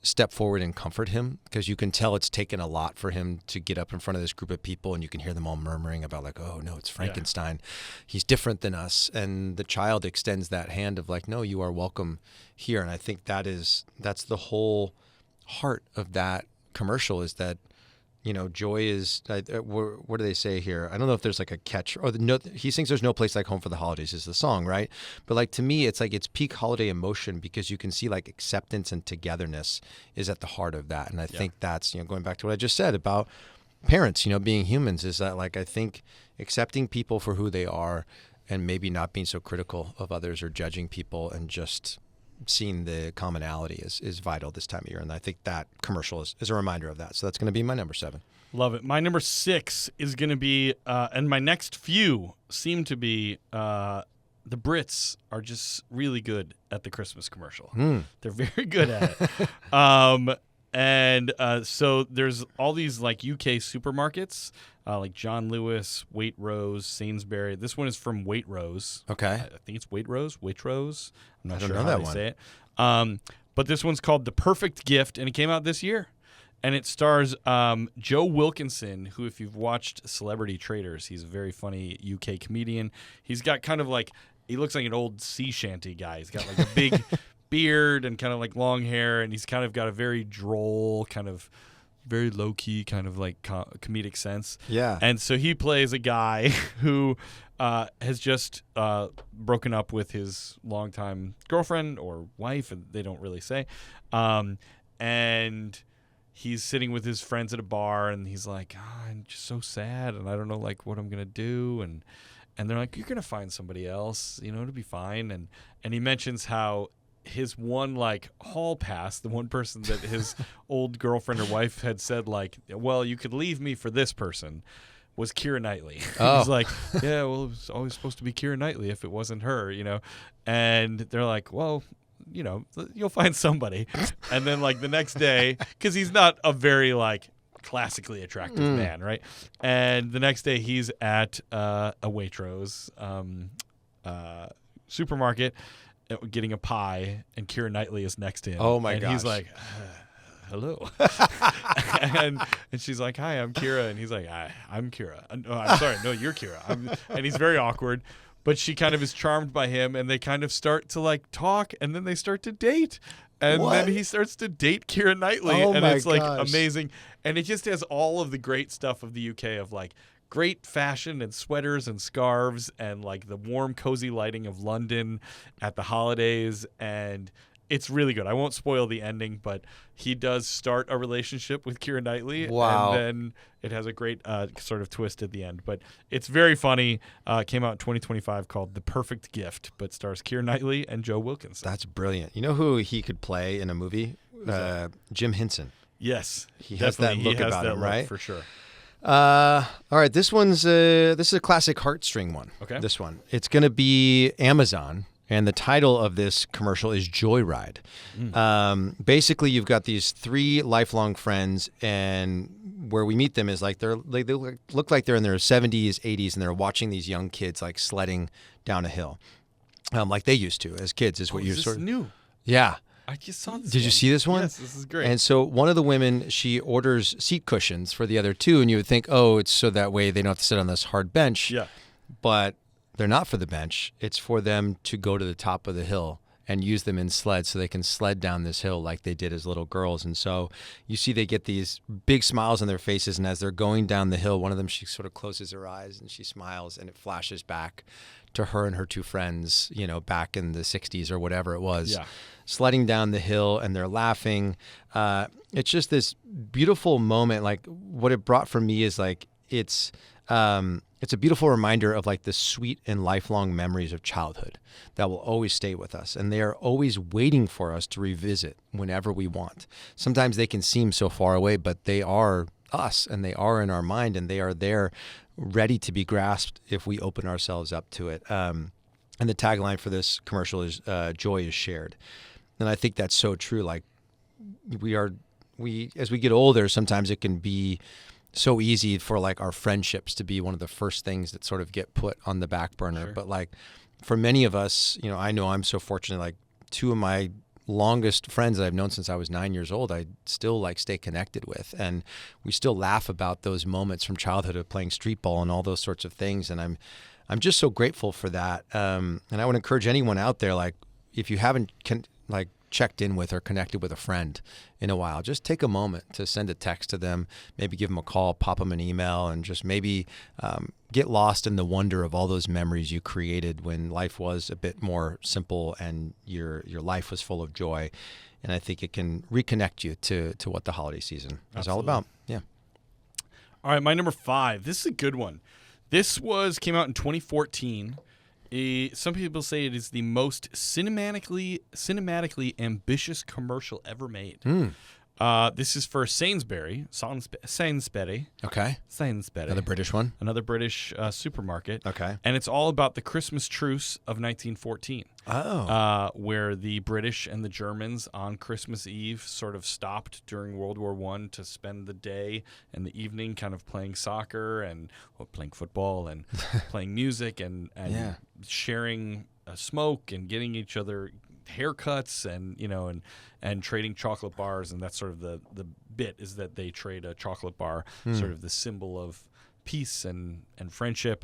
Speaker 2: step forward and comfort him, because you can tell it's taken a lot for him to get up in front of this group of people, and you can hear them all murmuring about oh no, it's Frankenstein. He's different than us. And the child extends that hand of no, you are welcome here. And I think that's the whole heart of that commercial, is that, joy is, what do they say here? I don't know if there's a catch, or he sings "There's No Place Like Home for the Holidays" is the song, right? But to me, it's it's peak holiday emotion, because you can see acceptance and togetherness is at the heart of that. And I think that's, going back to what I just said about parents, being humans, is that I think accepting people for who they are and maybe not being so critical of others or judging people, and just seeing the commonality is vital this time of year. And I think that commercial is a reminder of that. So that's going to be my number 7.
Speaker 1: Love it. My number 6 is going to be, and my next few seem to be, the Brits are just really good at the Christmas commercial. They're very good at it. And so there's all these like UK supermarkets, like John Lewis, Waitrose, Sainsbury. This one is from Waitrose.
Speaker 2: Okay.
Speaker 1: I think it's Waitrose. I'm not
Speaker 2: I don't
Speaker 1: sure
Speaker 2: know
Speaker 1: how
Speaker 2: that
Speaker 1: they
Speaker 2: one.
Speaker 1: say it. But this one's called The Perfect Gift, and it came out this year. And it stars Joe Wilkinson, who, if you've watched Celebrity Traders, he's a very funny UK comedian. He's got kind of like, he looks like an old sea shanty guy. He's got like a big beard and kind of like long hair, and he's kind of got a very droll, kind of very low-key kind of like comedic sense.
Speaker 2: Yeah.
Speaker 1: And so he plays a guy who has just broken up with his longtime girlfriend or wife, and they don't really say. And he's sitting with his friends at a bar, and he's like, I'm just so sad, and I don't know like what I'm gonna do. And they're like, you're gonna find somebody else, it'll be fine. And he mentions how his one like hall pass, the one person that his old girlfriend or wife had said like, well, you could leave me for this person, was Keira Knightley.
Speaker 2: Oh.
Speaker 1: He's like, yeah, well, it was always supposed to be Keira Knightley if it wasn't her, And they're like, well, you'll find somebody. And then like the next day, because he's not a very like classically attractive man, right? And the next day he's at a Waitrose supermarket getting a pie, and Keira Knightley is next to him.
Speaker 2: Oh, my
Speaker 1: and
Speaker 2: gosh.
Speaker 1: he's like, hello. and she's like, hi, I'm Keira. And he's like, I'm Keira. No, I'm sorry. No, you're Keira. And he's very awkward. But she kind of is charmed by him, and they kind of start to like talk, and then they start to date. And then he starts to date Keira Knightley,
Speaker 2: Oh
Speaker 1: and
Speaker 2: my
Speaker 1: it's like
Speaker 2: gosh.
Speaker 1: amazing. And it just has all of the great stuff of the UK of like great fashion and sweaters and scarves and like the warm, cozy lighting of London at the holidays. And it's really good. I won't spoil the ending, but he does start a relationship with Keira Knightley.
Speaker 2: Wow.
Speaker 1: And then it has a great sort of twist at the end. But it's very funny. Came out in 2025 called The Perfect Gift, but stars Keira Knightley and Joe Wilkinson.
Speaker 2: That's brilliant. You know who he could play in a movie? Jim Henson.
Speaker 1: Yes.
Speaker 2: He has that
Speaker 1: definitely.
Speaker 2: look
Speaker 1: He has
Speaker 2: about
Speaker 1: that
Speaker 2: him,
Speaker 1: look,
Speaker 2: right?
Speaker 1: For sure.
Speaker 2: All right, this is a classic heartstring one.
Speaker 1: Okay.
Speaker 2: This one. It's going to be Amazon, and the title of this commercial is Joyride. Basically, you've got these three lifelong friends, and where we meet them is like they look like they're in their 70s, 80s, and they're watching these young kids like sledding down a hill, like they used to as kids. Is what you're
Speaker 1: Is
Speaker 2: sort
Speaker 1: this
Speaker 2: of
Speaker 1: new?
Speaker 2: yeah.
Speaker 1: I just saw this.
Speaker 2: Did you
Speaker 1: one.
Speaker 2: see this one?
Speaker 1: Yes, this is great.
Speaker 2: And so one of the women, she orders seat cushions for the other two, and you would think, oh, it's so that way they don't have to sit on this hard bench.
Speaker 1: yeah.
Speaker 2: But they're not for the bench. It's for them to go to the top of the hill and use them in sleds so they can sled down this hill like they did as little girls. And so you see they get these big smiles on their faces, and as they're going down the hill, one of them, she sort of closes her eyes and she smiles, and it flashes back to her and her two friends, back in the 60s or whatever it was.
Speaker 1: Yeah.
Speaker 2: Sledding down the hill, and they're laughing. It's just this beautiful moment. Like what it brought for me is like it's a beautiful reminder of like the sweet and lifelong memories of childhood that will always stay with us, and they are always waiting for us to revisit whenever we want. Sometimes they can seem so far away, but they are us, and they are in our mind, and they are there, ready to be grasped if we open ourselves up to it. And the tagline for this commercial is "Joy is shared." And I think that's so true. Like as we get older, sometimes it can be so easy for like our friendships to be one of the first things that sort of get put on the back burner.
Speaker 1: Sure.
Speaker 2: But like for many of us, I know I'm so fortunate, like two of my longest friends that I've known since I was 9 years old, I still like stay connected with, and we still laugh about those moments from childhood of playing street ball and all those sorts of things. And I'm just so grateful for that. And I would encourage anyone out there, like if you haven't checked in with or connected with a friend in a while, just take a moment to send a text to them, maybe give them a call, pop them an email, and just maybe get lost in the wonder of all those memories you created when life was a bit more simple and your life was full of joy. And I think it can reconnect you to what the holiday season is all about. Yeah.
Speaker 1: All right, my number 5. This is a good one. This came out in 2014. Some people say it is the most cinematically ambitious commercial ever made. This is for Sainsbury. Sainsbury.
Speaker 2: Okay.
Speaker 1: Sainsbury.
Speaker 2: Another British one.
Speaker 1: Another British supermarket.
Speaker 2: Okay.
Speaker 1: And it's all about the Christmas truce of 1914.
Speaker 2: Oh.
Speaker 1: Where the British and the Germans on Christmas Eve sort of stopped during World War I to spend the day and the evening kind of playing soccer and playing football and playing music and sharing smoke and getting each other haircuts and and trading chocolate bars, and that's sort of the bit is that they trade a chocolate bar, sort of the symbol of peace and friendship.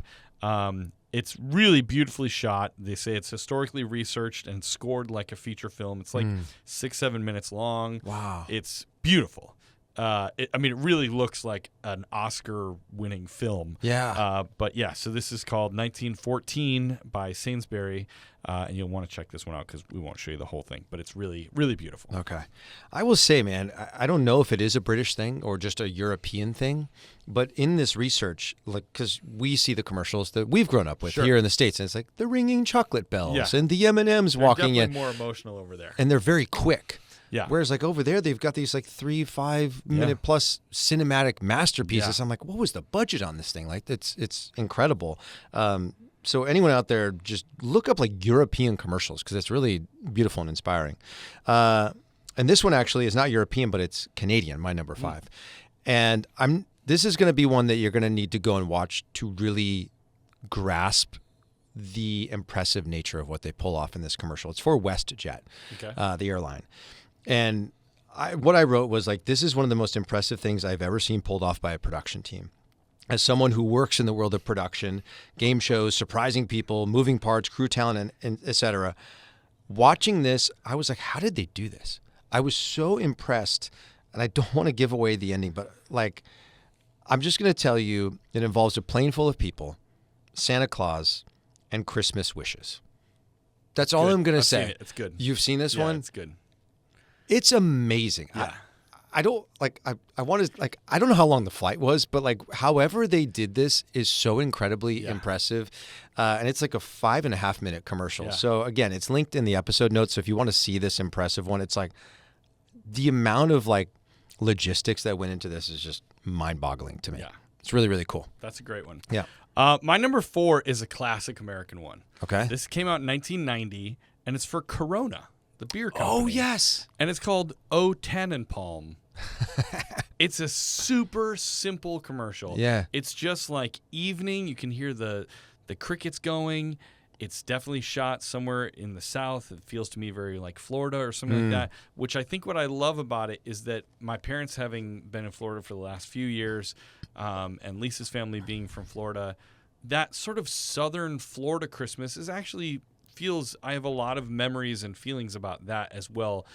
Speaker 1: It's really beautifully shot. They say it's historically researched and scored like a feature film. It's like 6-7 minutes long.
Speaker 2: Wow.
Speaker 1: It's beautiful. It really looks like an Oscar-winning film.
Speaker 2: Yeah.
Speaker 1: But yeah, so this is called 1914 by Sainsbury, and you'll want to check this one out because we won't show you the whole thing, but it's really, really beautiful.
Speaker 2: Okay. I will say, man, I don't know if it is a British thing or just a European thing, but in this research, like, because we see the commercials that we've grown up with here in the States, and it's like the ringing chocolate bells and the M&Ms walking in.
Speaker 1: Definitely more emotional over there.
Speaker 2: And they're very quick.
Speaker 1: Yeah.
Speaker 2: Whereas like over there, they've got these like 3-5 minute plus cinematic masterpieces.
Speaker 1: Yeah.
Speaker 2: I'm like, what was the budget on this thing? Like it's incredible. So anyone out there, just look up like European commercials because it's really beautiful and inspiring. And this one actually is not European, but it's Canadian, my number 5. And this is going to be one that you're going to need to go and watch to really grasp the impressive nature of what they pull off in this commercial. It's for WestJet, the airline. And what I wrote was like, this is one of the most impressive things I've ever seen pulled off by a production team. As someone who works in the world of production, game shows, surprising people, moving parts, crew talent, and et cetera, watching this, I was like, how did they do this? I was so impressed, and I don't want to give away the ending, but like, I'm just going to tell you it involves a plane full of people, Santa Claus, and Christmas wishes. That's all I'm going to say.
Speaker 1: Seen it. It's good.
Speaker 2: You've seen this one?
Speaker 1: It's good.
Speaker 2: It's amazing.
Speaker 1: Yeah.
Speaker 2: I don't like. I want to like. I don't know how long the flight was, but like, however they did this is so incredibly impressive, and it's like a 5.5 minute commercial.
Speaker 1: Yeah.
Speaker 2: So again, it's linked in the episode notes. So if you want to see this impressive one, it's like the amount of like logistics that went into this is just mind boggling to me.
Speaker 1: Yeah.
Speaker 2: It's really really cool.
Speaker 1: That's a great one.
Speaker 2: Yeah.
Speaker 1: My number 4 is a classic American one.
Speaker 2: Okay.
Speaker 1: This came out in 1990, and it's for Corona, the beer company.
Speaker 2: Oh yes.
Speaker 1: And it's called O Tannenpalm. It's a super simple commercial.
Speaker 2: Yeah.
Speaker 1: It's just like evening. You can hear the crickets going. It's definitely shot somewhere in the South. It feels to me very like Florida or something like that, which I think what I love about it is that my parents having been in Florida for the last few years, and Lisa's family being from Florida, that sort of southern Florida Christmas is actually feels, I have a lot of memories and feelings about that as well,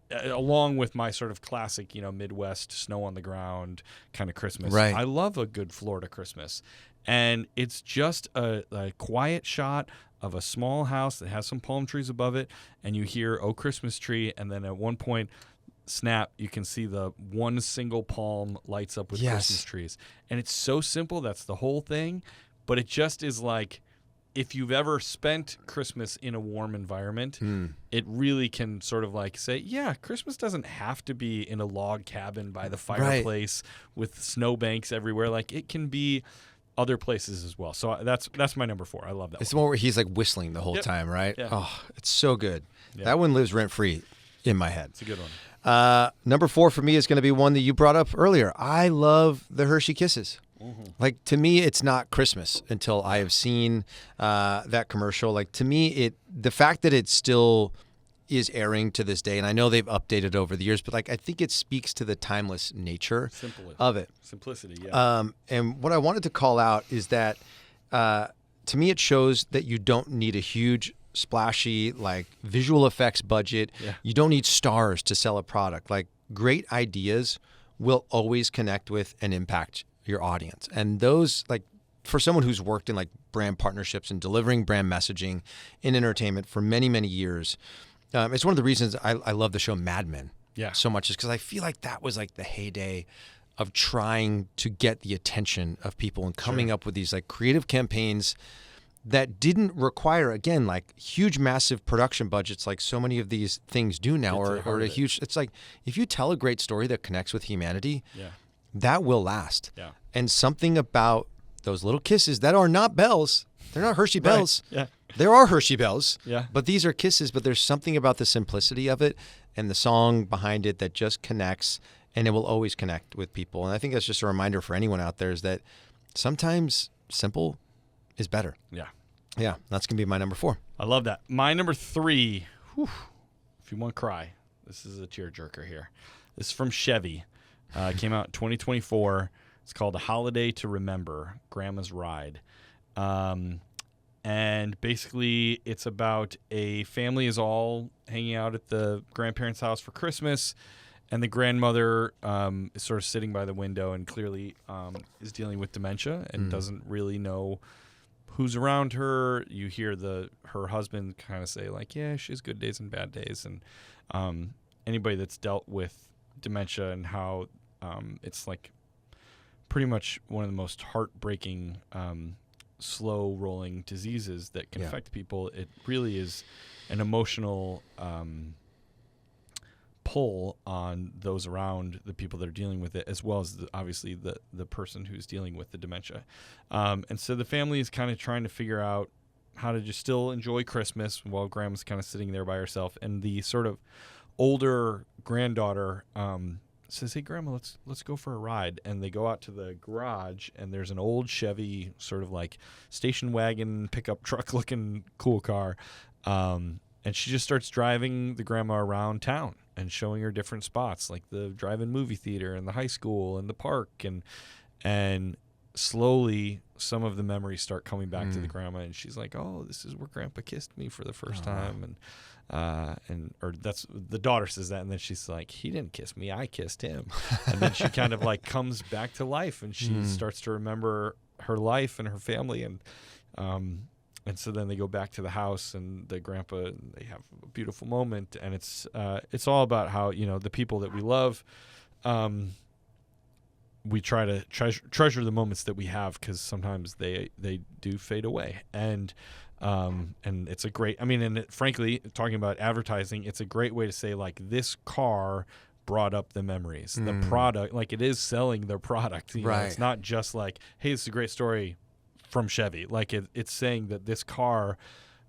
Speaker 1: along with my sort of classic, Midwest snow on the ground kind of Christmas.
Speaker 2: Right.
Speaker 1: I love a good Florida Christmas. And it's just a quiet shot of a small house that has some palm trees above it, and you hear "Oh Christmas Tree," and then at one point, snap, you can see the one single palm lights up with Christmas trees. And it's so simple, that's the whole thing, but it just is like, if you've ever spent Christmas in a warm environment, it really can sort of like say, yeah, Christmas doesn't have to be in a log cabin by the fireplace with snowbanks everywhere. Like, it can be other places as well. So that's my number 4. I love that
Speaker 2: It's
Speaker 1: one.
Speaker 2: the one where he's like whistling the whole time, right?
Speaker 1: Yeah.
Speaker 2: Oh, it's so good.
Speaker 1: Yeah.
Speaker 2: That one lives rent free in my head.
Speaker 1: It's a good one.
Speaker 2: Number 4 for me is going to be one that you brought up earlier. I love the Hershey Kisses. Like, to me, it's not Christmas until I have seen that commercial. Like, to me, the fact that it still is airing to this day, and I know they've updated over the years, but like, I think it speaks to the timeless nature of it.
Speaker 1: Simplicity, yeah.
Speaker 2: And what I wanted to call out is that to me, it shows that you don't need a huge splashy like visual effects budget.
Speaker 1: Yeah.
Speaker 2: You don't need stars to sell a product. Like, great ideas will always connect with and impact your audience. And those, like, for someone who's worked in like brand partnerships and delivering brand messaging in entertainment for many, many years, it's one of the reasons I love the show Mad Men so much, is because I feel like that was like the heyday of trying to get the attention of people and coming up with these like creative campaigns that didn't require, again, like huge, massive production budgets like so many of these things do now, or a huge, it's like if you tell a great story that connects with humanity, that will last.
Speaker 1: Yeah.
Speaker 2: And something about those little kisses that are not bells, they're not Hershey bells.
Speaker 1: Yeah.
Speaker 2: There are Hershey bells,
Speaker 1: Yeah.
Speaker 2: but these are kisses, but there's something about the simplicity of it and the song behind it that just connects, and it will always connect with people. And I think that's just a reminder for anyone out there is that sometimes simple is better.
Speaker 1: Yeah.
Speaker 2: Yeah, that's going to be my number 4.
Speaker 1: I love that. My number 3, if you want to cry, this is a tearjerker here. This is from Chevy. It came out in 2024. It's called A Holiday to Remember, Grandma's Ride. And basically it's about a family is all hanging out at the grandparents' house for Christmas, and the grandmother is sort of sitting by the window and clearly is dealing with dementia and doesn't really know who's around her. You hear her husband kind of say like, yeah, she has good days and bad days. And anybody that's dealt with dementia and how it's like pretty much one of the most heartbreaking slow rolling diseases that can affect people. It really is an emotional pull on those around the people that are dealing with it, as well as obviously the person who's dealing with the dementia. And so the family is kind of trying to figure out how to just still enjoy Christmas while grandma's kind of sitting there by herself. And the sort of older granddaughter says, hey, Grandma, let's go for a ride. And they go out to the garage, and there's an old Chevy sort of like station wagon, pickup truck looking cool car. And she just starts driving the grandma around town and showing her different spots, like the drive-in movie theater and the high school and the park. And slowly some of the memories start coming back to the grandma, and she's like, oh, this is where Grandpa kissed me for the first time. Or that's the daughter says that, and then she's like, he didn't kiss me, I kissed him. And then she kind of like comes back to life, and she starts to remember her life and her family, and so then they go back to the house, and the grandpa, they have a beautiful moment, and it's all about how, the people that we love, we try to treasure the moments that we have, because sometimes they do fade away. And it's a great, frankly, talking about advertising, it's a great way to say, like, this car brought up the memories. The product, like, it is selling their product.
Speaker 2: Right.
Speaker 1: It's not just like, hey, this is a great story from Chevy. Like, it's saying that this car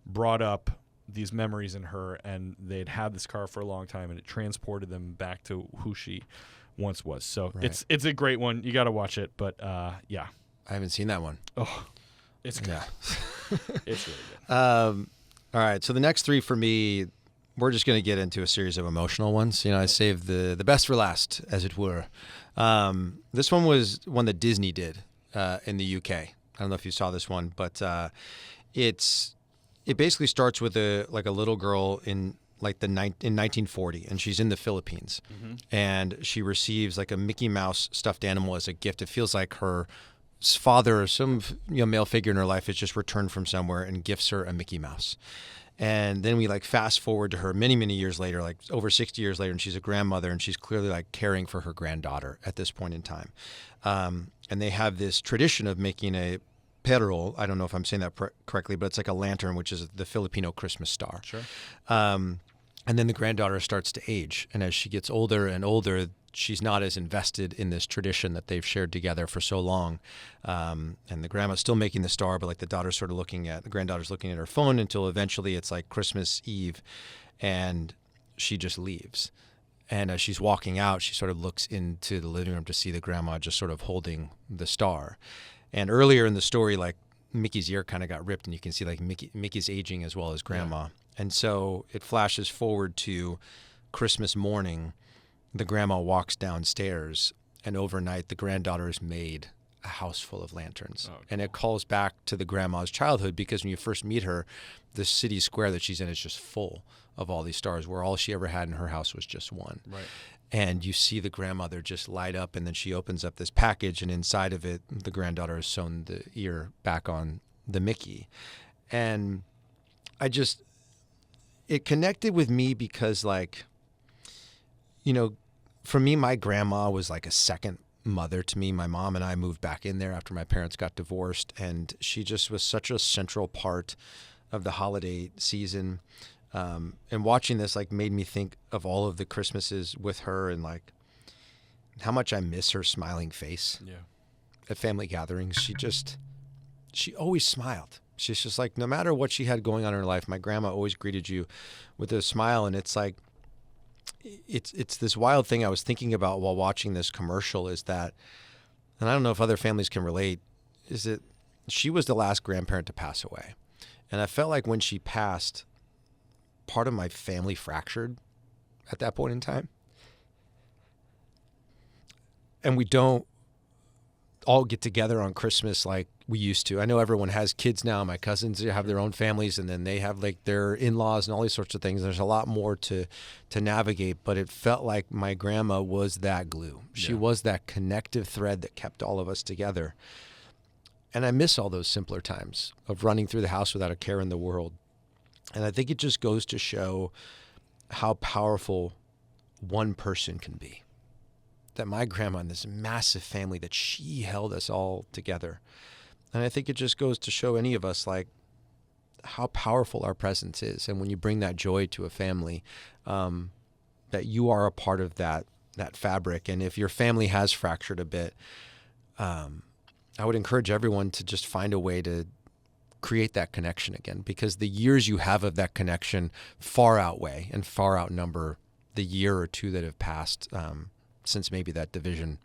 Speaker 1: brought up these memories in her, and they'd had this car for a long time, and it transported them back to who she once was. So it's a great one. You got to watch it. But yeah,
Speaker 2: I haven't seen that one.
Speaker 1: Oh, it's good.
Speaker 2: Yeah.
Speaker 1: It's really good.
Speaker 2: All right. So the next 3 for me, we're just going to get into a series of emotional ones. I saved the best for last, as it were. This one was one that Disney did in the UK. I don't know if you saw this one, but it basically starts with a little girl in 1940, and she's in the Philippines, and she receives like a Mickey Mouse stuffed animal as a gift. It feels like her father or some male figure in her life has just returned from somewhere and gifts her a Mickey Mouse. And then we fast forward to her many, many years later, like over 60 years later, and she's a grandmother, and she's clearly caring for her granddaughter at this point in time. And they have this tradition of making a perol. I don't know if I'm saying that correctly, but it's like a lantern, which is the Filipino Christmas star.
Speaker 1: Sure.
Speaker 2: And then the granddaughter starts to age. And as she gets older and older, she's not as invested in this tradition that they've shared together for so long. And the grandma's still making the star, but the granddaughter's looking at her phone until eventually it's Christmas Eve, and she just leaves. And as she's walking out, she sort of looks into the living room to see the grandma just sort of holding the star. And earlier in the story, Mickey's ear kind of got ripped, and you can see Mickey's aging as well as grandma. Yeah. And so it flashes forward to Christmas morning. The grandma walks downstairs, and overnight the granddaughter has made a house full of lanterns. Oh, cool. And it calls back to the grandma's childhood, because when you first meet her, the city square that she's in is just full of all these stars, where all she ever had in her house was just one.
Speaker 1: Right.
Speaker 2: And you see the grandmother just light up, and then she opens up this package, and inside of it, the granddaughter has sewn the ear back on the Mickey. And it connected with me because, for me, my grandma was like a second mother to me. My mom and I moved back in there after my parents got divorced, and she just was such a central part of the holiday season. And watching this like made me think of all of the Christmases with her and like how much I miss her smiling face.
Speaker 1: Yeah.
Speaker 2: At family gatherings. She always smiled. She's just like, no matter what she had going on in her life, my grandma always greeted you with a smile. And it's like, it's this wild thing I was thinking about while watching this commercial is that, and I don't know if other families can relate, is that she was the last grandparent to pass away. And I felt like when she passed, part of my family fractured at that point in time. And we don't all get together on Christmas like we used to. I know everyone has kids now. My cousins have their own families, and then they have like their in-laws and all these sorts of things. There's a lot more to navigate, but it felt like my grandma was that glue. She was that connective thread that kept all of us together. And I miss all those simpler times of running through the house without a care in the world. And I think it just goes to show how powerful one person can be. That my grandma and this massive family, that she held us all together. And I think it just goes to show any of us like how powerful our presence is. And when you bring that joy to a family, that you are a part of that fabric. And if your family has fractured a bit, I would encourage everyone to just find a way to create that connection again, because the years you have of that connection far outweigh and far outnumber the year or two that have passed since maybe that division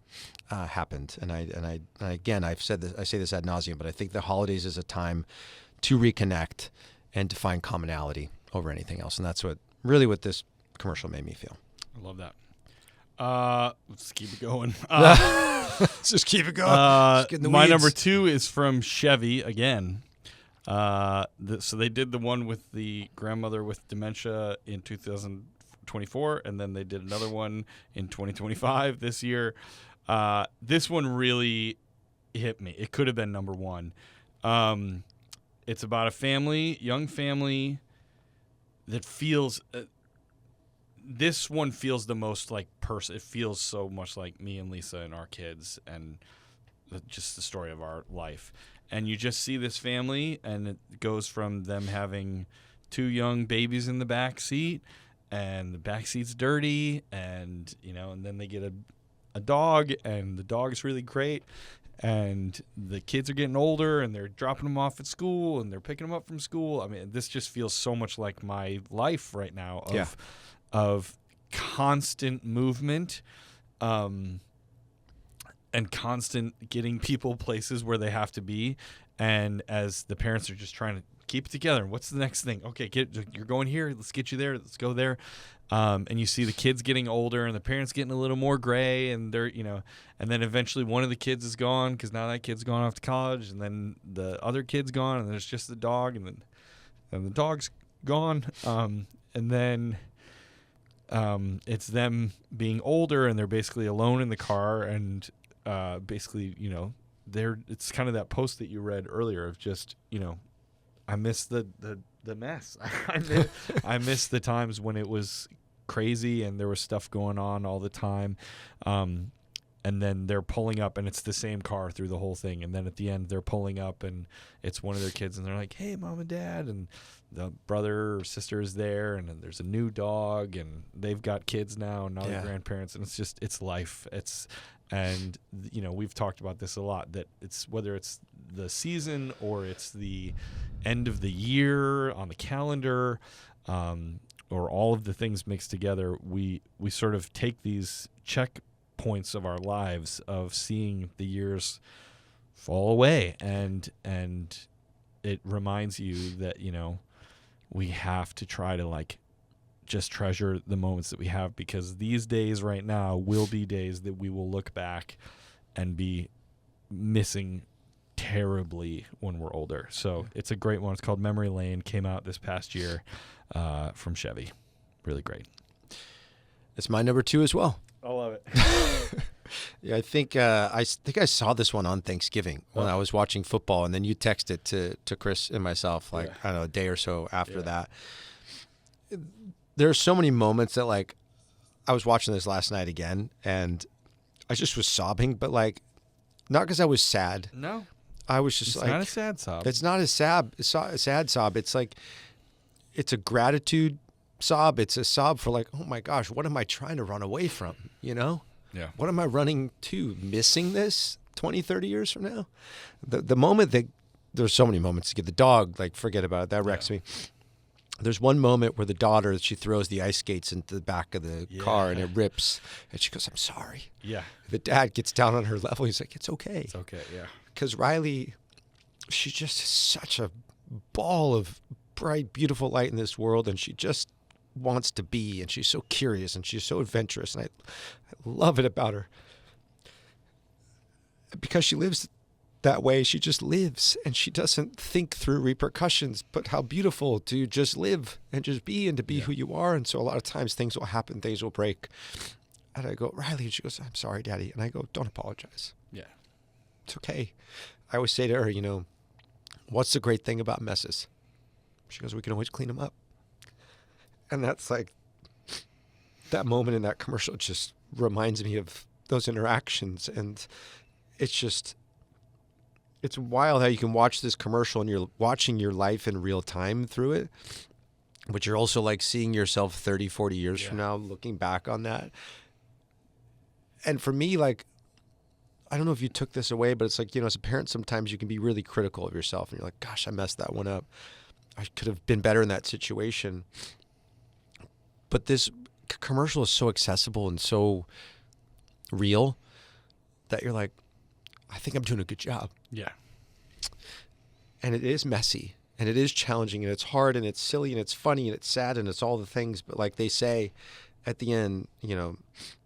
Speaker 2: happened. And I again, I've said this, I say this ad nauseum, but I think the holidays is a time to reconnect and to find commonality over anything else. And that's what this commercial made me feel.
Speaker 1: I love that. Let's keep it going.
Speaker 2: Let's just keep it going.
Speaker 1: My number 2 is from Chevy again. So they did the one with the grandmother with dementia in 2024, and then they did another one in 2025 this year. This one really hit me. It could have been number 1. It's about a young family that feels... this one feels the most like person. It feels so much like me and Lisa and our kids and just the story of our life. And you just see this family, and it goes from them having 2 young babies in the back seat, and the back seat's dirty, and and then they get a dog, and the dog's really great, and the kids are getting older, and they're dropping them off at school, and they're picking them up from school. I mean, this just feels so much like my life right now of constant movement, and constant getting people places where they have to be. And as the parents are just trying to keep it together. What's the next thing? Okay, you're going here. Let's get you there. Let's go there. And you see the kids getting older and the parents getting a little more gray, and they're, and then eventually one of the kids is gone because now that kid's gone off to college, and then the other kid's gone, and there's just the dog, and the dog's gone. And then it's them being older, and they're basically alone in the car, and basically, it's kind of that post that you read earlier of just, I miss the mess. I miss the times when it was crazy and there was stuff going on all the time. And then they're pulling up, and it's the same car through the whole thing. And then at the end, they're pulling up, and it's one of their kids, and they're like, "Hey, Mom and Dad," and the brother or sister is there, and then there's a new dog, and they've got kids now, and now they're grandparents, and it's life. And we've talked about this a lot, that it's whether it's the season or it's the end of the year on the calendar, or all of the things mixed together, we sort of take these check points of our lives of seeing the years fall away, and it reminds you that we have to try to just treasure the moments that we have, because these days right now will be days that we will look back and be missing terribly when we're older. So it's a great one. It's called Memory Lane. Came out this past year from Chevy. Really great.
Speaker 2: It's my number 2 as well.
Speaker 1: I love it.
Speaker 2: Yeah, I think I saw this one on Thanksgiving when I was watching football, and then you texted to Chris and myself I don't know, a day or so after that. There are so many moments that I was watching this last night again, and I just was sobbing, but like, not because I was sad.
Speaker 1: No,
Speaker 2: I was just
Speaker 1: it's
Speaker 2: like,
Speaker 1: not a sad sob.
Speaker 2: it's not a sad sob. It's like, it's a gratitude sob. It's a sob for like, oh my gosh, what am I trying to run away from? You know?
Speaker 1: Yeah.
Speaker 2: What am I running to? Missing this 20, 30 years from now? The moment that, there's so many moments to get the dog, like, forget about it. That wrecks me. There's one moment where the daughter, she throws the ice skates into the back of the car and it rips. And she goes, I'm sorry.
Speaker 1: Yeah.
Speaker 2: The dad gets down on her level. He's like, it's okay.
Speaker 1: It's okay. Yeah.
Speaker 2: Because Riley, she's just such a ball of bright, beautiful light in this world. And she just wants to be. And she's so curious and she's so adventurous. And I love it about her. Because she lives that way, she just lives and she doesn't think through repercussions, but how beautiful to just live and just be and to be who you are. And so a lot of times things will happen, things will break. And I go, Riley, and she goes, I'm sorry, Daddy. And I go, don't apologize.
Speaker 1: Yeah.
Speaker 2: It's okay. I always say to her, you know, what's the great thing about messes? She goes, we can always clean them up. And that's like, that moment in that commercial just reminds me of those interactions. And it's just, it's wild how you can watch this commercial and you're watching your life in real time through it, but you're also like seeing yourself 30, 40 years from now, looking back on that. And for me, like, I don't know if you took this away, but it's like, you know, as a parent, sometimes you can be really critical of yourself and you're like, gosh, I messed that one up. I could have been better in that situation. But this commercial is so accessible and so real that you're like, I think I'm doing a good job.
Speaker 1: Yeah.
Speaker 2: And it is messy and it is challenging and it's hard and it's silly and it's funny and it's sad and it's all the things. But like they say at the end, you know,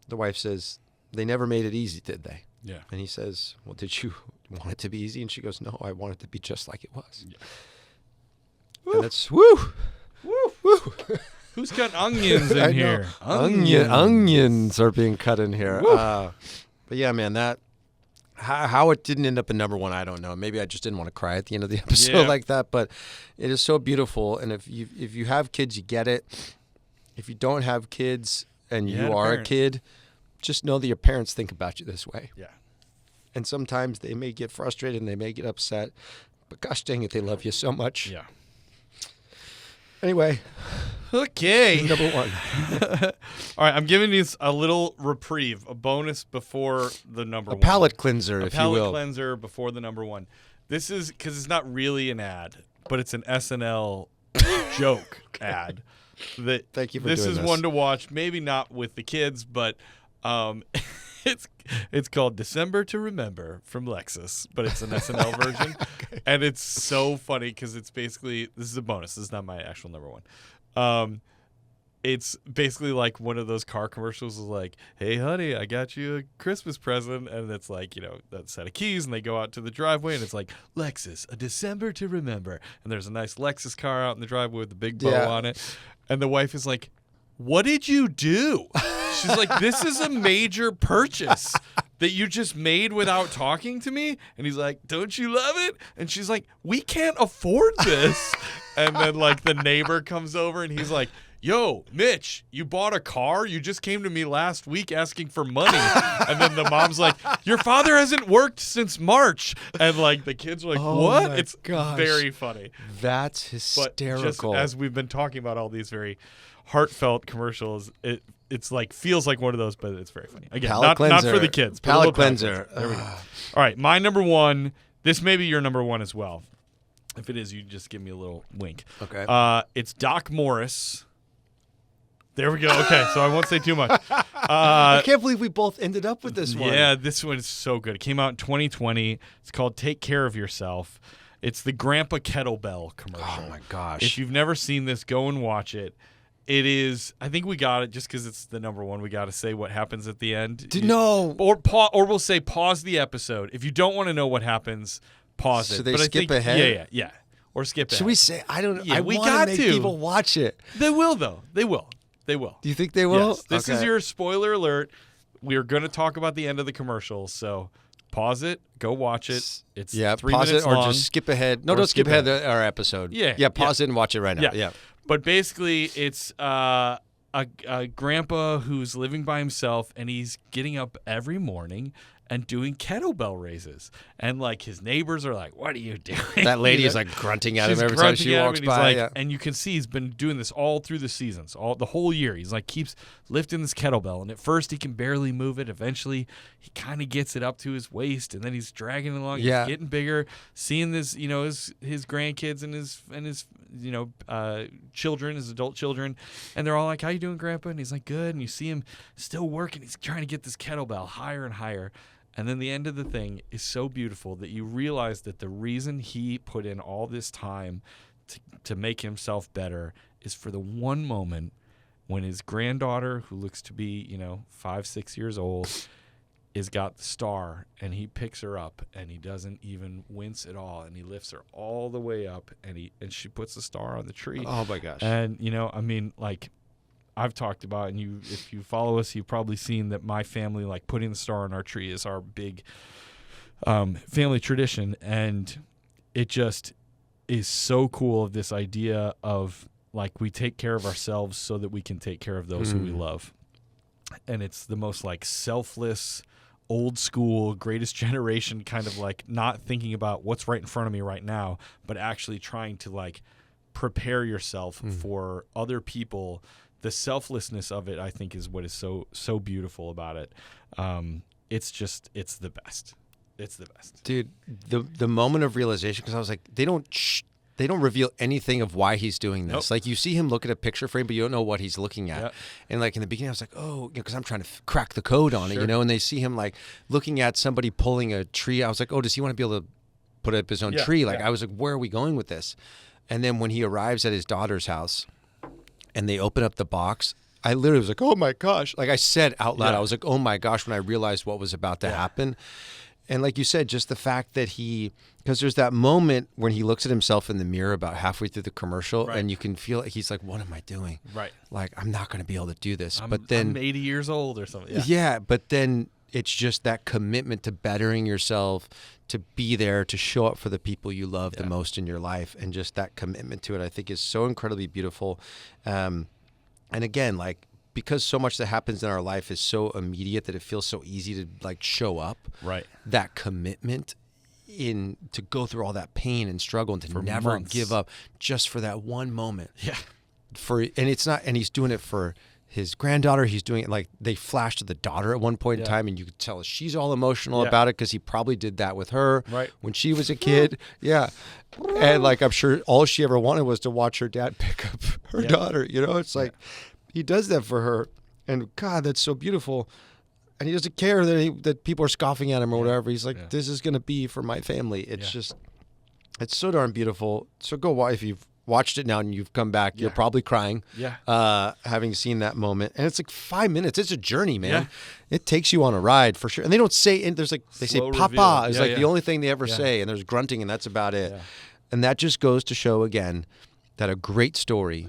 Speaker 2: the wife says, they never made it easy, did they?
Speaker 1: Yeah.
Speaker 2: And he says, well, did you want it to be easy? And she goes, no, I want it to be just like it was. Yeah. And that's, woo, woo.
Speaker 1: Who's got onions
Speaker 2: I know.
Speaker 1: in here?
Speaker 2: Onions are being cut in here. But yeah, man, that, how it didn't end up in number one, I don't know. Maybe I just didn't want to cry at the end of the episode like that. But it is so beautiful. And if you have kids, you get it. If you don't have kids and you are a kid, just know that your parents think about you this way.
Speaker 1: Yeah.
Speaker 2: And sometimes they may get frustrated and they may get upset. But gosh dang it, they love you so much.
Speaker 1: Yeah.
Speaker 2: Anyway.
Speaker 1: Okay.
Speaker 2: Number one.
Speaker 1: All right, I'm giving you a little reprieve, a bonus before the number one.
Speaker 2: A palate cleanser, if you will.
Speaker 1: A palate cleanser before the number one. This is because it's not really an ad, but it's an SNL joke ad.
Speaker 2: Thank you for
Speaker 1: this
Speaker 2: doing
Speaker 1: is
Speaker 2: this.
Speaker 1: one to watch, maybe not with the kids, but it's called December to Remember from Lexus, but it's an SNL version.
Speaker 2: Okay.
Speaker 1: And it's so funny because it's basically, this is a bonus. This is not my actual number one. It's basically like one of those car commercials is like, hey, honey, I got you a Christmas present. And it's like, you know, that set of keys and they go out to the driveway and it's like, Lexus, a December to Remember. And there's a nice Lexus car out in the driveway with the big bow on it. And the wife is like, what did you do? She's like, this is a major purchase that you just made without talking to me. And he's like, don't you love it? And she's like, we can't afford this. And then like the neighbor comes over and he's like, yo, Mitch, you bought a car? You just came to me last week asking for money. And then the mom's like, your father hasn't worked since March. And like the kids are like, what? It's very funny.
Speaker 2: That's hysterical.
Speaker 1: But just as we've been talking about all these very heartfelt commercials, it's like feels like one of those, but it's very funny. Again, not for the kids. But
Speaker 2: Palate cleanser.
Speaker 1: There we go. All right, my number one. This may be your number one as well. If it is, you just give me a little wink.
Speaker 2: Okay.
Speaker 1: It's Doc Morris. There we go. Okay, so I won't say too much.
Speaker 2: I can't believe we both ended up with this one.
Speaker 1: Yeah, this one is so good. It came out in 2020. It's called Take Care of Yourself. It's the Grandpa Kettlebell commercial.
Speaker 2: Oh, my gosh.
Speaker 1: If you've never seen this, go and watch it. It is, I think we got it just because it's the number one. We got to say what happens at the end.
Speaker 2: No.
Speaker 1: Or we'll say pause the episode. If you don't want to know what happens, pause it.
Speaker 2: So they skip ahead?
Speaker 1: Yeah. Or skip ahead.
Speaker 2: Should we say, I don't know.
Speaker 1: Yeah,
Speaker 2: I
Speaker 1: we
Speaker 2: want
Speaker 1: got
Speaker 2: to make
Speaker 1: to.
Speaker 2: people watch it.
Speaker 1: They will, though. They will.
Speaker 2: Do you think they will?
Speaker 1: Yes. This is your spoiler alert. We're going to talk about the end of the commercial, so pause it, go watch it. It's 3
Speaker 2: pause
Speaker 1: minutes
Speaker 2: it or
Speaker 1: long.
Speaker 2: just skip ahead. No,
Speaker 1: Or
Speaker 2: don't skip
Speaker 1: skip
Speaker 2: ahead our episode.
Speaker 1: Yeah.
Speaker 2: Pause it and watch it right now. Yeah.
Speaker 1: But basically, it's a grandpa who's living by himself, and he's getting up every morning and doing kettlebell raises, and like his neighbors are like, "What are you doing?"
Speaker 2: That lady is like grunting at him
Speaker 1: She's
Speaker 2: every time
Speaker 1: grunting
Speaker 2: she
Speaker 1: at him,
Speaker 2: walks
Speaker 1: and he's
Speaker 2: by.
Speaker 1: like-
Speaker 2: yeah.
Speaker 1: And you can see he's been doing this all through the seasons, the whole year. He's like keeps lifting this kettlebell, and at first he can barely move it. Eventually, he kind of gets it up to his waist, and then he's dragging it along.
Speaker 2: Yeah.
Speaker 1: He's getting bigger. Seeing this, his grandkids and his children, his adult children, and they're all like, "How you doing, Grandpa?" And he's like, "Good." And you see him still working. He's trying to get this kettlebell higher and higher. And then the end of the thing is so beautiful that you realize that the reason he put in all this time to make himself better is for the one moment when his granddaughter, who looks to be, 5, 6 years old, is got the star, and he picks her up, and he doesn't even wince at all, and he lifts her all the way up, and she puts the star on the tree.
Speaker 2: Oh my gosh.
Speaker 1: And I've talked about, and if you follow us, you've probably seen that my family, like, putting the star on our tree is our big family tradition, and it just is so cool, of this idea of, like, we take care of ourselves so that we can take care of those who we love. And it's the most, like, selfless, old school, greatest generation kind of, like, not thinking about what's right in front of me right now, but actually trying to, like, prepare yourself for other people. The selflessness of it, I think, is what is so beautiful about it. It's the best. It's the best,
Speaker 2: Dude, the moment of realization, because I was like, they don't reveal anything of why he's doing this.
Speaker 1: Nope.
Speaker 2: Like, you see him look at a picture frame, but you don't know what he's looking at.
Speaker 1: Yep.
Speaker 2: And like in the beginning, I was like, oh, because I'm trying to crack the code on it, and they see him like looking at somebody pulling a tree. I was like, oh, does he want to be able to put up his own tree? Like, I was like, where are we going with this? And then when he arrives at his daughter's house and they open up the box, I literally was like, oh my gosh. Like, I said out loud, I was like, oh my gosh, when I realized what was about to happen. And like you said, just the fact that because there's that moment when he looks at himself in the mirror about halfway through the commercial, and you can feel he's like, what am I doing?
Speaker 1: right?
Speaker 2: Like, I'm not going to be able to do this.
Speaker 1: I'm
Speaker 2: 80
Speaker 1: years old or something.
Speaker 2: yeah, but then it's just that commitment to bettering yourself, to be there, to show up for the people you love the most in your life. And just that commitment to it, I think, is so incredibly beautiful. And again, like, because so much that happens in our life is so immediate that it feels so easy to like show up.
Speaker 1: Right.
Speaker 2: That commitment to go through all that pain and struggle and to never
Speaker 1: months.
Speaker 2: give up just for that one moment.
Speaker 1: Yeah.
Speaker 2: And he's doing it for his granddaughter. He's doing it, like, they flash to the daughter at one point in time, and you could tell she's all emotional about it because he probably did that with her when she was a kid. Yeah. And like, I'm sure all she ever wanted was to watch her dad pick up her daughter. It's like, he does that for her, and God, that's so beautiful. And he doesn't care that people are scoffing at him or whatever. He's like, this is going to be for my family. It's just, it's so darn beautiful. So go watch. If you've watched it now and you've come back, you're probably crying. Yeah. Having seen that moment, and it's like 5 minutes. It's a journey, man. Yeah. It takes you on a ride for sure. And they don't say. And there's like they
Speaker 1: Slow
Speaker 2: say, "Papa"
Speaker 1: reveal.
Speaker 2: is like the only thing they ever say, and there's grunting, and that's about it. Yeah. And that just goes to show again that a great story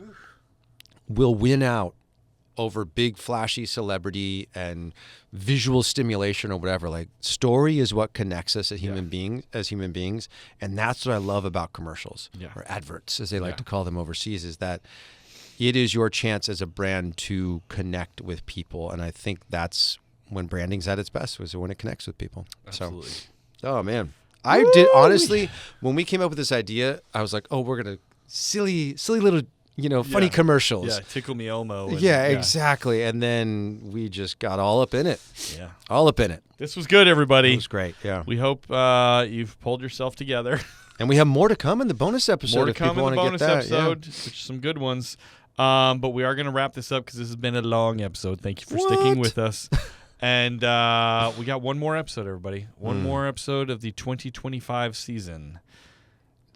Speaker 2: will win out over big flashy celebrity and visual stimulation or whatever. Like, story is what connects us as human beings, and that's what I love about commercials or adverts, as they like to call them overseas, is that it is your chance as a brand to connect with people. And I think that's when branding's at its best, was when it connects with people.
Speaker 1: Absolutely.
Speaker 2: So, oh man, I did honestly, when we came up with this idea, I was like, oh, we're gonna silly little funny commercials.
Speaker 1: Yeah, Tickle Me Elmo.
Speaker 2: Exactly. And then we just got all up in it. Yeah. All up in it.
Speaker 1: This was good, everybody.
Speaker 2: It was great, yeah.
Speaker 1: We hope you've pulled yourself together.
Speaker 2: And we have more to come in the bonus episode.
Speaker 1: More to come in the bonus episode, which are some good ones. But we are going to wrap this up because this has been a long episode. Thank you for sticking with us. And we got one more episode, everybody. One more episode of the 2025 season.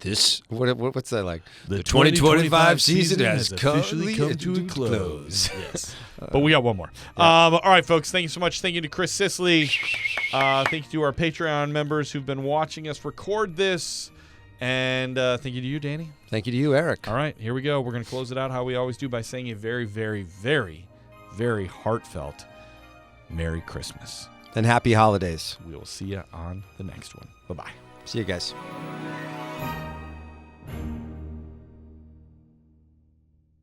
Speaker 2: What's that like?
Speaker 1: The 2025 season has officially come to a close. Yes. But we got one more. All right, folks. Thank you so much. Thank you to Chris Sisley. Thank you to our Patreon members who've been watching us record this. And thank you to you, Danny.
Speaker 2: Thank you to you, Eric.
Speaker 1: All right, here we go. We're going to close it out how we always do by saying a very, very, very, very heartfelt Merry Christmas.
Speaker 2: And happy holidays.
Speaker 1: We will see you on the next one. Bye-bye.
Speaker 2: See you guys.